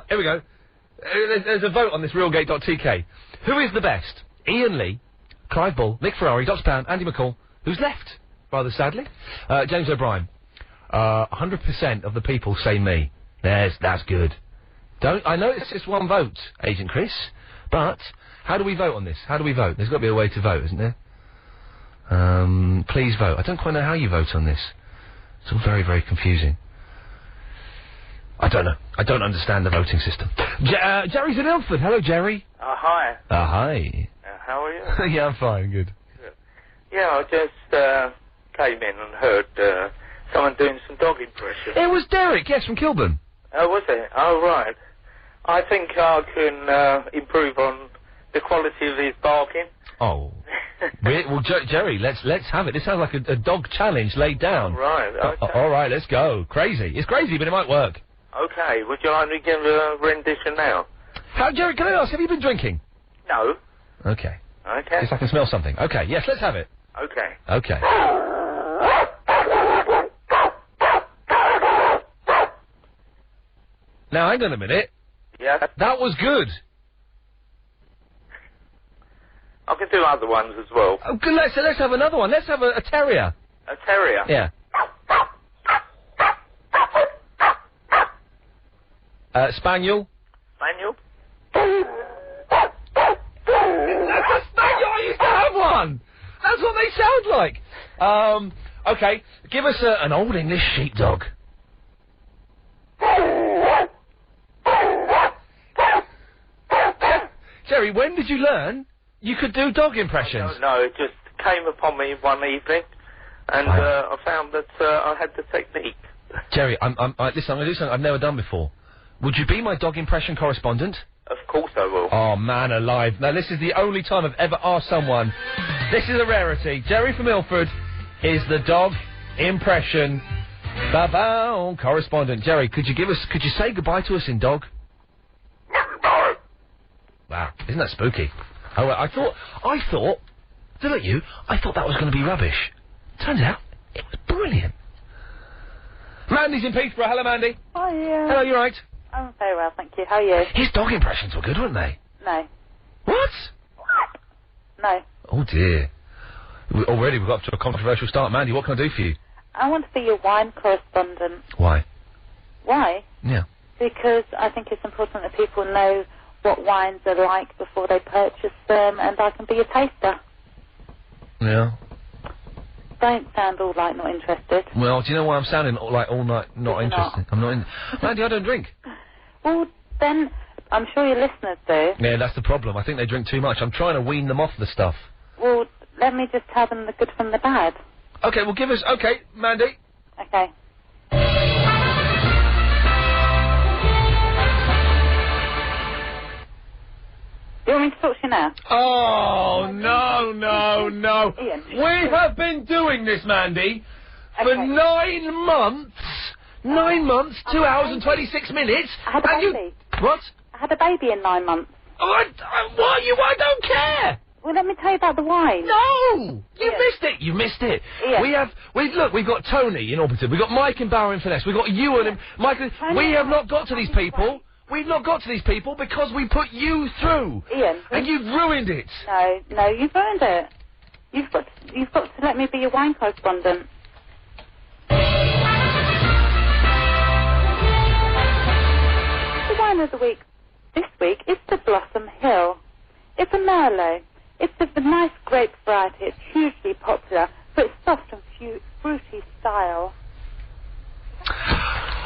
Here we go. There's a vote on this realgate.tk. Who is the best? Ian Lee, Clive Bull, Nick Ferrari, Dr. Pound, Andy McCall, who's left, rather sadly, James O'Brien. 100% of the people say me. That's good. I know it's just one vote, Agent Chris, but how do we vote on this? How do we vote? There's got to be a way to vote, isn't there? Please vote. I don't quite know how you vote on this. It's all very, very confusing. I don't know. I don't understand the voting system. Jerry's in Ilford. Hello, Jerry.
Hi.
Hi.
How are you?
Yeah, I'm fine. Good.
Yeah, I just came in and heard someone doing some dog impressions.
It was Derek, yes, from Kilburn.
Oh, was it? Oh, right. I think I can improve on the quality of his barking.
Oh. Well, Jerry, let's have it. This sounds like a dog challenge laid down.
Right, okay.
All right, let's go. Crazy. It's crazy, but it might work.
Okay, would you like me to give a rendition now?
Jerry, can I ask, have you been drinking?
No.
Okay.
Okay.
Just I can smell something. Okay, yes, let's have it.
Okay.
Okay. Now, hang on a minute.
Yeah?
That was good.
I can do other ones as well.
Oh, good. Let's have another one. Let's have a terrier.
A terrier?
Yeah. Spaniel.
Spaniel?
That's a spaniel! I used to have one! That's what they sound like. Okay. Give us an Old English sheepdog. Jerry, when did you learn you could do dog impressions?
I don't know. It just came upon me one evening, and I found that I had the technique.
Jerry, listen, I'm going to do something I've never done before. Would you be my dog impression correspondent?
Of course I will.
Oh, man alive. Now, this is the only time I've ever asked someone. This is a rarity. Jerry from Ilford is the dog impression correspondent. Jerry, could you say goodbye to us in dog? Wow, isn't that spooky? Oh, I thought, did it you? I thought that was going to be rubbish. Turns out, it was brilliant. Mandy's in Peterborough. Hello, Mandy.
Hi, yeah.
Hello, you right?
I'm very well, thank you. How are you?
His dog impressions were good, weren't they?
No.
What?
No.
Oh, dear. Already we've got up to a controversial start. Mandy, what can I do for you?
I want to be your wine correspondent.
Why?
Why?
Yeah.
Because I think it's important that people know what wines are like before they purchase them, and I can be a taster.
Yeah.
Don't sound all like not interested.
Well, do you know why I'm sounding like all night not interested? I'm not in... Mandy, I don't drink.
Well, then, I'm sure your listeners do.
Yeah, that's the problem. I think they drink too much. I'm trying to wean them off the stuff.
Well, let me just tell them the good from the bad.
Okay, well, give us... Okay, Mandy.
Okay. Do you want me to talk to you now?
Oh, no.
Ian.
We have been doing this, Mandy, for 9 months. 9 months, 2 hours and 26 minutes.
I had a baby.
What?
I had a baby in 9 months.
Oh, I don't care.
Well, let me tell you about the wine.
No! You missed it.
Ian.
We've got Tony in Orpington, we've got Mike in Bower in Finesse, we've got Ewan and Michael. We have not got to these people. We've not got to these people because we put you through.
Ian.
And you've ruined it.
No, you've ruined it. You've got to let me be your wine correspondent. The wine of the week this week is the Blossom Hill. It's a Merlot. It's of the nice grape variety. It's hugely popular for its soft and fruity style.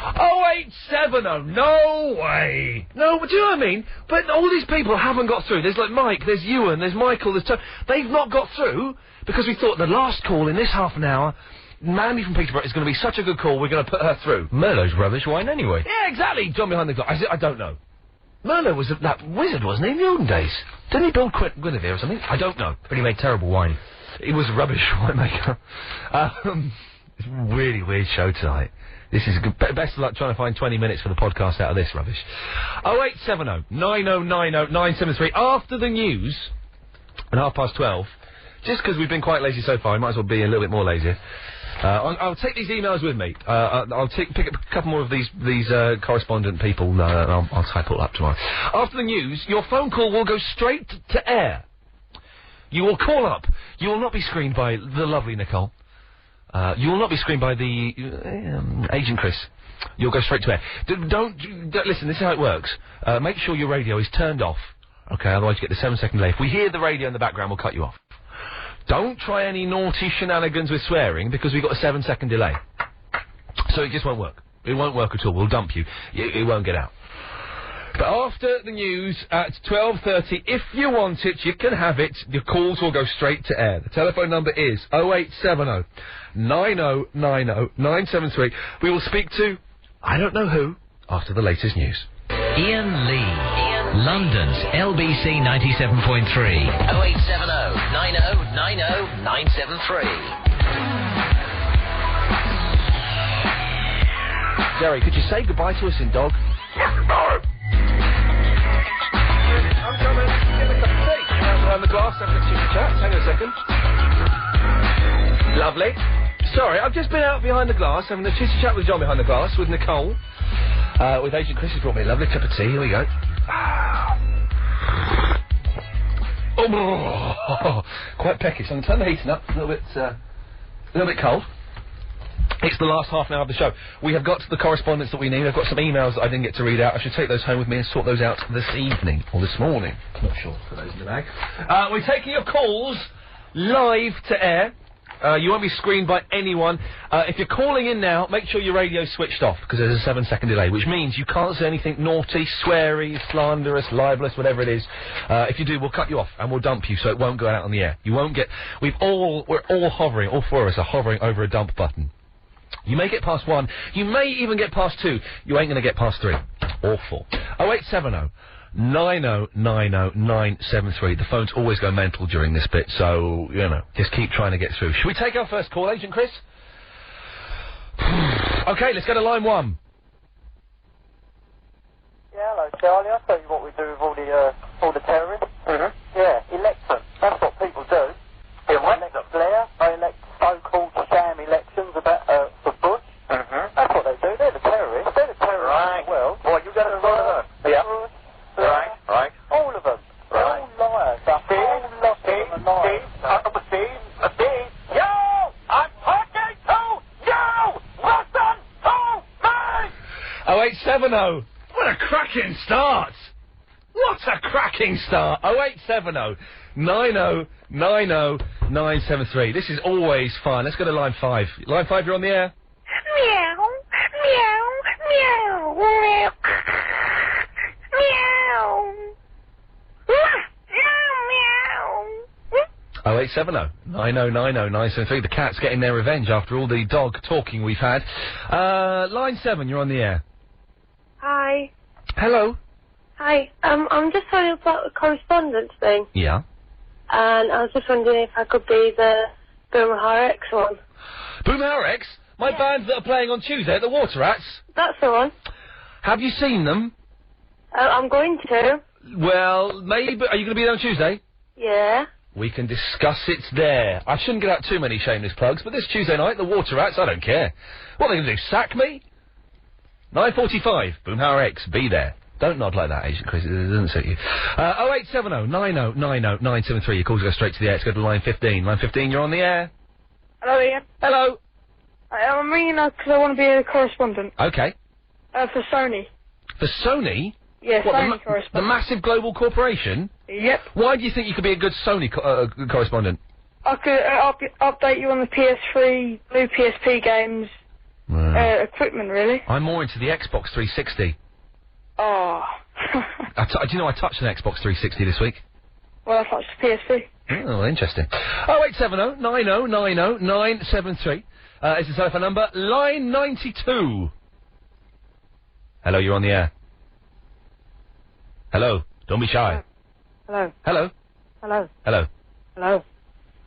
0870, no way. No, do you know what I mean? But all these people haven't got through. There's like Mike, there's Ewan, there's Michael, there's they've not got through because we thought the last call in this half an hour, Mandy from Peterborough is going to be such a good call, we're going to put her through.
Merlot's rubbish wine anyway.
Yeah, exactly. John behind the glass. I don't know. Merlot was that wizard, wasn't he, in the olden days? Didn't he build Guinevere or something? I don't know.
But he made terrible wine.
He was a rubbish winemaker. It's a really weird show tonight. This is good. Best of luck trying to find 20 minutes for the podcast out of this rubbish. 0870 9090 973. After the news, at 12:30, just because we've been quite lazy so far, I might as well be a little bit more lazy. I'll take these emails with me. I'll pick up a couple more of these correspondent people, and I'll type it all up tomorrow. After the news, your phone call will go straight to air. You will call up. You will not be screened by the lovely Nicole. You will not be screened by the Agent Chris. You'll go straight to air. Don't listen. This is how it works. Make sure your radio is turned off. Okay, otherwise you get the 7-second delay. If we hear the radio in the background, we'll cut you off. Don't try any naughty shenanigans with swearing because we've got a 7-second delay. So it just won't work. It won't work at all. We'll dump you. It won't get out. But after the news at 12:30, if you want it, you can have it. Your calls will go straight to air. The telephone number is 0870 9090 973. We will speak to I don't know who after the latest news.
Iain Lee London's LBC 97.3. 0870 90 90 973.
Jerry, could you say goodbye to us in dog? I'm coming. Get a cup of tea. Behind the glass, having a chit chat. Hang on a second. Lovely. Sorry, I've just been out behind the glass, having a chit chat with John behind the glass, with Nicole. With Agent Chris, who's brought me a lovely cup of tea. Here we go. Oh, quite peckish. I'm going to turn the heating up. A little bit cold. It's the last half an hour of the show. We have got the correspondence that we need. I've got some emails that I didn't get to read out. I should take those home with me and sort those out this evening. Or this morning. Not sure. Put those in the bag. We're taking your calls live to air. You won't be screened by anyone. If you're calling in now, make sure your radio's switched off, because there's a 7-second delay, which means you can't say anything naughty, sweary, slanderous, libelous, whatever it is. If you do, we'll cut you off, and we'll dump you, so it won't go out on the air. You won't get... We're all hovering, all four of us are hovering over a dump button. You may get past 1, you may even get past 2, you ain't going to get past 3. Awful. 0870 9090973. The phones always go mental during this bit, so, you know, just keep trying to get through. Should we take our first call, Agent Chris? Okay, let's go to line 1.
Yeah, hello, Charlie. I'll tell you what we do with all the terrorists. Mm-hmm. Yeah, elect them. That's what people do. They elect Blair, they elect so-called sham elections about, for Bush. Mm-hmm. That's what they do. They're the terrorists. They're the terrorists in the world.
Well, you got to follow her. Yeah. Right.
All of them. They're all liars. The whole lot of them are liars.
Steve. Yo! I'm talking to you! Listen to me!
0870. What a cracking start! What a cracking start! 0870 90 90 973. This is always fun. Let's go to line 5. Line 5, you're on the air.
Meow, meow, meow, meow. Meow.
0870 90 90 973. The cat's getting their revenge after all the dog talking we've had. Line 7, you're on the air.
Hi.
Hello.
Hi. I'm just talking about the correspondence thing.
Yeah.
And I was just wondering if I could be the Boomer X one.
Boomer X? My band that are playing on Tuesday at the Water Rats?
That's the one.
Have you seen them?
I'm going to.
Well, maybe... Are you going to be there on Tuesday?
Yeah.
We can discuss it there. I shouldn't get out too many shameless plugs, but this Tuesday night, the Water Rats, I don't care. What are they going to do, sack me? 9:45, Boomhauer X, be there. Don't nod like that, Agent Chris, it doesn't suit you. 0870 90 90 973, your calls go straight to the air. Let's go to line 15. Line 15, you're on the air.
Hello, Ian.
Hello.
I'm ringing up because I want to be a correspondent.
Okay.
For Sony.
For Sony?
Yeah,
what,
Sony correspondent.
The massive global corporation?
Yep.
Why do you think you could be a good Sony correspondent?
I could update you on the PS3, new PSP games, equipment, really.
I'm more into the Xbox 360.
Oh.
Do you know I touched an Xbox 360 this week?
Well, I touched the PSP.
Oh, interesting. 0870 90 90 973 is the telephone number. Line 92. Hello, you're on the air. Hello. Don't be shy.
Hello.
Hello.
Hello.
Hello.
Hello.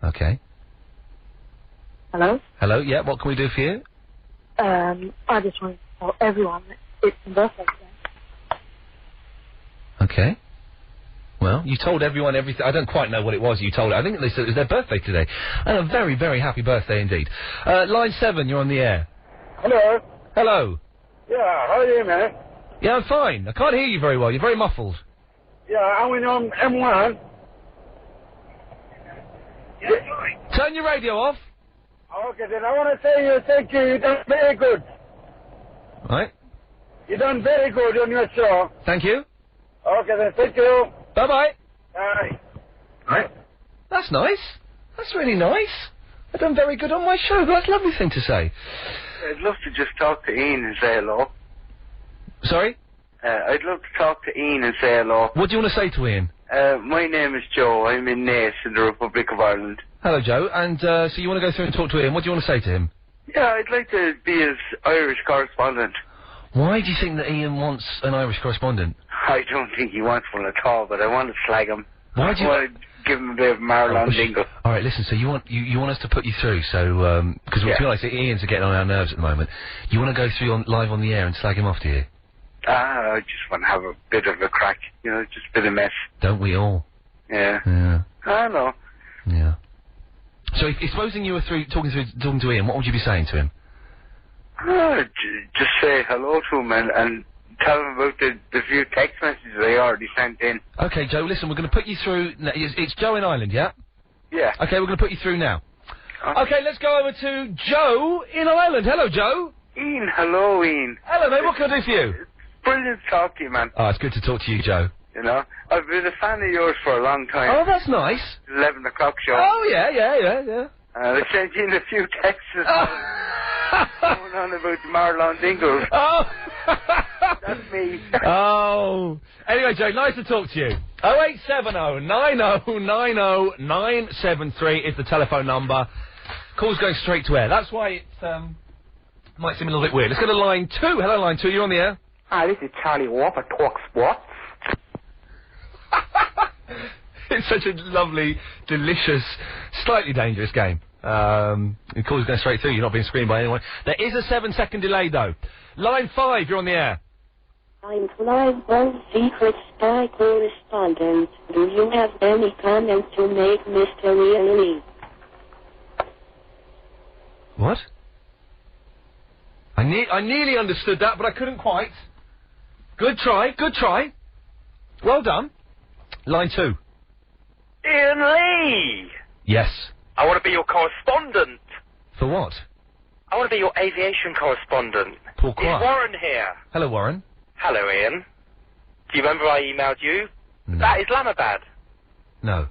Okay.
Hello.
Hello, yeah, what can we do for you?
I just want to tell everyone that it's my birthday today.
Okay. Well, you told everyone everything. I don't quite know what it was you told. I think they said it was their birthday today. And a very, very happy birthday indeed. Line 7, you're on the air.
Hello.
Hello.
Yeah, how are you, man?
Yeah, I'm fine. I can't hear you very well. You're very muffled.
Yeah, I'm on M1.
Yeah. Turn your radio off.
Okay, then I want to say thank you. You done very good.
Right.
You done very good on your show.
Thank you.
Okay, then thank you.
Bye-bye.
Bye.
Right. That's nice. That's really nice. I've done very good on my show. That's a lovely thing to say.
I'd love to just talk to Iain and say hello.
Sorry?
I'd love to talk to Iain and say hello.
What do you want to say to Iain?
My name is Joe. I'm in Naas in the Republic of Ireland.
Hello, Joe. And so you want to go through and talk to Iain. What do you want to say to him?
Yeah, I'd like to be his Irish correspondent.
Why do you think that Ian wants an Irish correspondent?
I don't think he wants one at all, but I want to slag him.
Why do you...
I want to give him a bit of Marlon Dingle.
All right, listen, so you want us to put you through, so, because we feel like Ian's getting on our nerves at the moment. You want to go through live on the air and slag him off, do you?
I just want to have a bit of a crack, you know, just a bit of mess.
Don't we all?
Yeah.
Yeah.
I know.
Yeah. So, if supposing you were talking to Ian, what would you be saying to him?
Just say hello to him and tell him about the few text messages they already sent in.
Okay, Joe, listen, we're going to put you through... It's Joe in Ireland, yeah?
Yeah.
Okay, we're going to put you through now. Okay, let's go over to Joe in Ireland. Hello, Joe.
Ian, hello, Ian.
Hello, mate, what can I do for you?
Brilliant to talk to you, man.
Oh, it's good to talk to you, Joe.
You know, I've been a fan of yours for a long time.
Oh, that's nice.
11 o'clock show.
Oh, yeah.
I sent you in a few texts going on about Marlon Dingle.
Oh!
That's me.
Oh. Anyway, Joe, nice to talk to you. 08709090973 is the telephone number. Call's going straight to air. That's why it might seem a little bit weird. Let's go to line 2. Hello, line 2. You're on the air.
Hi, this is Charlie Walker, Talk Sports.
It's such a lovely, delicious, slightly dangerous game. The call's going straight through. You're not being screened by anyone. There is a 7-second delay, though. Line 5, you're on the air.
I'm line 1 secret spy correspondent. Do you have any comments to make, Mr. Iain Lee?
What? I nearly understood that, but I couldn't quite. Good try. Well done. Line 2.
Iain Lee!
Yes.
I want to be your correspondent.
For what?
I want to be your aviation correspondent.
Pourquoi?
It's Warren here.
Hello, Warren.
Hello, Ian. Do you remember I emailed you?
No.
That Islamabad.
No.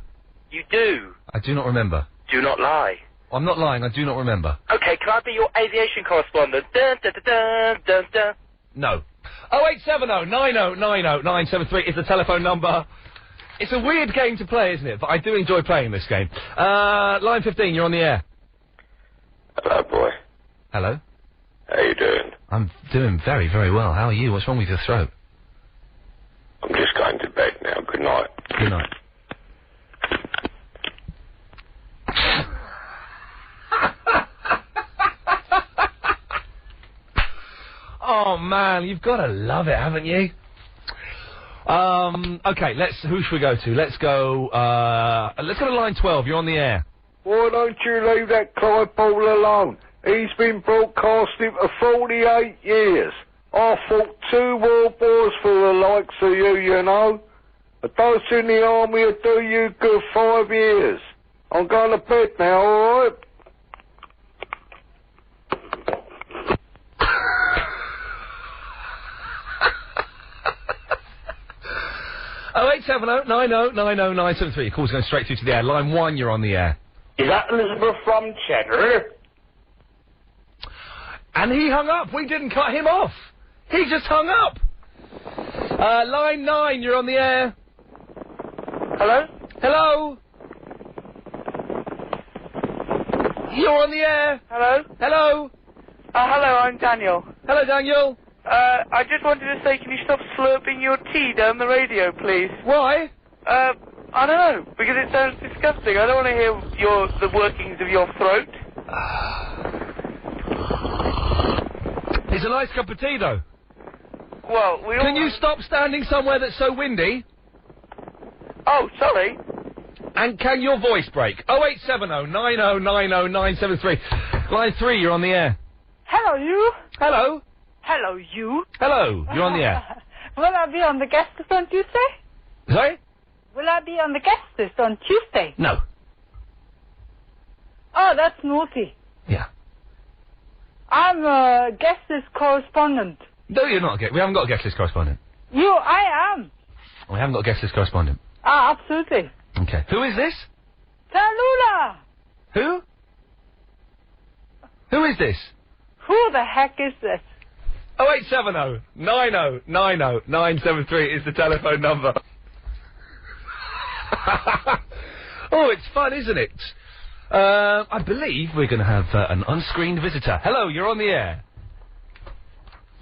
You do.
I do not remember.
Do not lie.
I'm not lying, I do not remember.
Okay, can I be your aviation correspondent? Dun, dun, dun, dun, dun, dun.
No. 08709090973 is the telephone number. It's a weird game to play, isn't it? But I do enjoy playing this game. Line 15, you're on the air.
Hello, boy.
Hello.
How you doing?
I'm doing very, very well. How are you? What's wrong with your throat?
I'm just going to bed now. Good night.
Good night. Oh, man, you've got to love it, haven't you? Okay, who should we go to? Let's go to line 12. You're on the air.
Why don't you leave that Clive Ball alone? He's been broadcasting for 48 years. I fought 2 world wars for the likes of you, you know. A dose in the army will do you good 5 years. I'm going to bed now, alright?
08709090973. Your call's going straight through to the air. Line 1, you're on the air.
Is that Elizabeth from Cheddar?
And he hung up. We didn't cut him off. He just hung up. Line 9, you're on the air.
Hello?
Hello? You're on the air.
Hello?
Hello?
Hello, I'm Daniel.
Hello, Daniel.
I just wanted to say, can you stop slurping your tea down the radio, please?
Why?
I don't know, because it sounds disgusting. I don't want to hear the workings of your throat.
It's a nice cup of tea, though.
Well,
Can you stop standing somewhere that's so windy?
Oh, sorry.
And can your voice break? 08709090973. Line 3, you're on the air.
Hello, you.
Hello.
Hello, you.
Hello, you're on the air.
Will I be on the guest list on Tuesday?
Sorry?
Will I be on the guest list on Tuesday?
No.
Oh, that's naughty.
Yeah.
I'm a guest list correspondent.
No, you're not. We haven't got a guest list correspondent.
I am.
We haven't got a guest list correspondent.
Ah, absolutely.
Okay. Who is this?
Tallulah!
Who? Who is this?
Who the heck is this?
08709090973 is the telephone number. Oh, it's fun, isn't it? I believe we're going to have an unscreened visitor. Hello, you're on the air.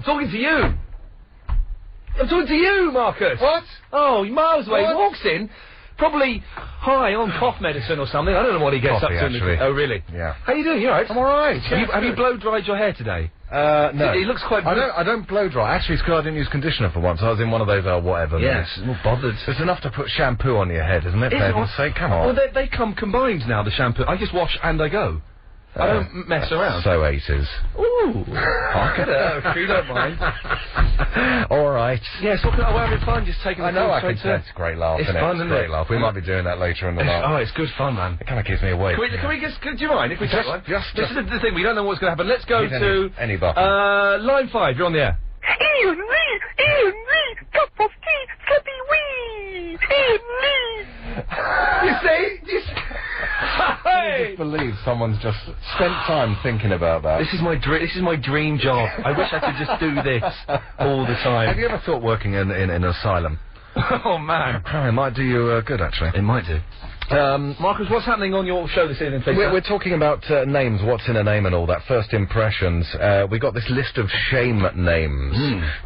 talking to you. I'm talking to you, Marcus.
What?
Oh, you're miles away.
What?
He walks in, probably high on cough medicine or something. I don't know what he gets
Coffee,
up to.
actually.
Oh, really?
Yeah.
How you doing? You alright?
I'm alright.
Have you blow dried your hair today?
No.
It looks quite.
I don't blow dry. Actually, it's because I didn't use conditioner for once. I was in one of those whatever.
Yes.
moods.
Not bothered.
It's enough to put shampoo on your head, isn't it? For heaven's sake, come on.
Well, they come combined now. The shampoo. I just wash and I go. I don't mess around.
So 80s.
Ooh. Look at her. If you don't mind.
All right.
Yes. We're having fun. Just taking.
I know. I can tell. It's a great laugh.
It's
isn't
fun,
it?
isn't
Great
it?
laugh. We might be doing that later in the night.
Oh, it's good fun, man.
It kind of keeps me awake.
Can we just? Do you mind if we take one?
Just.
This is the thing. We don't know what's going to happen. Let's go to
any button.
line 5. You're on the air.
Iain Lee, cup of tea, slippy wee. Iain Lee.
You see?
I just believe someone's just spent time thinking about that.
This is my dream job. I wish I could just do this all the time.
Have you ever thought working in an asylum?
Oh man,
it might do you good actually.
It might do. Marcus, what's happening on your show this evening, please?
We're talking about names, what's in a name and all that, first impressions. We got this list of shame names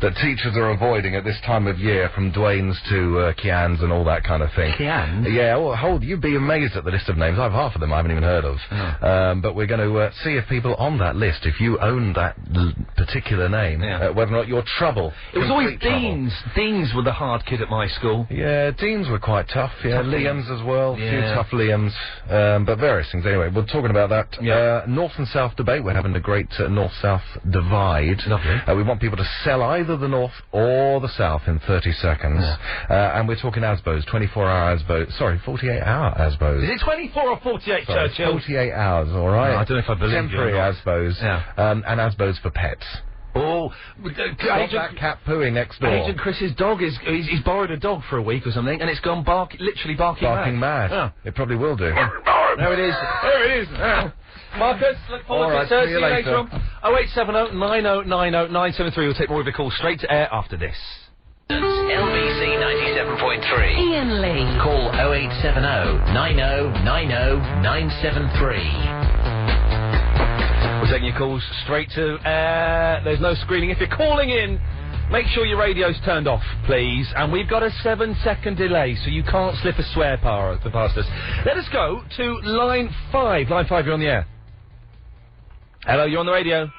that teachers are avoiding at this time of year, from Dwayne's to Kian's and all that kind of thing.
Kian's?
Yeah, well, you'd be amazed at the list of names. I have half of them I haven't even heard of.
Oh.
But we're going to see if people on that list, if you own that particular name, whether or not you're trouble.
It was always
trouble.
Deans. Deans were the hard kid at my school.
Yeah, Deans were quite tough. Yeah, Liams as well. A few tough Liams, but various things. Anyway, we're talking about that. North and South debate. We're having a great North-South divide.
Lovely.
We want people to sell either the North or the South in 30 seconds. And we're talking ASBOs, 24-hour ASBOs. Sorry, 48-hour ASBOs.
Is it 24 or 48,
Sorry,
Churchill?
48 hours, all right?
No, I don't know if I believe
Temporary
you or not.
ASBOs, and ASBOs for pets.
Oh,
Stop that cat pooing next door.
Agent Chris's dog he's borrowed a dog for a week or something, and it's gone literally barking mad.
Yeah. It probably will do.
There it is. There it is. Marcus, look forward to it, sir. See you later on. 0870 9090 973. We'll take more of your calls straight to air after this.
LBC 97.3.
Iain Lee.
Call 0870 9090 973.
We're taking your calls straight to air. There's no screening. If you're calling in, make sure your radio's turned off, please. And we've got a 7-second delay, so you can't slip a swear past us. Let us go to line 5. Line 5, you're on the air. Hello, you're on the radio.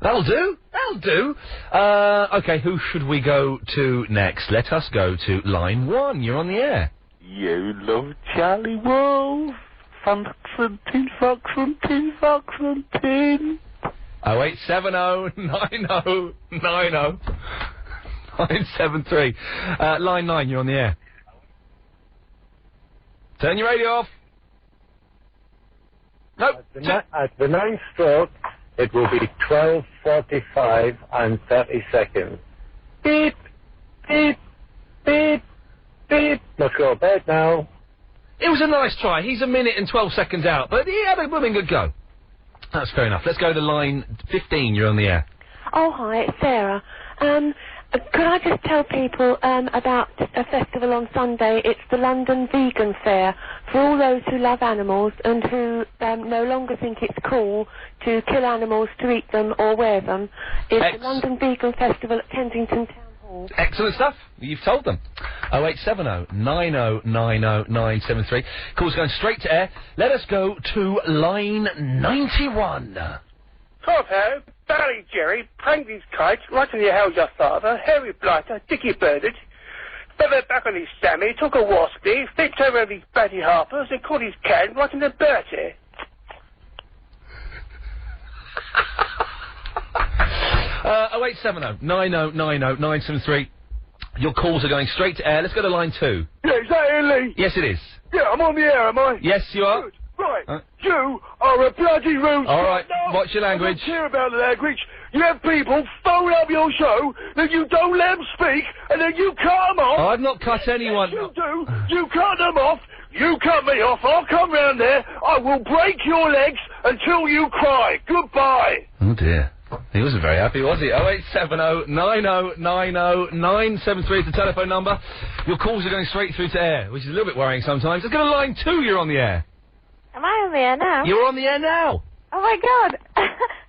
That'll do. That'll do. Okay, who should we go to next? Let us go to line 1. You're on the air.
You love Charlie Wolf. Fox and Tin, Fox and Tin, Fox and Tin.
0870 90 90 973. Line 9, you're on the air. Turn your radio off. Nope.
At the 9th stroke, it will be 12:45 and 30 seconds. Beep, beep, beep, beep. Let's go to bed now.
It was a nice try. He's a minute and 12 seconds out, but he had a blooming good go. That's fair enough. Let's go to line 15. You're on the air.
Oh, hi, it's Sarah. Could I just tell people about a festival on Sunday? It's the London Vegan Fair for all those who love animals and who no longer think it's cool to kill animals, to eat them or wear them. It's the London Vegan Festival at Kensington Town Hall.
Excellent stuff. You've told them. 0870 9090 973. Call's going straight to air. Let us go to line 91.
Torpo, Barry Jerry, Prangy's kite, right in your house, your father, Harry Blighter, Dickie Birdage, feather back on his Sammy, took a waspy, flipped over his Batty Harpers, and caught his can right in the Bertie.
0870 9090 973. Your calls are going straight to air. Let's go to line 2.
Yeah, is that Iain Lee?
Yes, it is.
Yeah, I'm on the air, am I?
Yes, you are.
Good. Right, you are a bloody rude...
All right, watch your language.
I don't care about the language. You have people phone up your show, then you don't let them speak, and then you cut them off.
I've not cut anyone.
Yes, you do. You cut them off. You cut me off. I'll come round there. I will break your legs until you cry. Goodbye.
Oh, dear. He wasn't very happy, was he? 0870 9090 973 is the telephone number. Your calls are going straight through to air, which is a little bit worrying sometimes. Let's go to line 2. You're on the air.
Am I on the air now?
You're on the air now.
Oh my God!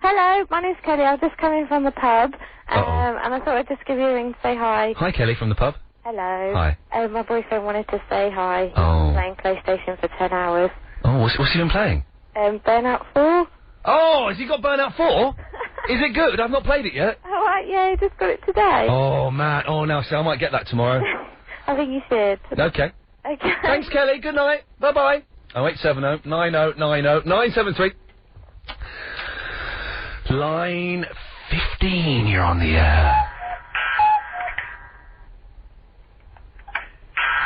Hello, my name's Kelly. I was just coming from the pub, and I thought I'd just give you a ring to say hi.
Hi, Kelly from the pub.
Hello.
Hi.
My boyfriend wanted to say hi. He's
Oh.
been playing PlayStation for 10 hours.
Oh, what's he been playing?
Burnout 4.
Oh, has he got Burnout 4? Is it good? I've not played it yet.
Oh, right, yeah, he just got it today.
Oh, man. Oh, now, see, I might get that tomorrow.
I think you should.
Okay.
Okay.
Thanks, Kelly. Good night. Bye-bye. 0870 90 90 973. Line 15, you're on the air.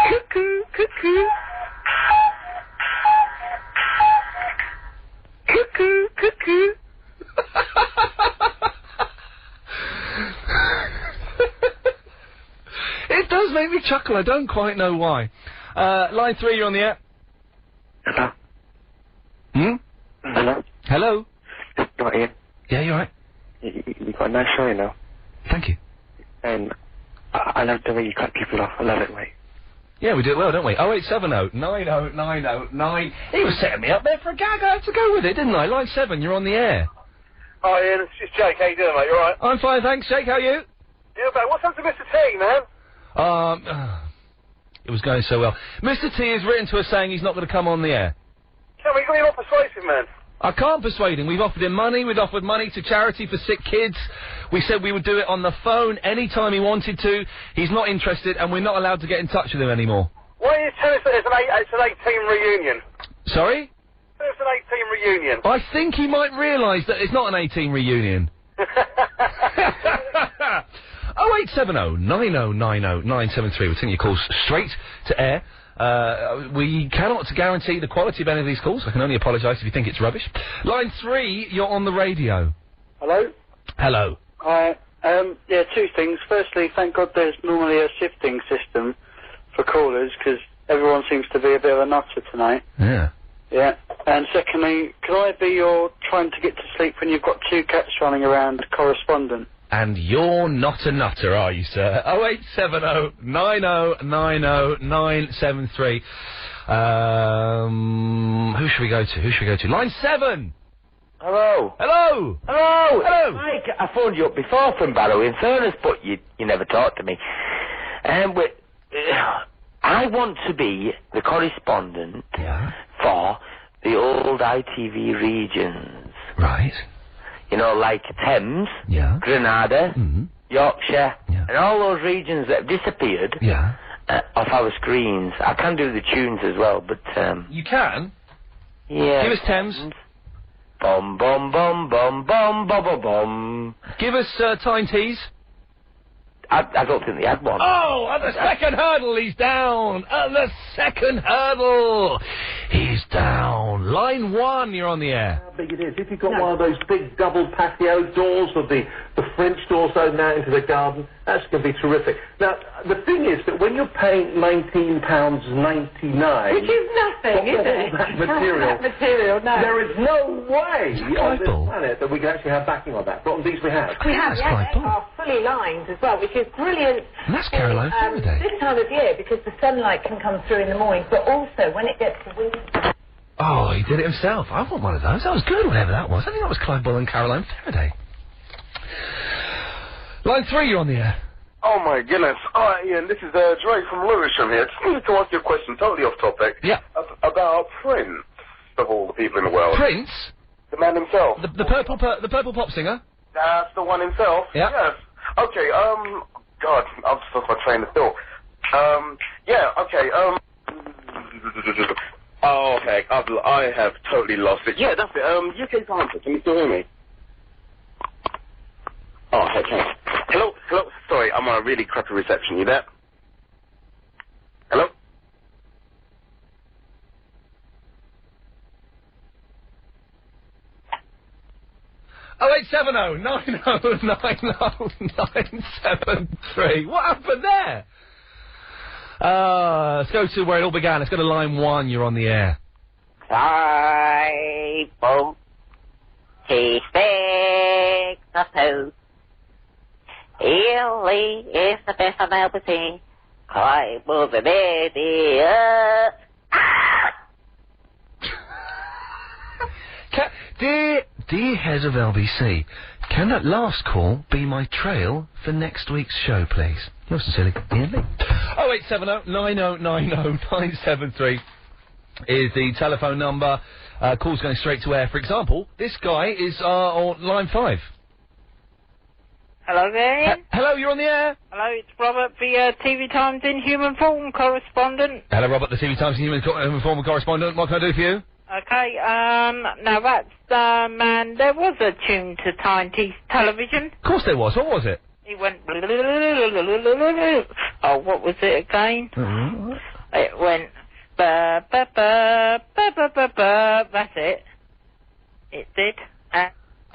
Cuckoo, cuckoo. Cuckoo, cuckoo.
It does make me chuckle. I don't quite know why. Line 3, you're on the air.
Hello.
Hmm?
Hello.
Hello.
Right, Ian.
Yeah, you're right.
You've got a nice show, you know.
Thank you.
And I love the way you cut people off. I love it, mate.
Yeah, we do it well, don't we? 0870 90 90 9. He was setting me up there for a gag. I had to go with it, didn't I? Line 7, you're on the air.
Hi, Ian. It's just Jake. How you doing, mate? You alright?
I'm fine, thanks. Jake, how are you?
Yeah, mate. What's up to Mr. T, man?
It was going so well. Mr. T has written to us saying he's not going to come on the air.
Can we get more persuasive, man?
I can't persuade him. We've offered him money. We'd offered money to charity for sick kids. We said we would do it on the phone any time he wanted to. He's not interested, and we're not allowed to get in touch with him anymore.
Why don't you tell us that it's an 8-team reunion?
Sorry?
Tell us an 8-team reunion.
I think he might realise that it's not an 18 reunion. 0870 90 90 973. We're taking your calls straight to air. We cannot guarantee the quality of any of these calls. I can only apologise if you think it's rubbish. Line 3, you're on the radio.
Hello?
Hello.
Hi. Yeah, two things. Firstly, thank God there's normally a shifting system for callers, because everyone seems to be a bit of a nutter tonight.
Yeah.
Yeah. And secondly, could I be your trying to get to sleep when you've got two cats running around correspondent?
And you're not a nutter, are you, sir? 0870 90 90 973. Who should we go to? Line 7!
Hello.
Hello.
Hello.
Hello.
Mike, I phoned you up before from Barrow in fairness, but you never talked to me. I want to be the correspondent for the old ITV regions.
Right.
You know, like Thames, Granada, Yorkshire, and all those regions that have disappeared off our screens. I can do the tunes as well, but...
You can?
Yeah.
Give us Thames.
Bum, bum, bum, bum, bum, bum, bum, bum.
Give us Tyne Tees.
I don't think they had one.
Oh, at the second hurdle, he's down. At the second hurdle, he's down. Line 1, you're on the air.
How big it is. If you've got one of those big double patio doors with the French doors open out into the garden, that's going to be terrific. Now, the thing is that when you're paying £19.99...
Which is nothing, is it?
That material.
Material, no.
There is no way on this planet that we can actually have backing on that. But on these we have.
We have, they are fully lined as well, which is brilliant.
And that's Caroline Faraday.
This time of year, because the sunlight can come through in the morning, but also when it gets to winter.
Oh, he did it himself. I want one of those. That was good, whatever that was. I think that was Clive Bull and Caroline Faraday. Line 3, you're on the air.
Oh my goodness. Alright, Ian, this is Drake from Lewisham here. Just wanted to ask you a question, totally off topic.
Yeah.
About Prince, of all the people in the world.
Prince?
The man himself.
The purple pop singer?
That's the one himself?
Yeah.
Yes. Okay, God, I've just lost my train of thought. Oh, heck, I have totally lost it. Yeah, that's it. UK's answer. Can you still hear me? Oh, heck, thanks. Hello? Sorry, I'm on a really crappy reception. You there? Hello?
Oh, 0870 90 90 973. What happened there? Let's go to where it all began. Let's go to line 1. You're on the air.
Typo. He sticks a toe. Ely is the best on LBC. Typo the idiot.
Dear head of LBC, can that last call be my trail for next week's show, please? Yours sincerely, Iain Lee. 0870 9090 973 is the telephone number. Calls going straight to air. For example, this guy is on line 5.
Hello there.
Hello, you're on the air.
Hello, it's Robert, the TV Times Inhuman Form correspondent.
Hello, Robert, the TV Times Human Former correspondent. What can I do for you?
Okay, now that's, and there was a tune to Timepiece Television.
Of course there was. What was it?
It went... Oh, what was it again? It went... Ba, ba, ba, ba, ba, ba, ba. That's it. It did.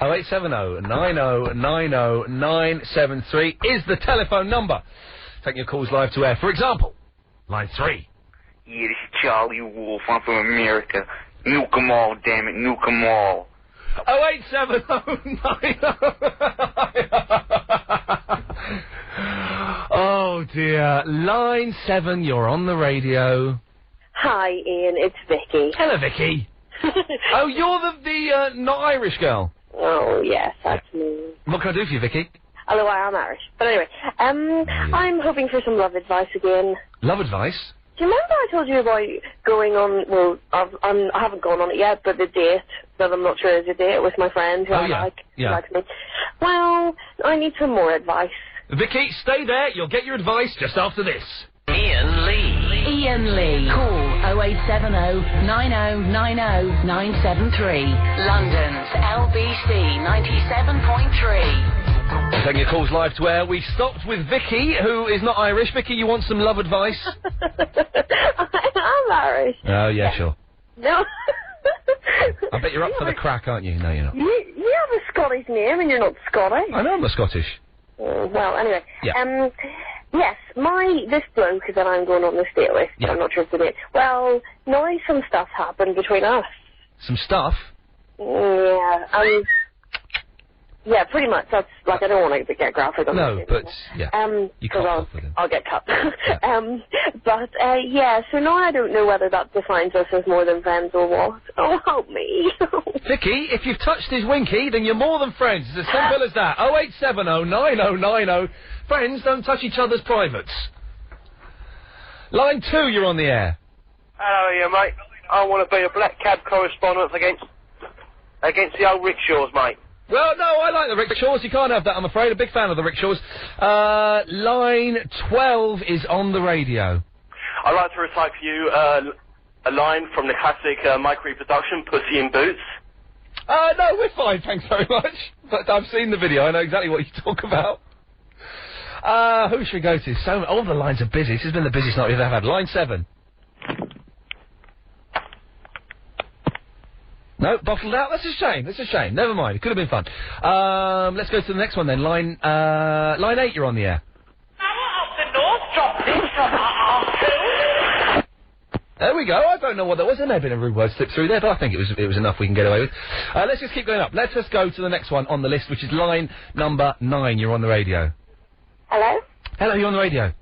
0870 9090 973 is the telephone number. Taking your calls live to air. For example, line 3.
Yeah, this is Charlie Wolf. I'm from America. Nuke 'em all, damn it. Nuke 'em all.
0870 Oh, dear. Line 7, you're on the radio.
Hi, Ian. It's Vicky.
Hello, Vicky. Oh, you're the not Irish girl?
Oh, yes, that's me.
What can I do for you, Vicky?
Although I am Irish. But anyway, I'm hoping for some love advice again.
Love advice?
Do you remember I told you about going on, well, I haven't gone on it yet, but the date that I'm not sure is a date with my friend who I like, who likes me. Well, I need some more advice.
Vicky, stay there. You'll get your advice just after this.
Iain Lee.
Iain Lee.
Call 0870 9090 973.
London's LBC 97.3.
Taking your calls live to air. We stopped with Vicky, who is not Irish. Vicky, you want some love advice?
I'm Irish.
Oh, yeah, sure.
No.
I bet you're up for the crack, aren't you? No, you're not.
You have a Scottish name and you're not Scottish.
I know I'm Scottish.
Well, anyway.
Yeah.
Yes, this bloke that I'm going on the date with, but I'm not sure if it is. Well, now some stuff happened between us.
Some stuff?
Yeah, yeah, pretty much. That's, like, I don't want to get graphic on
No,
this
but, yeah, you can't
because I'll get cut. But, yeah, so now I don't know whether that defines us as more than friends or what. Oh, help me.
Vicky, if you've touched his winky, then you're more than friends. It's as simple as that. 0870 9090. Friends don't touch each other's privates. Line 2, you're on the air.
Hello, yeah, mate. I want to be a black cab correspondent against the old rickshaws, mate.
Well, no, I like the rickshaws. You can't have that, I'm afraid. A big fan of the rickshaws. Line 12 is on the radio.
I'd like to recite for you a line from the classic Mike production, Pussy in Boots.
No, we're fine, thanks very much. But I've seen the video. I know exactly what you talk about. Who should we go to? All the lines are busy. This has been the busiest night we've ever had. Line 7. No, bottled out? That's a shame. That's a shame. Never mind. It could have been fun. Let's go to the next one then. Line 8, you're on the air. There we go. I don't know what that was. There may have been a rude word slipped through there, but I think it was enough we can get away with. Let's just keep going up. Let us go to the next one on the list, which is line number 9. You're on the radio.
Hello?
Hello, you're on the radio.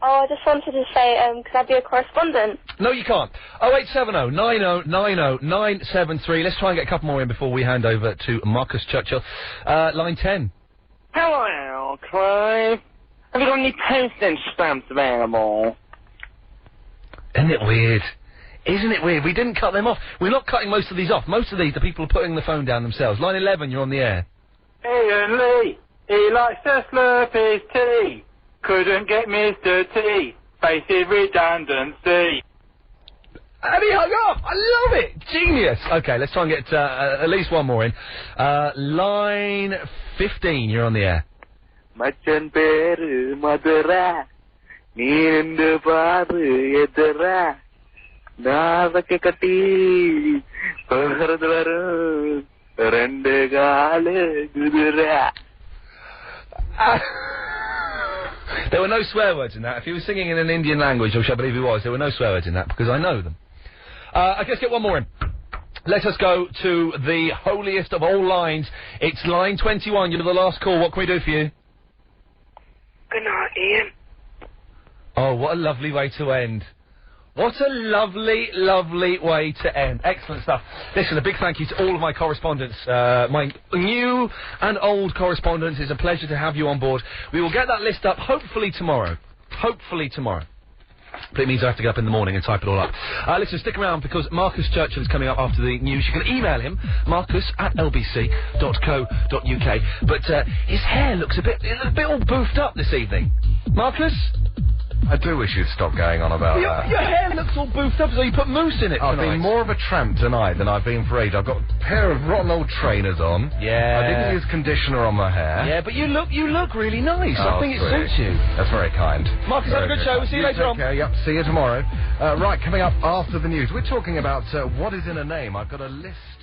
Oh, I just wanted to say, could I be a correspondent?
No, you can't. 0870 9090 973. Let's try and get a couple more in before we hand over to Marcus Churchill. Line 10.
Hello, Clive. Have you got any postage stamps available?
Isn't it weird? Isn't it weird? We didn't cut them off. We're not cutting most of these off. Most of these, the people are putting the phone down themselves. Line 11, you're on the air.
Iain Lee, he likes to slurp his tea. Couldn't get Mr. T. Faces redundancy.
And he hung up! I love it! Genius! Okay, let's try and get at least one more in. Line 15, you're on the air.
Machan peru madura, neendu paru edura, naavake kati, paradvaru, rendu gaale gudura.
There were no swear words in that. If he was singing in an Indian language, which I believe he was, there were no swear words in that, because I know them. Let's get one more in. Let us go to the holiest of all lines. It's line 21. You're the last call. What can we do for you?
Good night, Ian.
Oh, what a lovely way to end. What a lovely, lovely way to end. Excellent stuff. Listen, a big thank you to all of my correspondents, my new and old correspondents. It's a pleasure to have you on board. We will get that list up hopefully tomorrow. Hopefully tomorrow. But it means I have to get up in the morning and type it all up. Listen, stick around because Marcus Churchill is coming up after the news. You can email him, marcus@lbc.co.uk. But his hair looks a bit all boofed up this evening. Marcus?
I do wish you'd stop going on about that.
Your hair looks all boofed up as though you put mousse in it
I've
tonight.
been more of a tramp tonight than I've been for ages. I've got a pair of rotten old trainers on.
Yeah.
I didn't use conditioner on my hair.
Yeah, but you look really nice.
Oh,
I think it
sweet.
suits you.
That's very kind.
Marcus, have a good show. We'll see you later on.
Okay, yep, see you tomorrow. Right, coming up after the news, we're talking about what is in a name. I've got a list